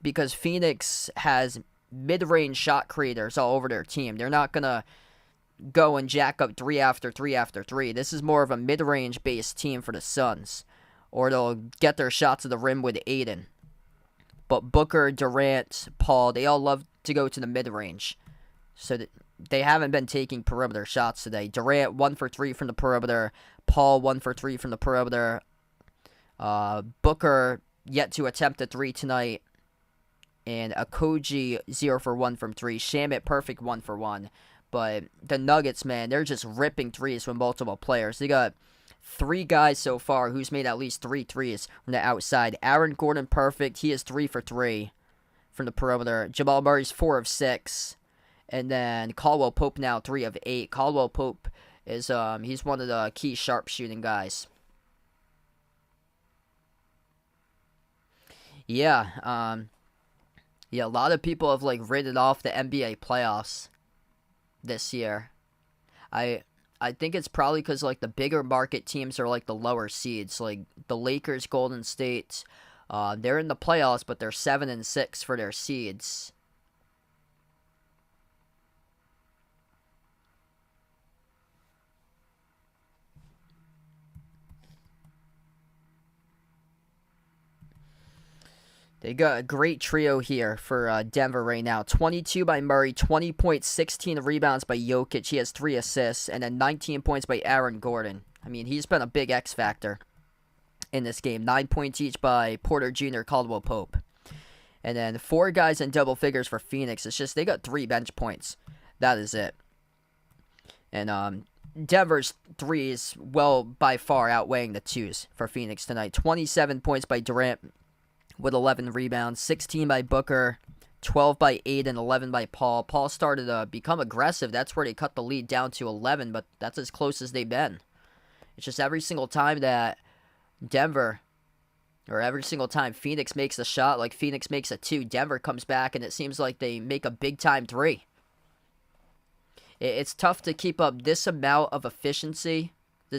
because Phoenix has mid-range shot creators all over their team. They're not going to go and jack up 3 after 3 after 3. This is more of a mid-range based team for the Suns. Or they'll get their shots at the rim with Aiden. But Booker, Durant, Paul, they all love to go to the mid-range. So they haven't been taking perimeter shots today. Durant 1 for 3 from the perimeter. Paul 1 for 3 from the perimeter. Booker yet to attempt a 3 tonight. And Okogie 0 for 1 from 3. Shamet perfect 1 for 1. But the Nuggets, man, they're just ripping threes from multiple players. They got 3 guys so far who's made at least 3 threes from the outside. Aaron Gordon, perfect. He is 3 for 3 from the perimeter. Jamal Murray's 4 of 6. And then Caldwell Pope now 3 of 8. Caldwell Pope is he's one of the key sharpshooting guys. Yeah, a lot of people have like written off the NBA playoffs this year. I think it's probably because like the bigger market teams are like the lower seeds, like the Lakers, Golden State. They're in the playoffs, but they're 7-6 for their seeds. They got a great trio here for Denver right now. 22 by Murray, 20 points, 16 rebounds by Jokic. He has 3 assists, and then 19 points by Aaron Gordon. I mean, he's been a big X factor in this game. 9 points each by Porter Jr., Caldwell Pope. And then 4 guys in double figures for Phoenix. It's just they got 3 bench points. That is it. And Denver's 3s, well, by far outweighing the 2s for Phoenix tonight. 27 points by Durant with 11 rebounds, 16 by Booker, 12 by Aiden, 11 by Paul. Paul started to become aggressive. That's where they cut the lead down to 11, but that's as close as they've been. It's just every single time that Denver, or every single time Phoenix makes a shot, like Phoenix makes a 2, Denver comes back, and it seems like they make a big-time 3. It's tough to keep up this amount of efficiency.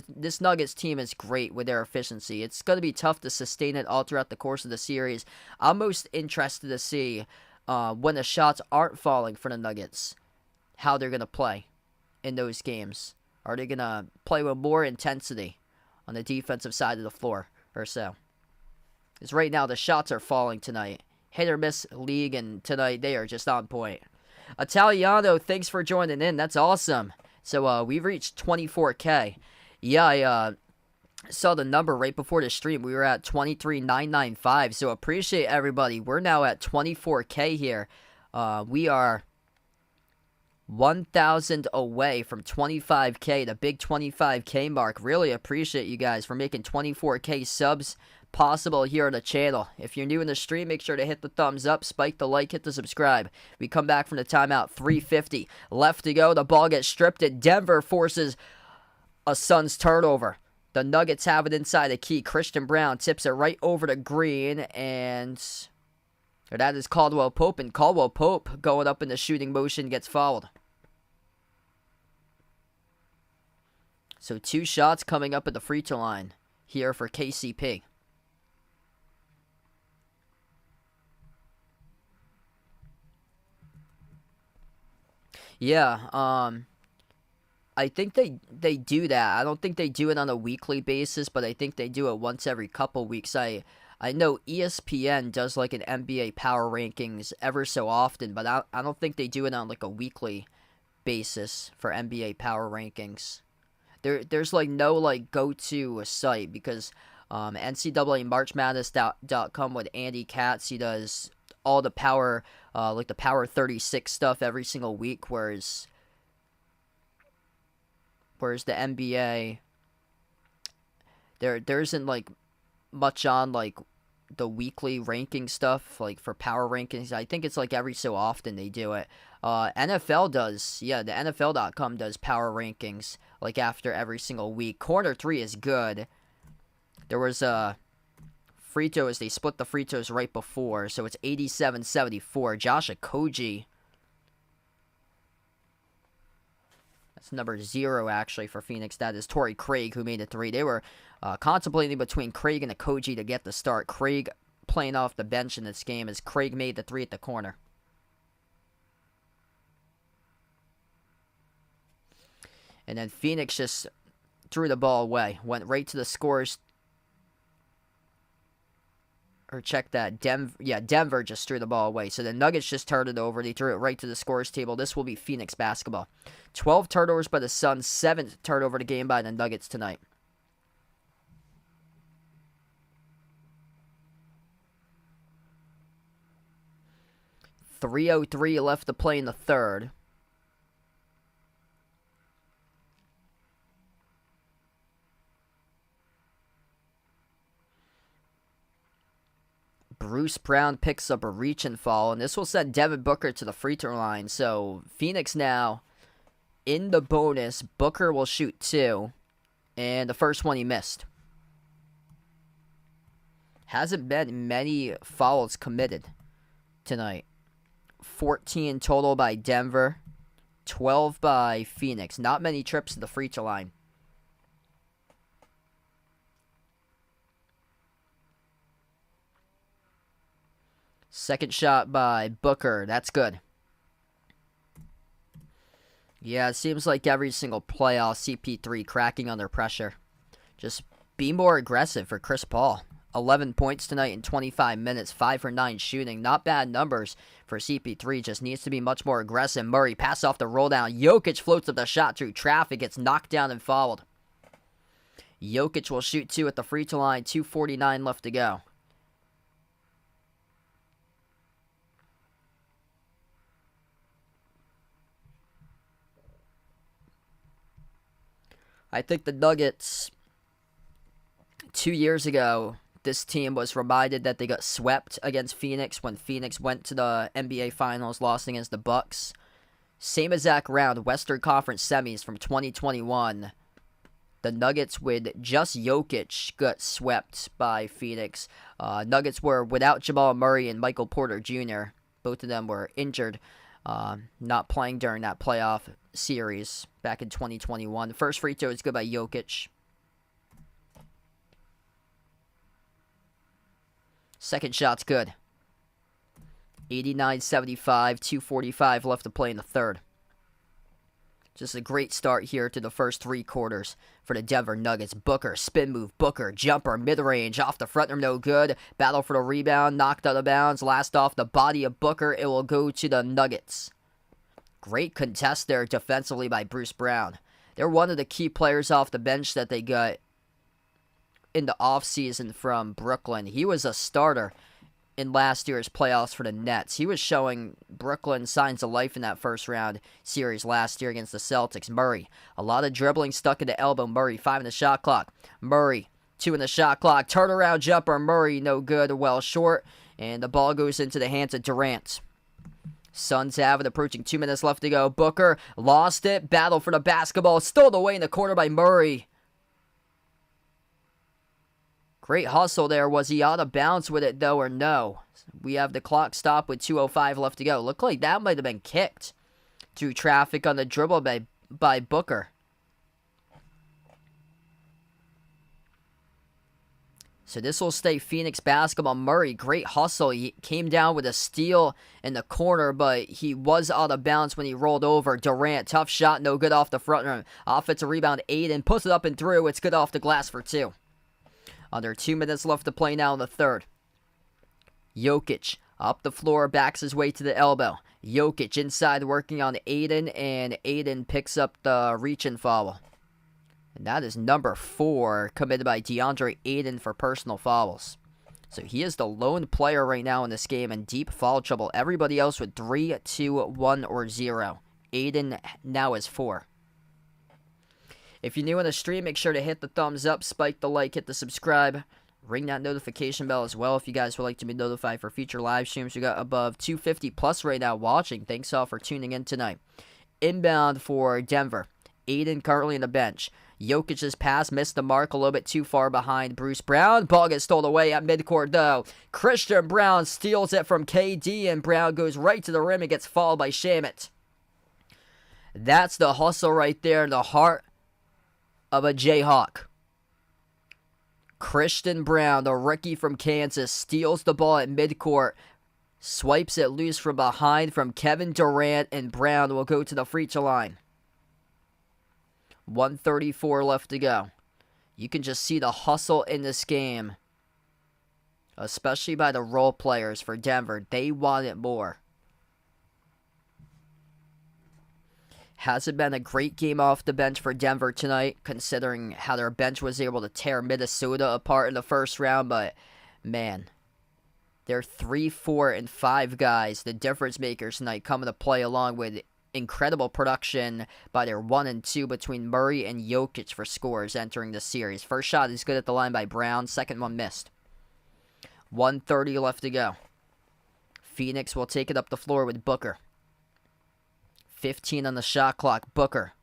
This Nuggets team is great with their efficiency. It's going to be tough to sustain it all throughout the course of the series. I'm most interested to see when the shots aren't falling for the Nuggets, how they're going to play in those games. Are they going to play with more intensity on the defensive side of the floor or so? Because right now the shots are falling tonight. Hit or miss league, and tonight they are just on point. Italiano, thanks for joining in. That's awesome. So we've reached 24K. Yeah, I saw the number right before the stream. We were at 23,995, so appreciate everybody. We're now at 24K here. We are 1,000 away from 25K, the big 25K mark. Really appreciate you guys for making 24K subs possible here on the channel. If you're new in the stream, make sure to hit the thumbs up, spike the like, hit the subscribe. We come back from the timeout, 3:50 left to go. The ball gets stripped, and Denver forces a Suns turnover. The Nuggets have it inside the key. Christian Braun tips it right over to Green, and Or that is Caldwell Pope, and Caldwell Pope going up in the shooting motion gets fouled. So 2 shots coming up at the free throw line here for KCP. Yeah, I think they do that. I don't think they do it on a weekly basis, but I think they do it once every couple weeks. I know ESPN does like an NBA power rankings ever so often, but I don't think they do it on like a weekly basis for NBA power rankings. There's like no like go-to site because NCAA MarchMadness.com with Andy Katz, he does all the power like the Power 36 stuff every single week, whereas the NBA there isn't like much on like the weekly ranking stuff like for power rankings. I think it's like every so often they do it. NFL does, yeah, the NFL.com does power rankings like after every single week. Corner 3 is good. There was free throws, they split the free throws right before, so it's 87-74. Josh Okogie, that's number 0 actually for Phoenix. That is Torrey Craig who made a 3. They were contemplating between Craig and Okogie to get the start. Craig playing off the bench in this game as Craig made the 3 at the corner. And then Phoenix just threw the ball away. Went right to the scores. Or check that. Denver just threw the ball away. So the Nuggets just turned it over. They threw it right to the scores table. This will be Phoenix basketball. 12 turnovers by the Suns. 7th turnover to game by the Nuggets tonight. .303 left to play in the third. Bruce Brown picks up a reach and fall, and this will send Devin Booker to the free throw line. So Phoenix now in the bonus. Booker will shoot 2, and the first one he missed. Hasn't been many fouls committed tonight. 14 total by Denver, 12 by Phoenix. Not many trips to the free throw line. Second shot by Booker. That's good. Yeah, it seems like every single playoff, CP3 cracking under pressure. Just be more aggressive for Chris Paul. 11 points tonight in 25 minutes, 5 for 9 shooting. Not bad numbers for CP3. Just needs to be much more aggressive. Murray pass off the roll down. Jokic floats up the shot through traffic. Gets knocked down and fouled. Jokic will shoot 2 at the free throw line. 2:49 left to go. I think the Nuggets, 2 years ago, this team was reminded that they got swept against Phoenix when Phoenix went to the NBA Finals, lost against the Bucks. Same exact round, Western Conference semis from 2021. The Nuggets with just Jokic got swept by Phoenix. Nuggets were without Jamal Murray and Michael Porter Jr. Both of them were injured, not playing during that playoff series back in 2021. The first free throw is good by Jokic. Second shot's good. 89-75, 2:45 left to play in the third. Just a great start here to the first 3 quarters for the Denver Nuggets. Booker, spin move, Booker, jumper, mid-range, off the front, no good. Battle for the rebound, knocked out of bounds. Last off the body of Booker, it will go to the Nuggets. Great contest there defensively by Bruce Brown. They're one of the key players off the bench that they got in the offseason from Brooklyn. He was a starter in last year's playoffs for the Nets. He was showing Brooklyn signs of life in that first round series last year against the Celtics. Murray, a lot of dribbling stuck in the elbow. Murray, 5 in the shot clock. Murray, 2 in the shot clock. Turnaround jumper. Murray, no good, well short. And the ball goes into the hands of Durant. Suns have it, approaching 2 minutes left to go. Booker lost it. Battle for the basketball. Stolen away in the corner by Murray. Great hustle there. Was he out of bounds with it, though, or no? We have the clock stop with 2:05 left to go. Looked like that might have been kicked through traffic on the dribble by Booker. So this will stay Phoenix basketball. Murray, great hustle. He came down with a steal in the corner, but he was out of bounds when he rolled over. Durant, tough shot, no good off the front rim. Offensive rebound, Aiden puts it up and through. It's good off the glass for 2. Under 2 minutes left to play now in the third. Jokic up the floor, backs his way to the elbow. Jokic inside working on Aiden, and Aiden picks up the reach-in foul. And that is number 4 committed by DeAndre Aiden for personal fouls. So he is the lone player right now in this game in deep foul trouble. Everybody else with 3, 2, 1, or 0. Aiden now is 4. If you're new on the stream, make sure to hit the thumbs up, spike the like, hit the subscribe. Ring that notification bell as well if you guys would like to be notified for future live streams. We got above 250 plus right now watching. Thanks all for tuning in tonight. Inbound for Denver. Aiden currently on the bench. Jokic's pass missed the mark a little bit too far behind Bruce Brown. Ball gets stolen away at midcourt though. Christian Brown steals it from KD, and Brown goes right to the rim and gets fouled by Shamet. That's the hustle right there in the heart of a Jayhawk. Christian Brown, the rookie from Kansas, steals the ball at midcourt, swipes it loose from behind from Kevin Durant, and Brown will go to the free throw line. 1:34 left to go. You can just see the hustle in this game, especially by the role players for Denver. They want it more. Hasn't been a great game off the bench for Denver tonight, considering how their bench was able to tear Minnesota apart in the first round, but man, they're 3, 4, and 5 guys, the difference makers tonight, coming to play along with incredible production by their 1 and 2 between Murray and Jokic for scores entering the series. First shot is good at the line by Brown, second one missed. 1:30 left to go. Phoenix will take it up the floor with Booker. 15 on the shot clock. Booker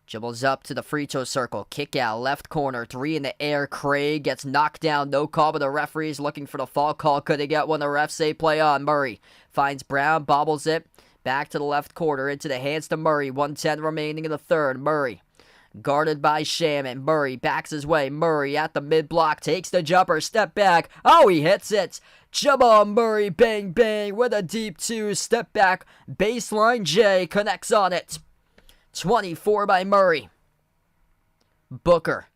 dribbles up to the free throw circle. Kick out, left corner, 3 in the air. Craig gets knocked down. No call, but the referee's looking for the fall call. Could he get one? The refs say play on. Murray finds Brown, bobbles it. Back to the left corner, into the hands to Murray. 1:10 remaining in the third. Murray guarded by Shamet. Murray backs his way. Murray at the mid-block, takes the jumper, step back. Oh, he hits it. Jamal Murray, bang, bang, with a deep 2. Step back, baseline J, connects on it. 24 by Murray. Booker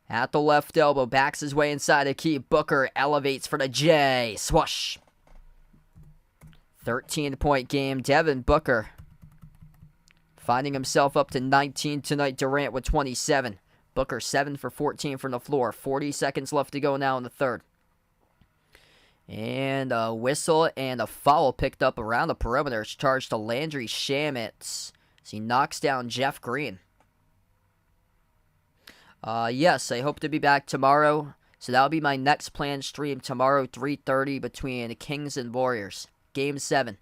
at the left elbow, backs his way inside the key. Booker elevates for the J. Swoosh. 13-point game. Devin Booker finding himself up to 19 tonight. Durant with 27. Booker 7 for 14 from the floor. 40 seconds left to go now in the third. And a whistle and a foul picked up around the perimeter. It's charged to Landry Shamet as he knocks down Jeff Green. Yes, I hope to be back tomorrow. So that'll be my next planned stream tomorrow, 3:30 between Kings and Warriors. Game 7.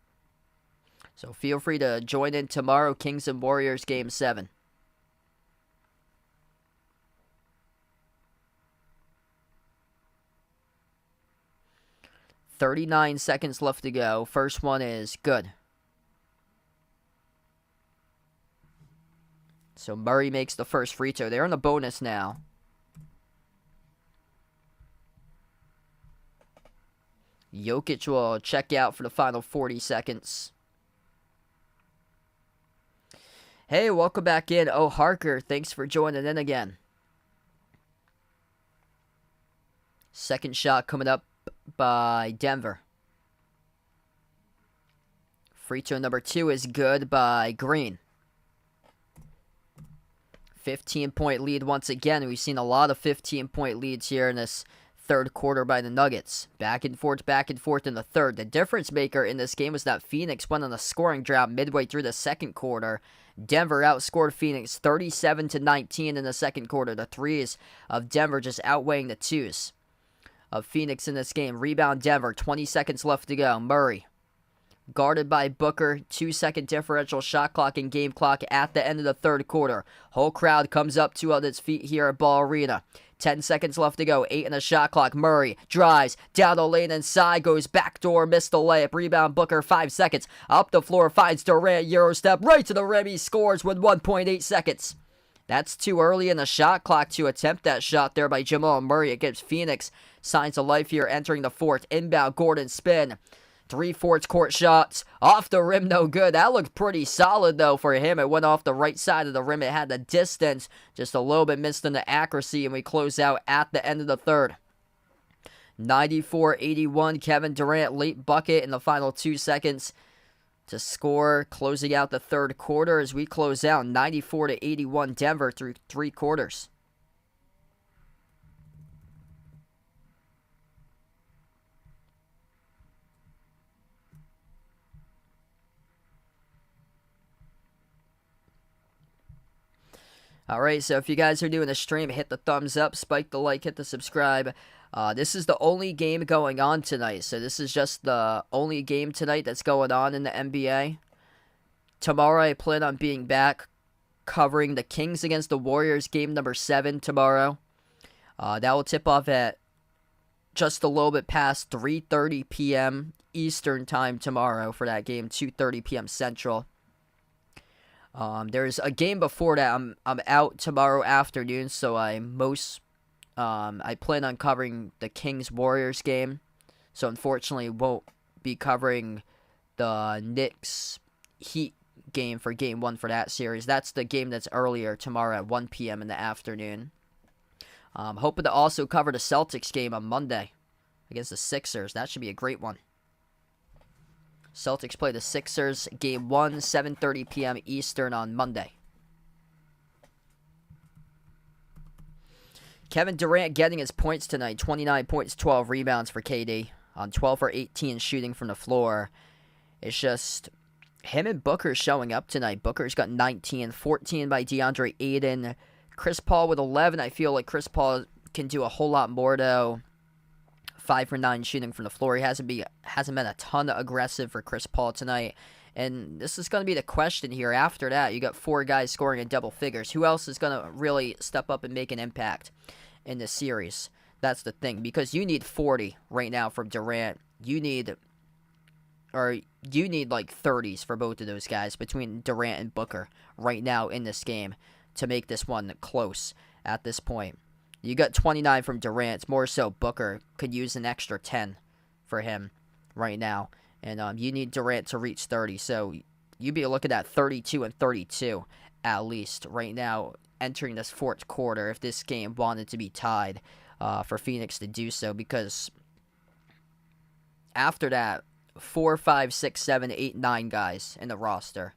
So feel free to join in tomorrow, Kings and Warriors Game 7. $39 seconds left to go. First one is good. So Murray makes the first free throw. They're in the bonus now. Jokic will check out for the final 40 seconds. Hey, welcome back in. Oh, Harker, thanks for joining in again. Second shot coming up by Denver. Free throw number 2 is good by Green. 15-point lead once again. We've seen a lot of 15-point leads here in this third quarter by the Nuggets. Back and forth in the third. The difference maker in this game was that Phoenix went on a scoring drought midway through the second quarter. Denver outscored Phoenix 37-19 in the second quarter. The threes of Denver just outweighing the twos of Phoenix in this game. Rebound Denver, 20 seconds left to go. Murray guarded by Booker. 2-second differential shot clock and game clock at the end of the third quarter. Whole crowd comes up to its feet here at Ball Arena. 10 seconds left to go. 8 in the shot clock. Murray drives down the lane inside. Goes backdoor. Missed the layup. Rebound Booker. 5 seconds. Up the floor. Finds Durant. Euro step right to the rim. He scores with 1.8 seconds. That's too early in the shot clock to attempt that shot there by Jamal Murray. It gives Phoenix signs of life here entering the fourth. Inbound Gordon spin. 3/4 court shots. Off the rim, no good. That looked pretty solid, though, for him. It went off the right side of the rim. It had the distance. Just a little bit missed in the accuracy, and we close out at the end of the third. 94-81. Kevin Durant late bucket in the final 2 seconds to score, closing out the third quarter as we close out 94-81 Denver through 3 quarters. Alright, so if you guys are doing the stream, hit the thumbs up, spike the like, hit the subscribe. This is the only game going on tonight, so this is just the only game tonight that's going on in the NBA. Tomorrow I plan on being back covering the Kings against the Warriors, game number 7 tomorrow. That will tip off at just a little bit past 3:30 p.m. Eastern time tomorrow for that game, 2:30 p.m. Central. There's a game before that. I'm out tomorrow afternoon, so I plan on covering the Kings Warriors game. So unfortunately, won't be covering the Knicks Heat game for game 1 for that series. That's the game that's earlier tomorrow at 1 p.m. in the afternoon. Hoping to also cover the Celtics game on Monday against the Sixers. That should be a great one. Celtics play the Sixers, game 1, 7:30 p.m. Eastern on Monday. Kevin Durant getting his points tonight. 29 points, 12 rebounds for KD. On 12 for 18 shooting from the floor. It's just him and Booker showing up tonight. Booker's got 19, 14 by DeAndre Ayton. Chris Paul with 11. I feel like Chris Paul can do a whole lot more, though. 5 for 9 shooting from the floor. He hasn't been a ton aggressive for Chris Paul tonight. And this is going to be the question here. After that, you got 4 guys scoring in double figures. Who else is going to really step up and make an impact in this series? That's the thing. Because you need 40 right now from Durant. You need like 30s for both of those guys between Durant and Booker right now in this game to make this one close at this point. You got 29 from Durant. It's more so Booker could use an extra 10 for him right now. And you need Durant to reach 30. So you'd be looking at 32 and 32 at least right now entering this fourth quarter if this game wanted to be tied for Phoenix to do so. Because after that, 4, 5, 6, 7, 8, 9 guys in the roster.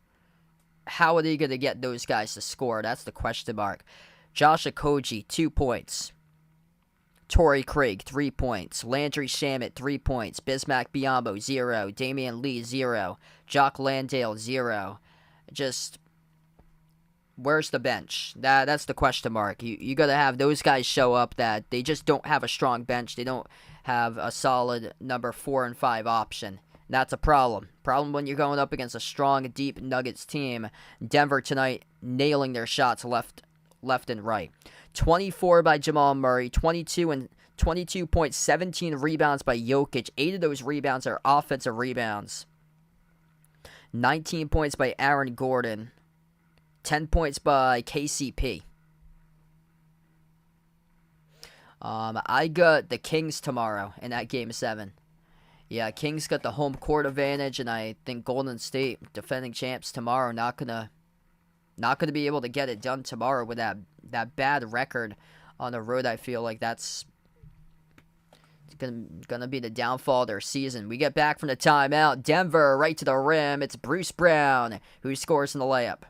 How are they going to get those guys to score? That's the question mark. Josh Okogie, 2 points. Torrey Craig, 3 points. Landry Shamet, 3 points. Bismack Biyombo, 0. Damian Lee, 0. Jock Landale, 0. Just, where's the bench? That's the question mark. You got to have those guys show up that they just don't have a strong bench. They don't have a solid number 4 and 5 option. That's a problem. Problem when you're going up against a strong, deep Nuggets team. Denver tonight nailing their shots left and right. 24 by Jamal Murray, 22 points, 17 rebounds by Jokic. 8 of those rebounds are offensive rebounds. 19 points by Aaron Gordon. 10 points by KCP. I got the Kings tomorrow in that game 7. Yeah, Kings got the home court advantage, and I think Golden State, defending champs tomorrow, not gonna be able to get it done tomorrow with that bad record on the road. I feel like that's gonna be the downfall of their season. We get back from the timeout. Denver right to the rim. It's Bruce Brown who scores in the layup.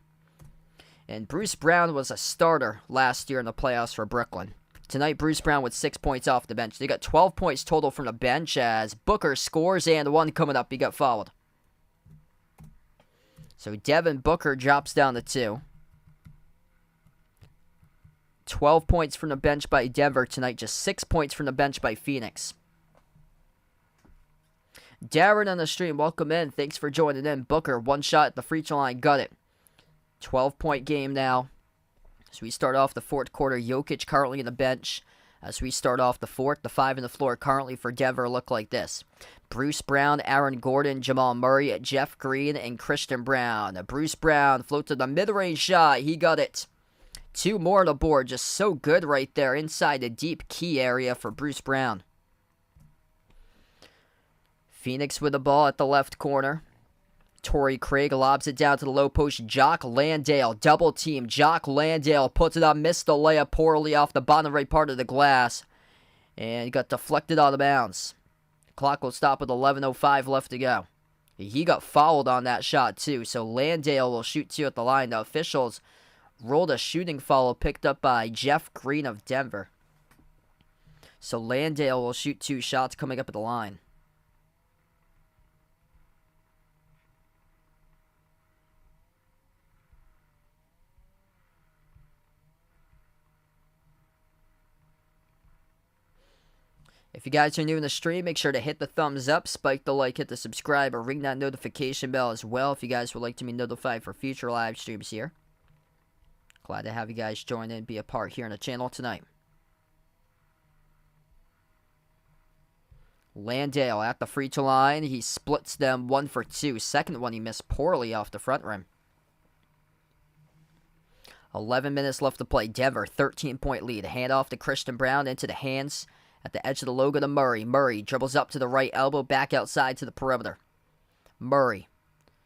And Bruce Brown was a starter last year in the playoffs for Brooklyn. Tonight, Bruce Brown with 6 points off the bench. They got 12 points total from the bench as Booker scores, and one coming up, he got fouled. So Devin Booker drops down to 2. 12 points from the bench by Denver tonight. Just 6 points from the bench by Phoenix. Darren on the stream, welcome in. Thanks for joining in. Booker, 1 shot at the free throw line. Got it. 12-point game now. So we start off the fourth quarter. Jokic currently in the bench. As we start off the fourth, the five on the floor currently for Denver look like this. Bruce Brown, Aaron Gordon, Jamal Murray, Jeff Green, and Christian Braun. Bruce Brown floats to the mid-range shot. He got it. 2 more on the board. Just so good right there inside the deep key area for Bruce Brown. Phoenix with the ball at the left corner. Torrey Craig lobs it down to the low post. Jock Landale, double team. Jock Landale puts it up, missed the layup poorly off the bottom right part of the glass. And got deflected out of bounds. Clock will stop with 11:05 left to go. He got fouled on that shot too, so Landale will shoot 2 at the line. The officials rolled a shooting foul picked up by Jeff Green of Denver. So Landale will shoot 2 shots coming up at the line. If you guys are new in the stream, make sure to hit the thumbs up, spike the like, hit the subscribe, or ring that notification bell as well if you guys would like to be notified for future live streams here. Glad to have you guys join in and be a part here on the channel tonight. Landale at the free throw line. He splits them 1 for 2. Second one he missed poorly off the front rim. 11 minutes left to play. Denver, 13-point lead. Handoff to Christian Braun into the hands at the edge of the logo to Murray. Murray dribbles up to the right elbow, back outside to the perimeter. Murray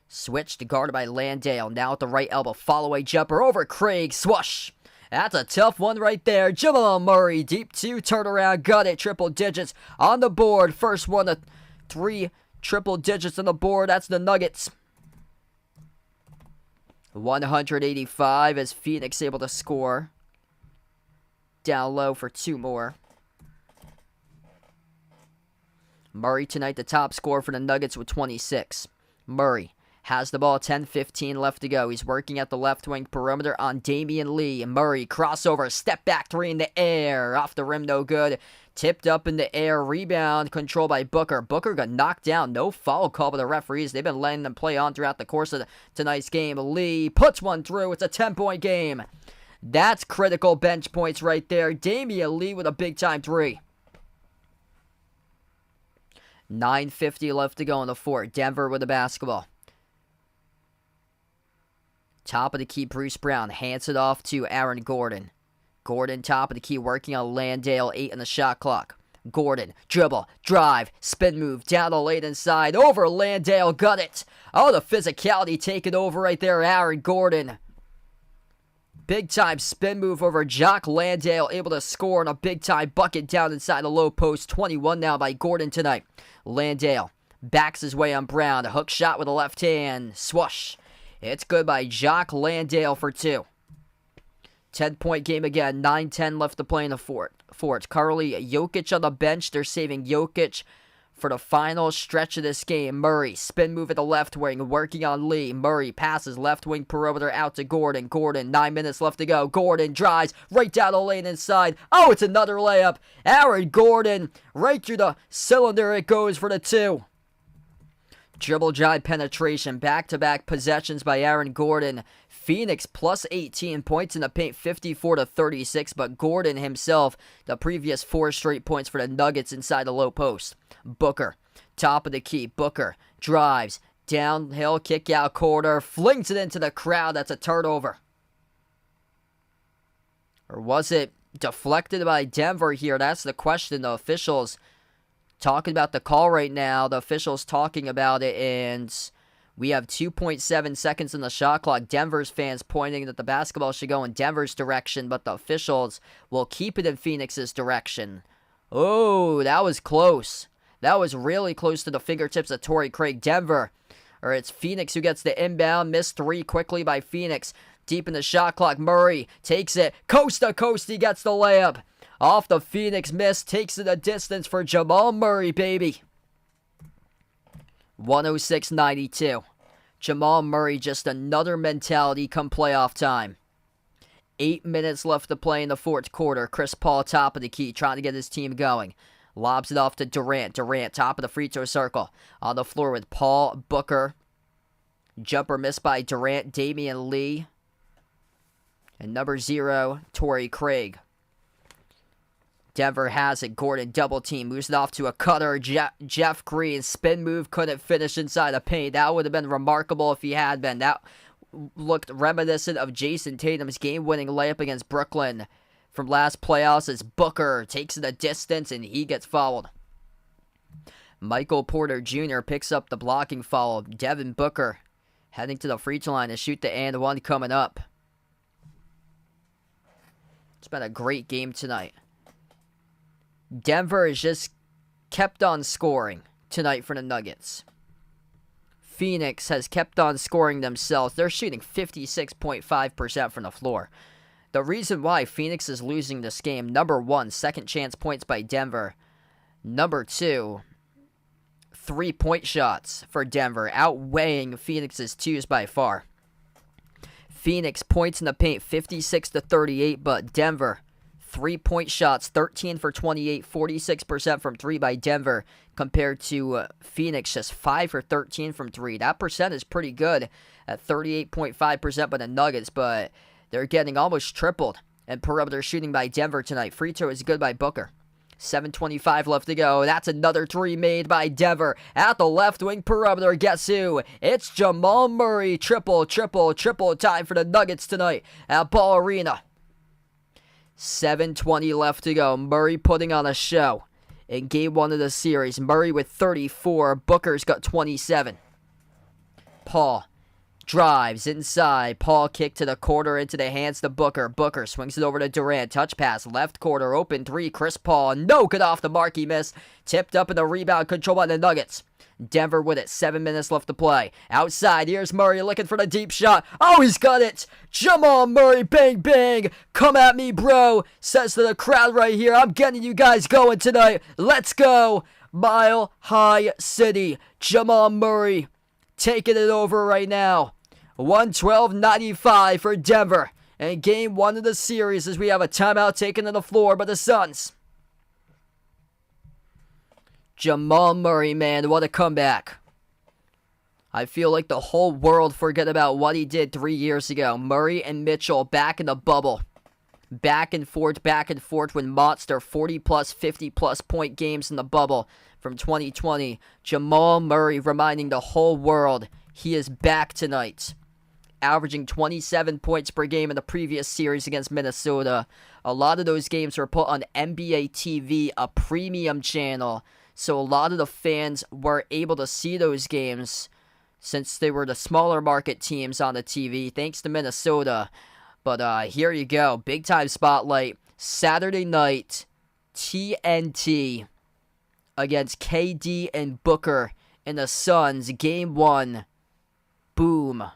switched, guarded by Landale. Now at the right elbow, follow-away jumper over Craig. Swoosh! That's a tough one right there. Jamal Murray, deep 2, turnaround, got it. Triple digits on the board. First one to 3 triple digits on the board. That's the Nuggets. 185 as Phoenix able to score. Down low for 2 more. Murray tonight the top scorer for the Nuggets with 26. Murray has the ball, 10:15 left to go. He's working at the left wing perimeter on Damian Lee. Murray crossover, step back 3 in the air. Off the rim, no good. Tipped up in the air, rebound controlled by Booker. Booker got knocked down. No foul call by the referees. They've been letting them play on throughout the course of tonight's game. Lee puts one through. It's a 10-point game. That's critical bench points right there. Damian Lee with a big-time 3. 9:50 left to go in the fourth. Denver with the basketball. Top of the key, Bruce Brown hands it off to Aaron Gordon. Gordon, top of the key, working on Landale, 8 on the shot clock. Gordon, dribble, drive, spin move, down the lane inside, over Landale, got it. Oh, the physicality taking over right there, Aaron Gordon. Big-time spin move over Jock Landale, able to score on a big-time bucket down inside the low post. 21 now by Gordon tonight. Landale backs his way on Brown. A hook shot with the left hand. Swoosh. It's good by Jock Landale for 2. 10-point game again. 9:10 left to play in the fourth. Currently, Jokic on the bench. They're saving Jokic for the final stretch of this game. Murray, spin move at the left wing, working on Lee. Murray passes left wing perimeter out to Gordon. Gordon, 9 minutes left to go. Gordon drives right down the lane inside. Oh, it's another layup. Aaron Gordon, right through the cylinder it goes for the 2. Dribble drive penetration, back-to-back possessions by Aaron Gordon. Phoenix plus 18 points in the paint, 54-36, but Gordon himself, the previous 4 straight points for the Nuggets inside the low post. Booker, top of the key. Booker drives, downhill, kick out corner, flings it into the crowd. That's a turnover. Or was it deflected by Denver here? That's the question. The officials talking about the call right now. The officials talking about it, and we have 2.7 seconds in the shot clock. Denver's fans pointing that the basketball should go in Denver's direction, but the officials will keep it in Phoenix's direction. Oh, that was close. That was really close to the fingertips of Torrey Craig. Denver, or it's Phoenix who gets the inbound. Missed 3 quickly by Phoenix. Deep in the shot clock, Murray takes it. Coast to coast, he gets the layup. Off the Phoenix miss, takes it a distance for Jamal Murray, baby. 106-92. Jamal Murray, just another mentality come playoff time. 8 minutes left to play in the fourth quarter. Chris Paul, top of the key, trying to get his team going. Lobs it off to Durant. Durant, top of the free throw circle. On the floor with Paul, Booker. Jumper missed by Durant, Damian Lee. And number 0, Torrey Craig. Denver has it. Gordon double team. Moves it off to a cutter. Jeff Green. Spin move. Couldn't finish inside the paint. That would have been remarkable if he had been. That looked reminiscent of Jason Tatum's game-winning layup against Brooklyn from last playoffs as Booker takes it a distance and he gets fouled. Michael Porter Jr. picks up the blocking foul. Devin Booker heading to the free throw line to shoot the and one coming up. It's been a great game tonight. Denver has just kept on scoring tonight for the Nuggets. Phoenix has kept on scoring themselves. They're shooting 56.5% from the floor. The reason why Phoenix is losing this game, number one, second chance points by Denver. Number two, 3-point shots for Denver, outweighing Phoenix's twos by far. Phoenix points in the paint 56-38, but Denver 3-point shots 13 for 28, 46% from 3 by Denver compared to Phoenix just 5 for 13 from 3. That percent is pretty good at 38.5% by the Nuggets, but they're getting almost tripled in perimeter shooting by Denver tonight. Free throw is good by Booker. 7:25 left to go. That's another 3 made by Denver. At the left wing perimeter, guess who? It's Jamal Murray. Triple time for the Nuggets tonight at Ball Arena. 7:20 left to go. Murray putting on a show in game 1 of the series. Murray with 34. Booker's got 27. Paul drives inside. Paul kick to the corner into the hands to Booker. Booker swings it over to Durant. Touch pass. Left corner. Open 3. Chris Paul. No good off the mark. He missed. Tipped up in the rebound. Control by the Nuggets. Denver with it. 7 minutes left to play. Outside. Here's Murray looking for the deep shot. Oh, he's got it. Jamal Murray. Bang, bang. Come at me, bro. Says to the crowd right here. I'm getting you guys going tonight. Let's go. Mile High City. Jamal Murray taking it over right now. 112-95 for Denver in game 1 of the series as we have a timeout taken to the floor by the Suns. Jamal Murray, man, what a comeback. I feel like the whole world forget about what he did 3 years ago. Murray and Mitchell back in the bubble. Back and forth with monster 40-plus, 50-plus point games in the bubble from 2020. Jamal Murray reminding the whole world he is back tonight. Averaging 27 points per game in the previous series against Minnesota. A lot of those games were put on NBA TV, a premium channel. So a lot of the fans were able to see those games since they were the smaller market teams on the TV, thanks to Minnesota. But here you go. Big time spotlight. Saturday night, TNT against KD and Booker and the Suns. Game 1. Boom.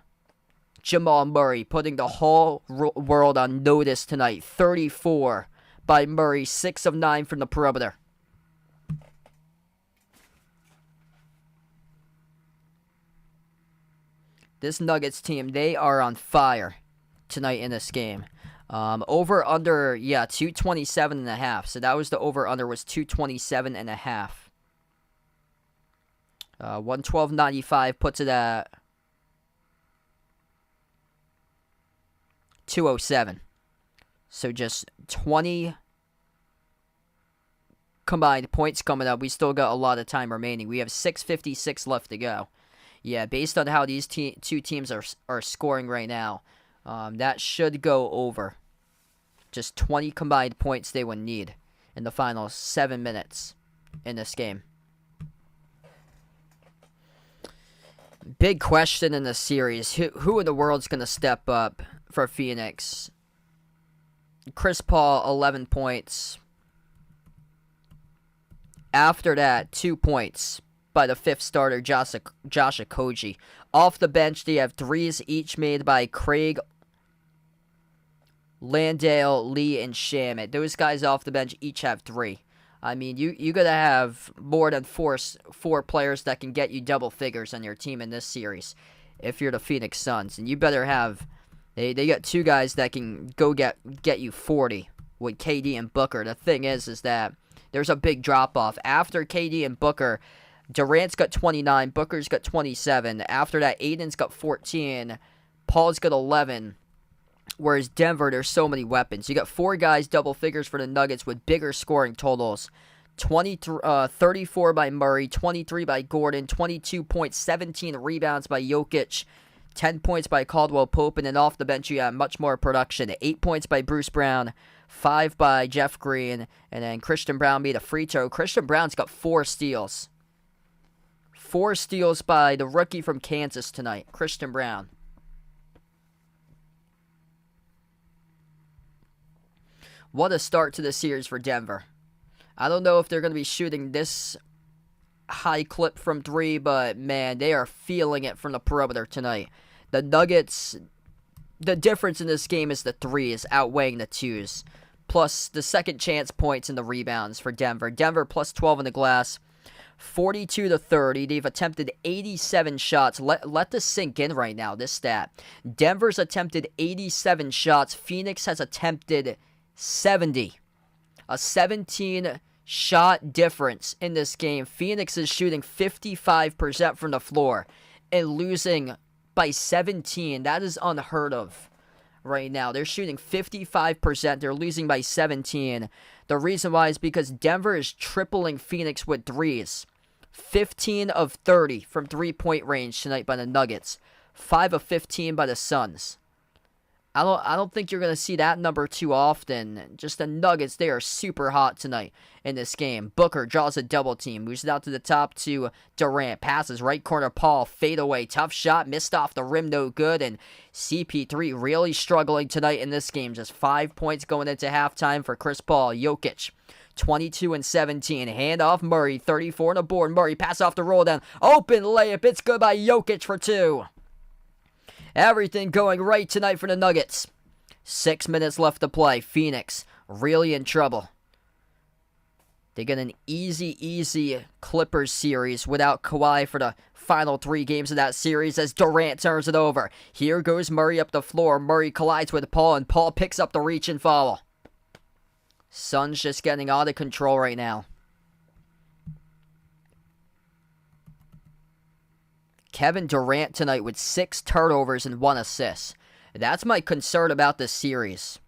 Jamal Murray putting the whole world on notice tonight. 34 by Murray. 6 of 9 from the perimeter. This Nuggets team, they are on fire tonight in this game. Over under, 227.5. So that was the over under was 227.5. 112.95 puts it at 207. So just 20 combined points coming up. We still got a lot of time remaining. We have 6:56 left to go. Yeah, based on how these two teams are scoring right now, that should go over. Just 20 combined points they would need in the final 7 minutes in this game. Big question in the series. Who in the world's going to step up for Phoenix? Chris Paul, 11 points. After that, 2 points by the fifth starter, Josh Okogie. Off the bench, they have threes each made by Craig, Landale, Lee, and Shamet. Those guys off the bench each have 3. I mean, you got to have more than four players that can get you double figures on your team in this series if you're the Phoenix Suns. And you better have... They got 2 guys that can go get you 40 with KD and Booker. The thing is that there's a big drop-off. After KD and Booker, Durant's got 29, Booker's got 27. After that, Aiden's got 14, Paul's got 11, Whereas Denver, there's so many weapons. You got 4 guys double figures for the Nuggets with bigger scoring totals. 34 by Murray, 23 by Gordon, 22 points, 17 rebounds by Jokic, 10 points by Caldwell Pope, and then off the bench you have much more production. 8 points by Bruce Brown, 5 by Jeff Green, and then Christian Braun made a free throw. Christian Braun's got 4 steals. 4 steals by the rookie from Kansas tonight, Christian Braun. What a start to the series for Denver. I don't know if they're going to be shooting this high clip from 3, but man, they are feeling it from the perimeter tonight. The Nuggets, the difference in this game is the 3s outweighing the 2s. Plus the second chance points and the rebounds for Denver. Denver plus 12 in the glass, 42-30. They've attempted 87 shots. Let this sink in right now, this stat. Denver's attempted 87 shots. Phoenix has attempted 70. A 17 shot difference in this game. Phoenix is shooting 55% from the floor and losing by 17. That is unheard of right now. They're shooting 55%. They're losing by 17. The reason why is because Denver is tripling Phoenix with 3s. 15 of 30 from 3-point range tonight by the Nuggets. 5 of 15 by the Suns. I don't think you're going to see that number too often. Just the Nuggets, they are super hot tonight in this game. Booker draws a double team. Moves it out to the top to Durant. Passes right corner Paul. Fade away. Tough shot. Missed off the rim. No good. And CP3 really struggling tonight in this game. Just 5 points going into halftime for Chris Paul. Jokic. 22 and 17. Hand off Murray. 34 on the board. Murray pass off the roll down. Open layup. It's good by Jokic for 2. Everything going right tonight for the Nuggets. 6 minutes left to play. Phoenix really in trouble. They get an easy Clippers series without Kawhi for the final 3 games of that series as Durant turns it over. Here goes Murray up the floor. Murray collides with Paul, and Paul picks up the reach and foul. Suns just getting out of control right now. Kevin Durant tonight with 6 turnovers and 1 assist. That's my concern about this series.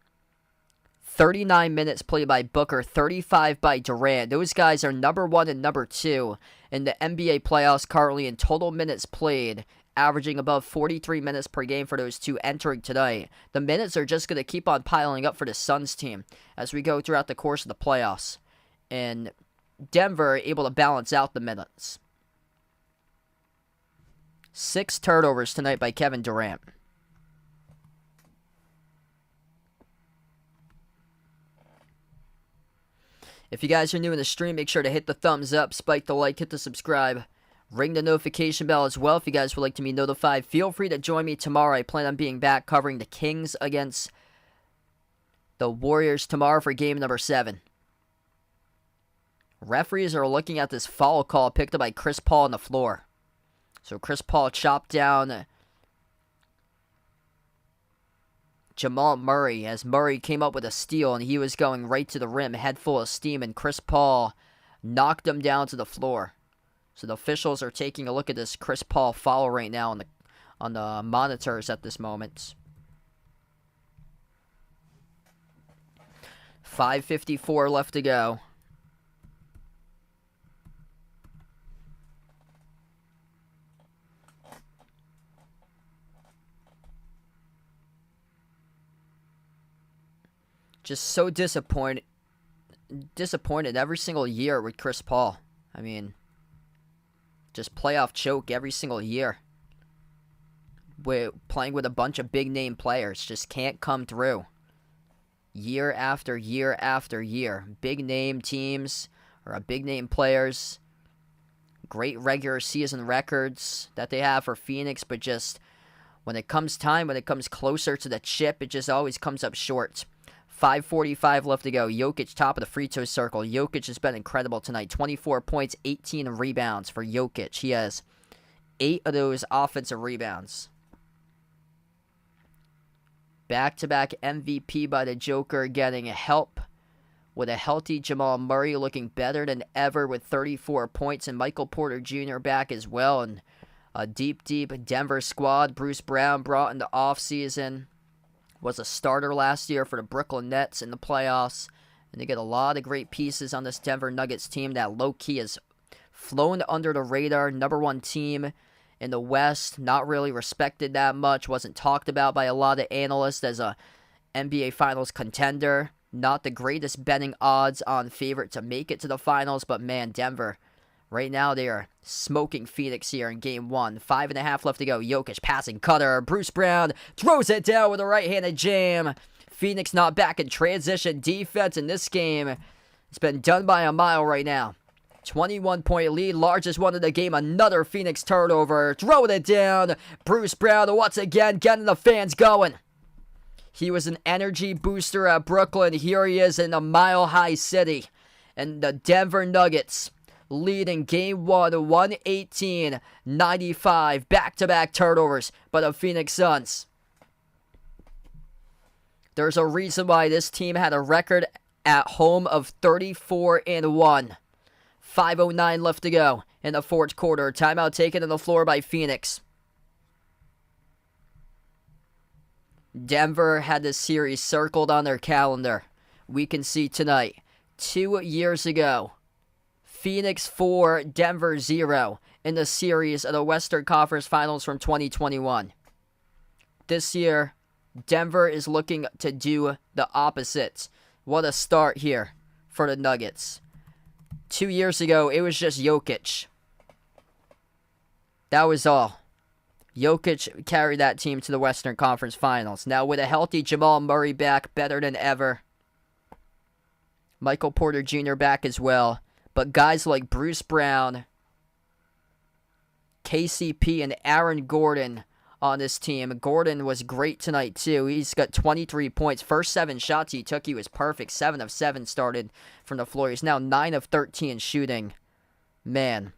39 minutes played by Booker, 35 by Durant. Those guys are number 1 and number 2 in the NBA playoffs currently in total minutes played, averaging above 43 minutes per game for those 2 entering tonight. The minutes are just going to keep on piling up for the Suns team as we go throughout the course of the playoffs. And Denver able to balance out the minutes. 6 turnovers tonight by Kevin Durant. If you guys are new in the stream, make sure to hit the thumbs up, spike the like, hit the subscribe, ring the notification bell as well if you guys would like to be notified. Feel free to join me tomorrow. I plan on being back covering the Kings against the Warriors tomorrow for game number 7. Referees are looking at this foul call picked up by Chris Paul on the floor. So Chris Paul chopped down Jamal Murray as Murray came up with a steal and he was going right to the rim, head full of steam, and Chris Paul knocked him down to the floor. So the officials are taking a look at this Chris Paul foul right now on the monitors at this moment. 5:54 left to go. Just so disappointed every single year with Chris Paul. I mean, just playoff choke every single year. Playing with a bunch of big name players, just can't come through. Year after year after year. Big name teams or big name players. Great regular season records that they have for Phoenix, but just when it comes closer to the chip, it just always comes up short. 5:45 left to go. Jokic top of the free throw circle. Jokic has been incredible tonight. 24 points, 18 rebounds for Jokic. He has 8 of those offensive rebounds. Back-to-back MVP by the Joker, getting help with a healthy Jamal Murray looking better than ever with 34 points, and Michael Porter Jr. back as well. And a deep Denver squad. Bruce Brown brought in the offseason. was a starter last year for the Brooklyn Nets in the playoffs. And they get a lot of great pieces on this Denver Nuggets team that low-key has flown under the radar. Number one team in the West, not really respected that much, wasn't talked about by a lot of analysts as a NBA Finals contender. Not the greatest betting odds on favorite to make it to the finals, but man, Denver, right now they are smoking Phoenix here in Game 1. 5.5 left to go. Jokic passing cutter. Bruce Brown throws it down with a right-handed jam. Phoenix not back in transition defense in this game. It's been done by a mile right now. 21-point lead, largest one of the game. Another Phoenix turnover. Throwing it down. Bruce Brown once again getting the fans going. He was an energy booster at Brooklyn. Here he is in the Mile High City. And the Denver Nuggets lead in Game 1, 118-95. Back-to-back turnovers by the Phoenix Suns. There's a reason why this team had a record at home of 34-1. 5:09 left to go in the fourth quarter. Timeout taken on the floor by Phoenix. Denver had this series circled on their calendar. We can see tonight. 2 years ago, Phoenix 4, Denver 0 in the series of the Western Conference Finals from 2021. This year, Denver is looking to do the opposite. What a start here for the Nuggets. 2 years ago, it was just Jokic. That was all. Jokic carried that team to the Western Conference Finals. Now with a healthy Jamal Murray back, better than ever. Michael Porter Jr. back as well. But guys like Bruce Brown, KCP, and Aaron Gordon on this team. Gordon was great tonight too. He's got 23 points. First 7 shots he took, he was perfect. 7 of 7 started from the floor. He's now 9 of 13 shooting. Man,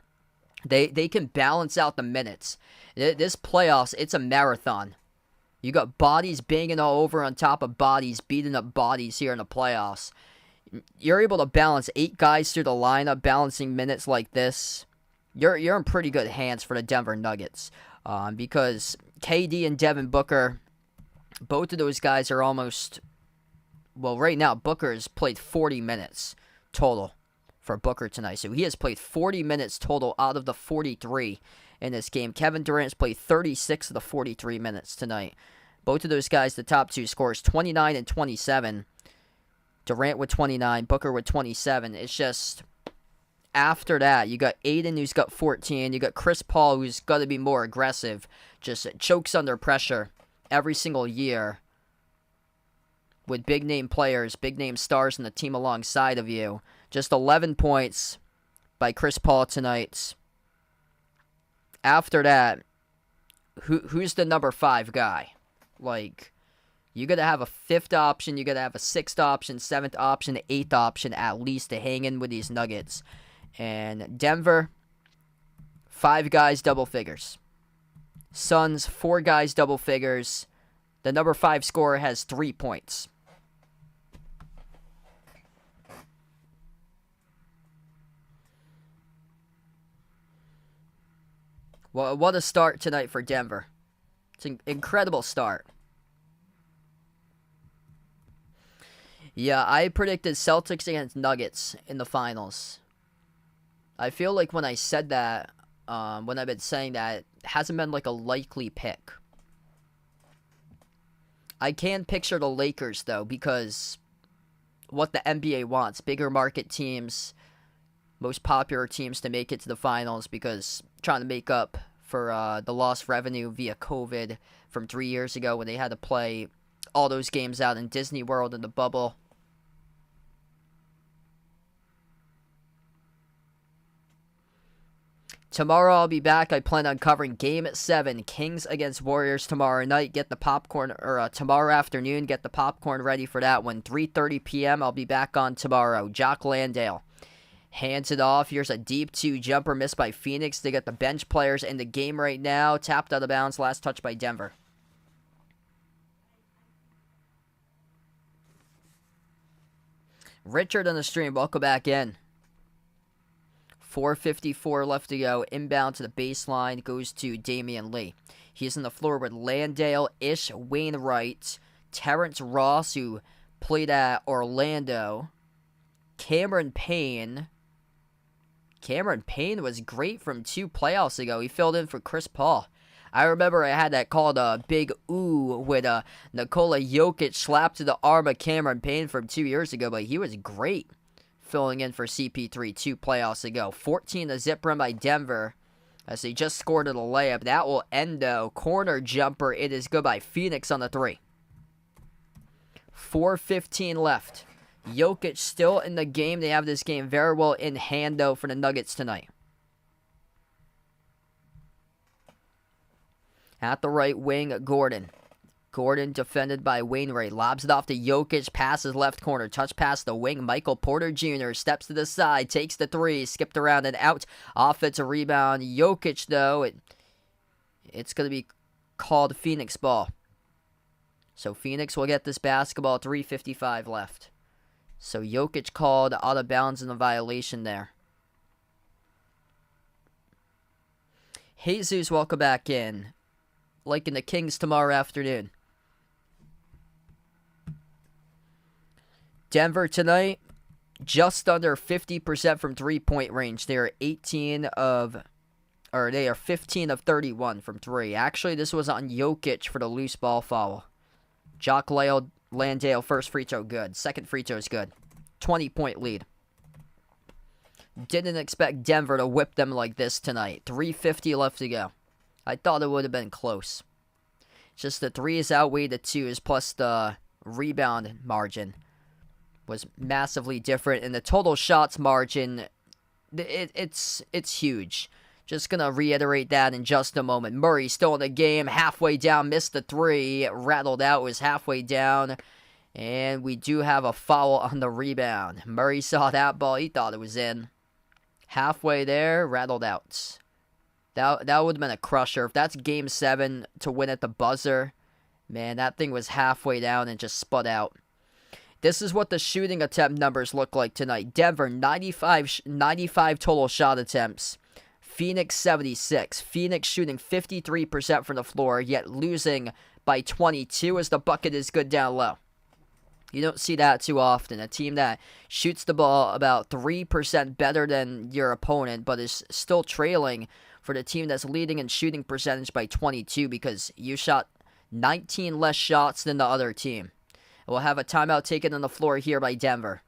they can balance out the minutes. This playoffs, it's a marathon. You got bodies banging all over on top of bodies, beating up bodies here in the playoffs. You're able to balance 8 guys through the lineup, balancing minutes like this. You're in pretty good hands for the Denver Nuggets. Because KD and Devin Booker, both of those guys are almost, well, right now, Booker's played 40 minutes total for Booker tonight. So he has played 40 minutes total out of the 43 in this game. Kevin Durant's played 36 of the 43 minutes tonight. Both of those guys, the top 2 scorers, 29 and 27. Durant with 29, Booker with 27. It's just, after that, you got Aiden, who's got 14. You got Chris Paul, who's got to be more aggressive. Just chokes under pressure every single year with big-name players, big-name stars in the team alongside of you. Just 11 points by Chris Paul tonight. After that, who's the number 5 guy? Like, you got to have a 5th option, you got to have a 6th option, 7th option, 8th option at least to hang in with these Nuggets. And Denver, 5 guys, double figures. Suns, 4 guys, double figures. The number 5 scorer has 3 points. Well, what a start tonight for Denver. It's an incredible start. Yeah, I predicted Celtics against Nuggets in the finals. I feel like when I said that, when I've been saying that, it hasn't been like a likely pick. I can picture the Lakers, though, because what the NBA wants. Bigger market teams, most popular teams to make it to the finals, because trying to make up for the lost revenue via COVID from 3 years ago when they had to play all those games out in Disney World in the bubble. Tomorrow I'll be back. I plan on covering Game 7, Kings against Warriors tomorrow night. Get the popcorn, or tomorrow afternoon, get the popcorn ready for that one. 3:30 p.m. I'll be back on tomorrow. Jock Landale hands it off. Here's a deep 2 jumper missed by Phoenix. They got the bench players in the game right now. Tapped out of bounds. Last touch by Denver. Richard on the stream. Welcome back in. 4:54 left to go. Inbound to the baseline goes to Damian Lee. He's on the floor with Landale, Ish, Wainwright, Terrence Ross, who played at Orlando. Cameron Payne. Cameron Payne was great from 2 playoffs ago. He filled in for Chris Paul. I remember I had that called a big ooh when Nikola Jokic slapped to the arm of Cameron Payne from 2 years ago, but he was great filling in for CP3 2 playoffs ago. 14 to zip run by Denver as they just scored at a layup. That will end, though. Corner jumper. It is good by Phoenix on the 3. 4:15 left. Jokic still in the game. They have this game very well in hand, though, for the Nuggets tonight. At the right wing, Gordon. Gordon defended by Wainwright. Lobs it off to Jokic. Passes left corner. Touch pass the wing. Michael Porter Jr. steps to the side. Takes the 3. Skipped around and out. Offensive rebound. Jokic, though. It's going to be called Phoenix ball. So Phoenix will get this basketball. 3:55 left. So Jokic called out of bounds in a violation there. Jesus, welcome back in. Liking the Kings tomorrow afternoon. Denver tonight, just under 50% from 3-point range. They are 15 of 31 from 3. Actually, this was on Jokic for the loose ball foul. Jock Landale, first free throw, good. Second free throw is good. 20-point lead. Didn't expect Denver to whip them like this tonight. 3:50 left to go. I thought it would have been close. Just the 3s outweighed the 2s, plus the rebound margin was massively different. And the total shots margin, it's huge. Just going to reiterate that in just a moment. Murray still in the game, halfway down, missed the 3, rattled out, was halfway down. And we do have a foul on the rebound. Murray saw that ball, he thought it was in. Halfway there, rattled out. That would have been a crusher. If that's game 7 to win at the buzzer, man, that thing was halfway down and just spud out. This is what the shooting attempt numbers look like tonight. Denver, 95 total shot attempts. Phoenix, 76. Phoenix shooting 53% from the floor, yet losing by 22 as the bucket is good down low. You don't see that too often. A team that shoots the ball about 3% better than your opponent, but is still trailing for the team that's leading in shooting percentage by 22 because you shot 19 less shots than the other team. We'll have a timeout taken on the floor here by Denver.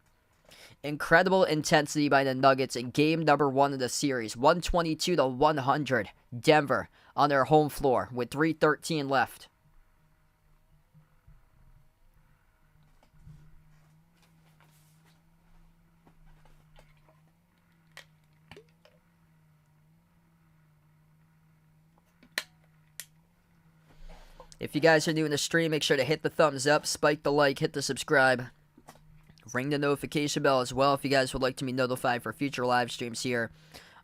Incredible intensity by the Nuggets in game number 1 of the series. 122-100. Denver on their home floor with 3:13 left. If you guys are new in the stream, make sure to hit the thumbs up, spike the like, hit the subscribe. Ring the notification bell as well if you guys would like to be notified for future live streams here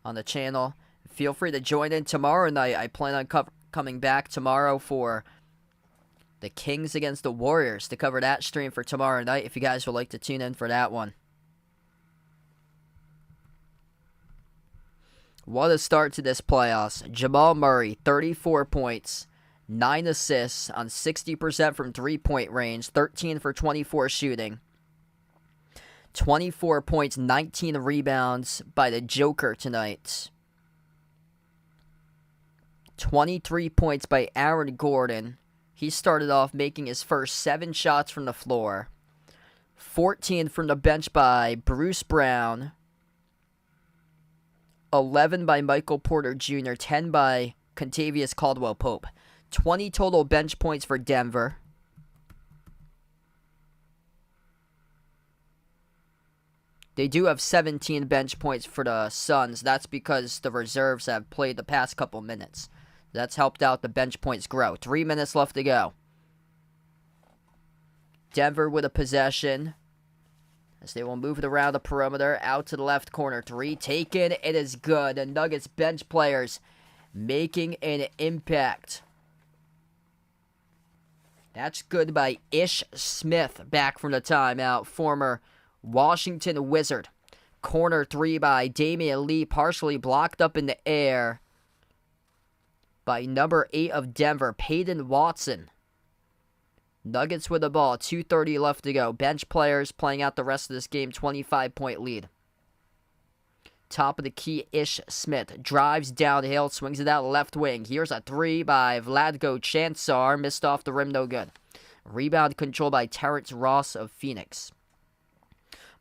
on the channel. Feel free to join in tomorrow night. I plan on coming back tomorrow for the Kings against the Warriors to cover that stream for tomorrow night if you guys would like to tune in for that one. What a start to this playoffs. Jamal Murray, 34 points. 9 assists on 60% from 3-point range, 13 for 24 shooting. 24 points, 19 rebounds by the Joker tonight. 23 points by Aaron Gordon. He started off making his first 7 shots from the floor. 14 from the bench by Bruce Brown. 11 by Michael Porter Jr., 10 by Contavious Caldwell-Pope. 20 total bench points for Denver. They do have 17 bench points for the Suns. That's because the reserves have played the past couple minutes. That's helped out the bench points grow. 3 minutes left to go. Denver with a possession as they will move it around the perimeter. Out to the left corner. 3 taken. It is good. The Nuggets bench players making an impact. That's good by Ish Smith, back from the timeout. Former Washington Wizard. Corner 3 by Damian Lee, partially blocked up in the air by number 8 of Denver, Peyton Watson. Nuggets with the ball, 2:30 left to go. Bench players playing out the rest of this game, 25-point lead. Top of the key, Ish Smith drives downhill, swings it out left wing. Here's a three by Vlatko Cancar, missed off the rim, no good. Rebound control by Terrence Ross of Phoenix.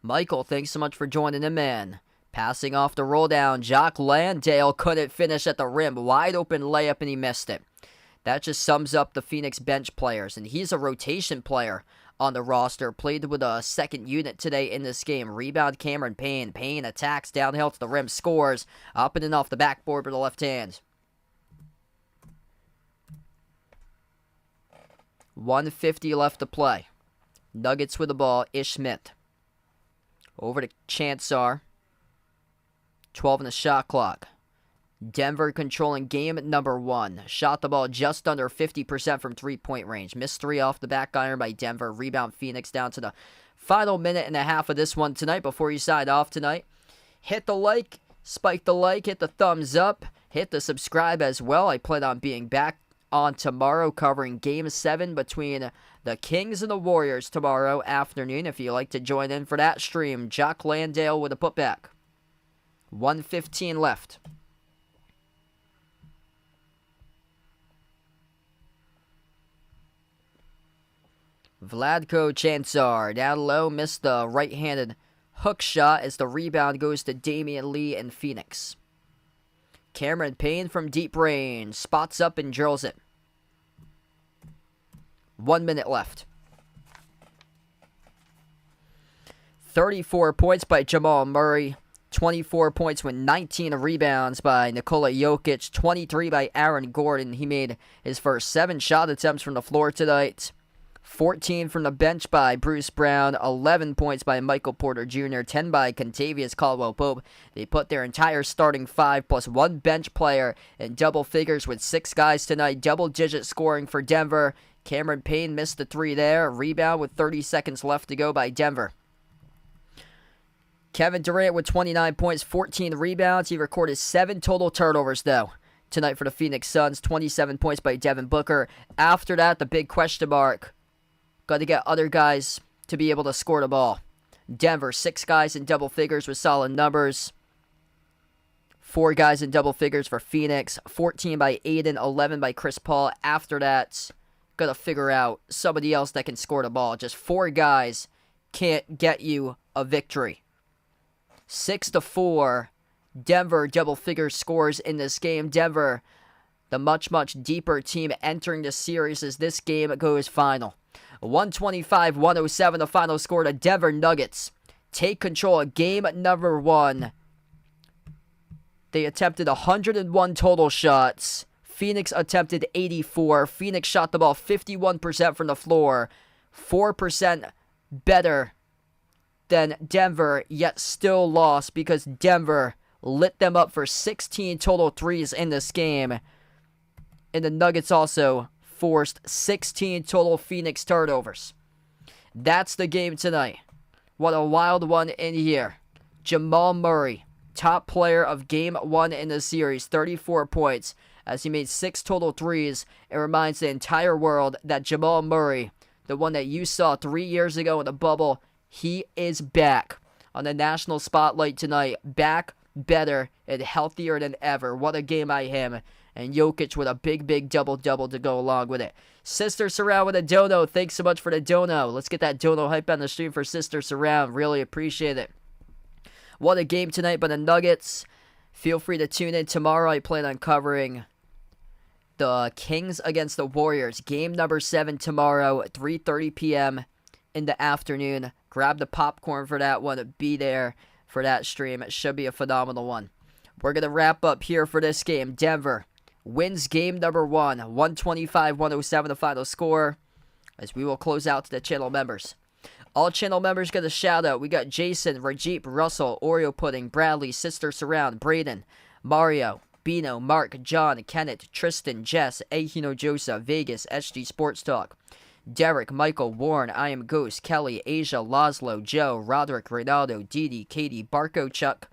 Michael, thanks so much for joining in, man. Passing off the roll down, Jock Landale couldn't finish at the rim. Wide open layup and he missed it. That just sums up the Phoenix bench players, and he's a rotation player on the roster. Played with a second unit today in this game. Rebound Cameron Payne. Payne attacks downhill to the rim, scores. Up and off the backboard with the left hand. 1:50 left to play. Nuggets with the ball, Ish Smith. Over to Cancar. 12 on the shot clock. Denver controlling game number 1. Shot the ball just under 50% from three-point range. Missed 3 off the back iron by Denver. Rebound Phoenix down to the final minute and a half of this one tonight before you sign off tonight. Hit the like, spike the like, hit the thumbs up, hit the subscribe as well. I plan on being back on tomorrow covering Game 7 between the Kings and the Warriors tomorrow afternoon. If you'd like to join in for that stream, Jock Landale with a putback. 1:15 left. Vlatko Cancar down low, missed the right-handed hook shot as the rebound goes to Damian Lee in Phoenix. Cameron Payne from deep range, spots up and drills it. 1 minute left. 34 points by Jamal Murray. 24 points with 19 rebounds by Nikola Jokic. 23 by Aaron Gordon. He made his first 7 shot attempts from the floor tonight. 14 from the bench by Bruce Brown, 11 points by Michael Porter Jr., 10 by Contavious Caldwell-Pope. They put their entire starting 5 plus 1 bench player in double figures with 6 guys tonight. Double-digit scoring for Denver. Cameron Payne missed the 3 there. Rebound with 30 seconds left to go by Denver. Kevin Durant with 29 points, 14 rebounds. He recorded 7 total turnovers, though, tonight for the Phoenix Suns. 27 points by Devin Booker. After that, the big question mark. Got to get other guys to be able to score the ball. Denver, 6 guys in double figures with solid numbers. 4 guys in double figures for Phoenix. 14 by Aiden, 11 by Chris Paul. After that, got to figure out somebody else that can score the ball. Just 4 guys can't get you a victory. 6-4. Denver double figure scores in this game. Denver, the much, much deeper team entering the series as this game goes final. 125-107, the final score. The Denver Nuggets take control of game number 1. They attempted 101 total shots. Phoenix attempted 84. Phoenix shot the ball 51% from the floor. 4% better than Denver, yet still lost because Denver lit them up for 16 total threes in this game. And the Nuggets also forced 16 total Phoenix turnovers. That's the game tonight. What a wild one in here. Jamal Murray, top player of game 1 in the series, 34 points as he made 6 total threes. It reminds the entire world that Jamal Murray, the one that you saw 3 years ago in the bubble, he is back on the national spotlight tonight. Back, better, and healthier than ever. What a game by him. And Jokic with a big, big double-double to go along with it. Sister Surround with a dono. Thanks so much for the dono. Let's get that dono hype on the stream for Sister Surround. Really appreciate it. What a game tonight by the Nuggets. Feel free to tune in tomorrow. I plan on covering the Kings against the Warriors. Game number 7 tomorrow at 3:30 p.m. in the afternoon. Grab the popcorn for that one. Be there for that stream. It should be a phenomenal one. We're going to wrap up here for this game. Denver wins game number 1. 125-107 the final score. As we will close out to the channel members. All channel members get a shout out. We got Jason, Rajeep, Russell, Oreo Pudding, Bradley, Sister Surround, Braden, Mario, Bino, Mark, John, Kenneth, Tristan, Jess, Ahino Josa, Vegas, SG Sports Talk, Derek, Michael, Warren, I Am Ghost, Kelly, Asia, Laszlo, Joe, Roderick, Ronaldo, Didi, Katie, Barco, Chuck,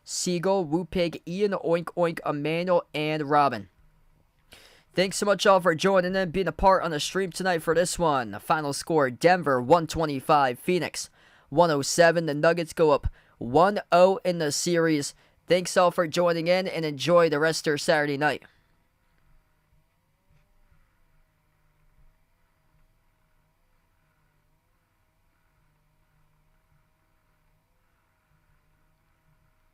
Siegel, Whoopig, Ian, Oink Oink, Emmanuel, and Robin. Thanks so much all for joining in, being a part on the stream tonight for this one. The final score, Denver 125, Phoenix 107. The Nuggets go up 1-0 in the series. Thanks all for joining in and enjoy the rest of your Saturday night.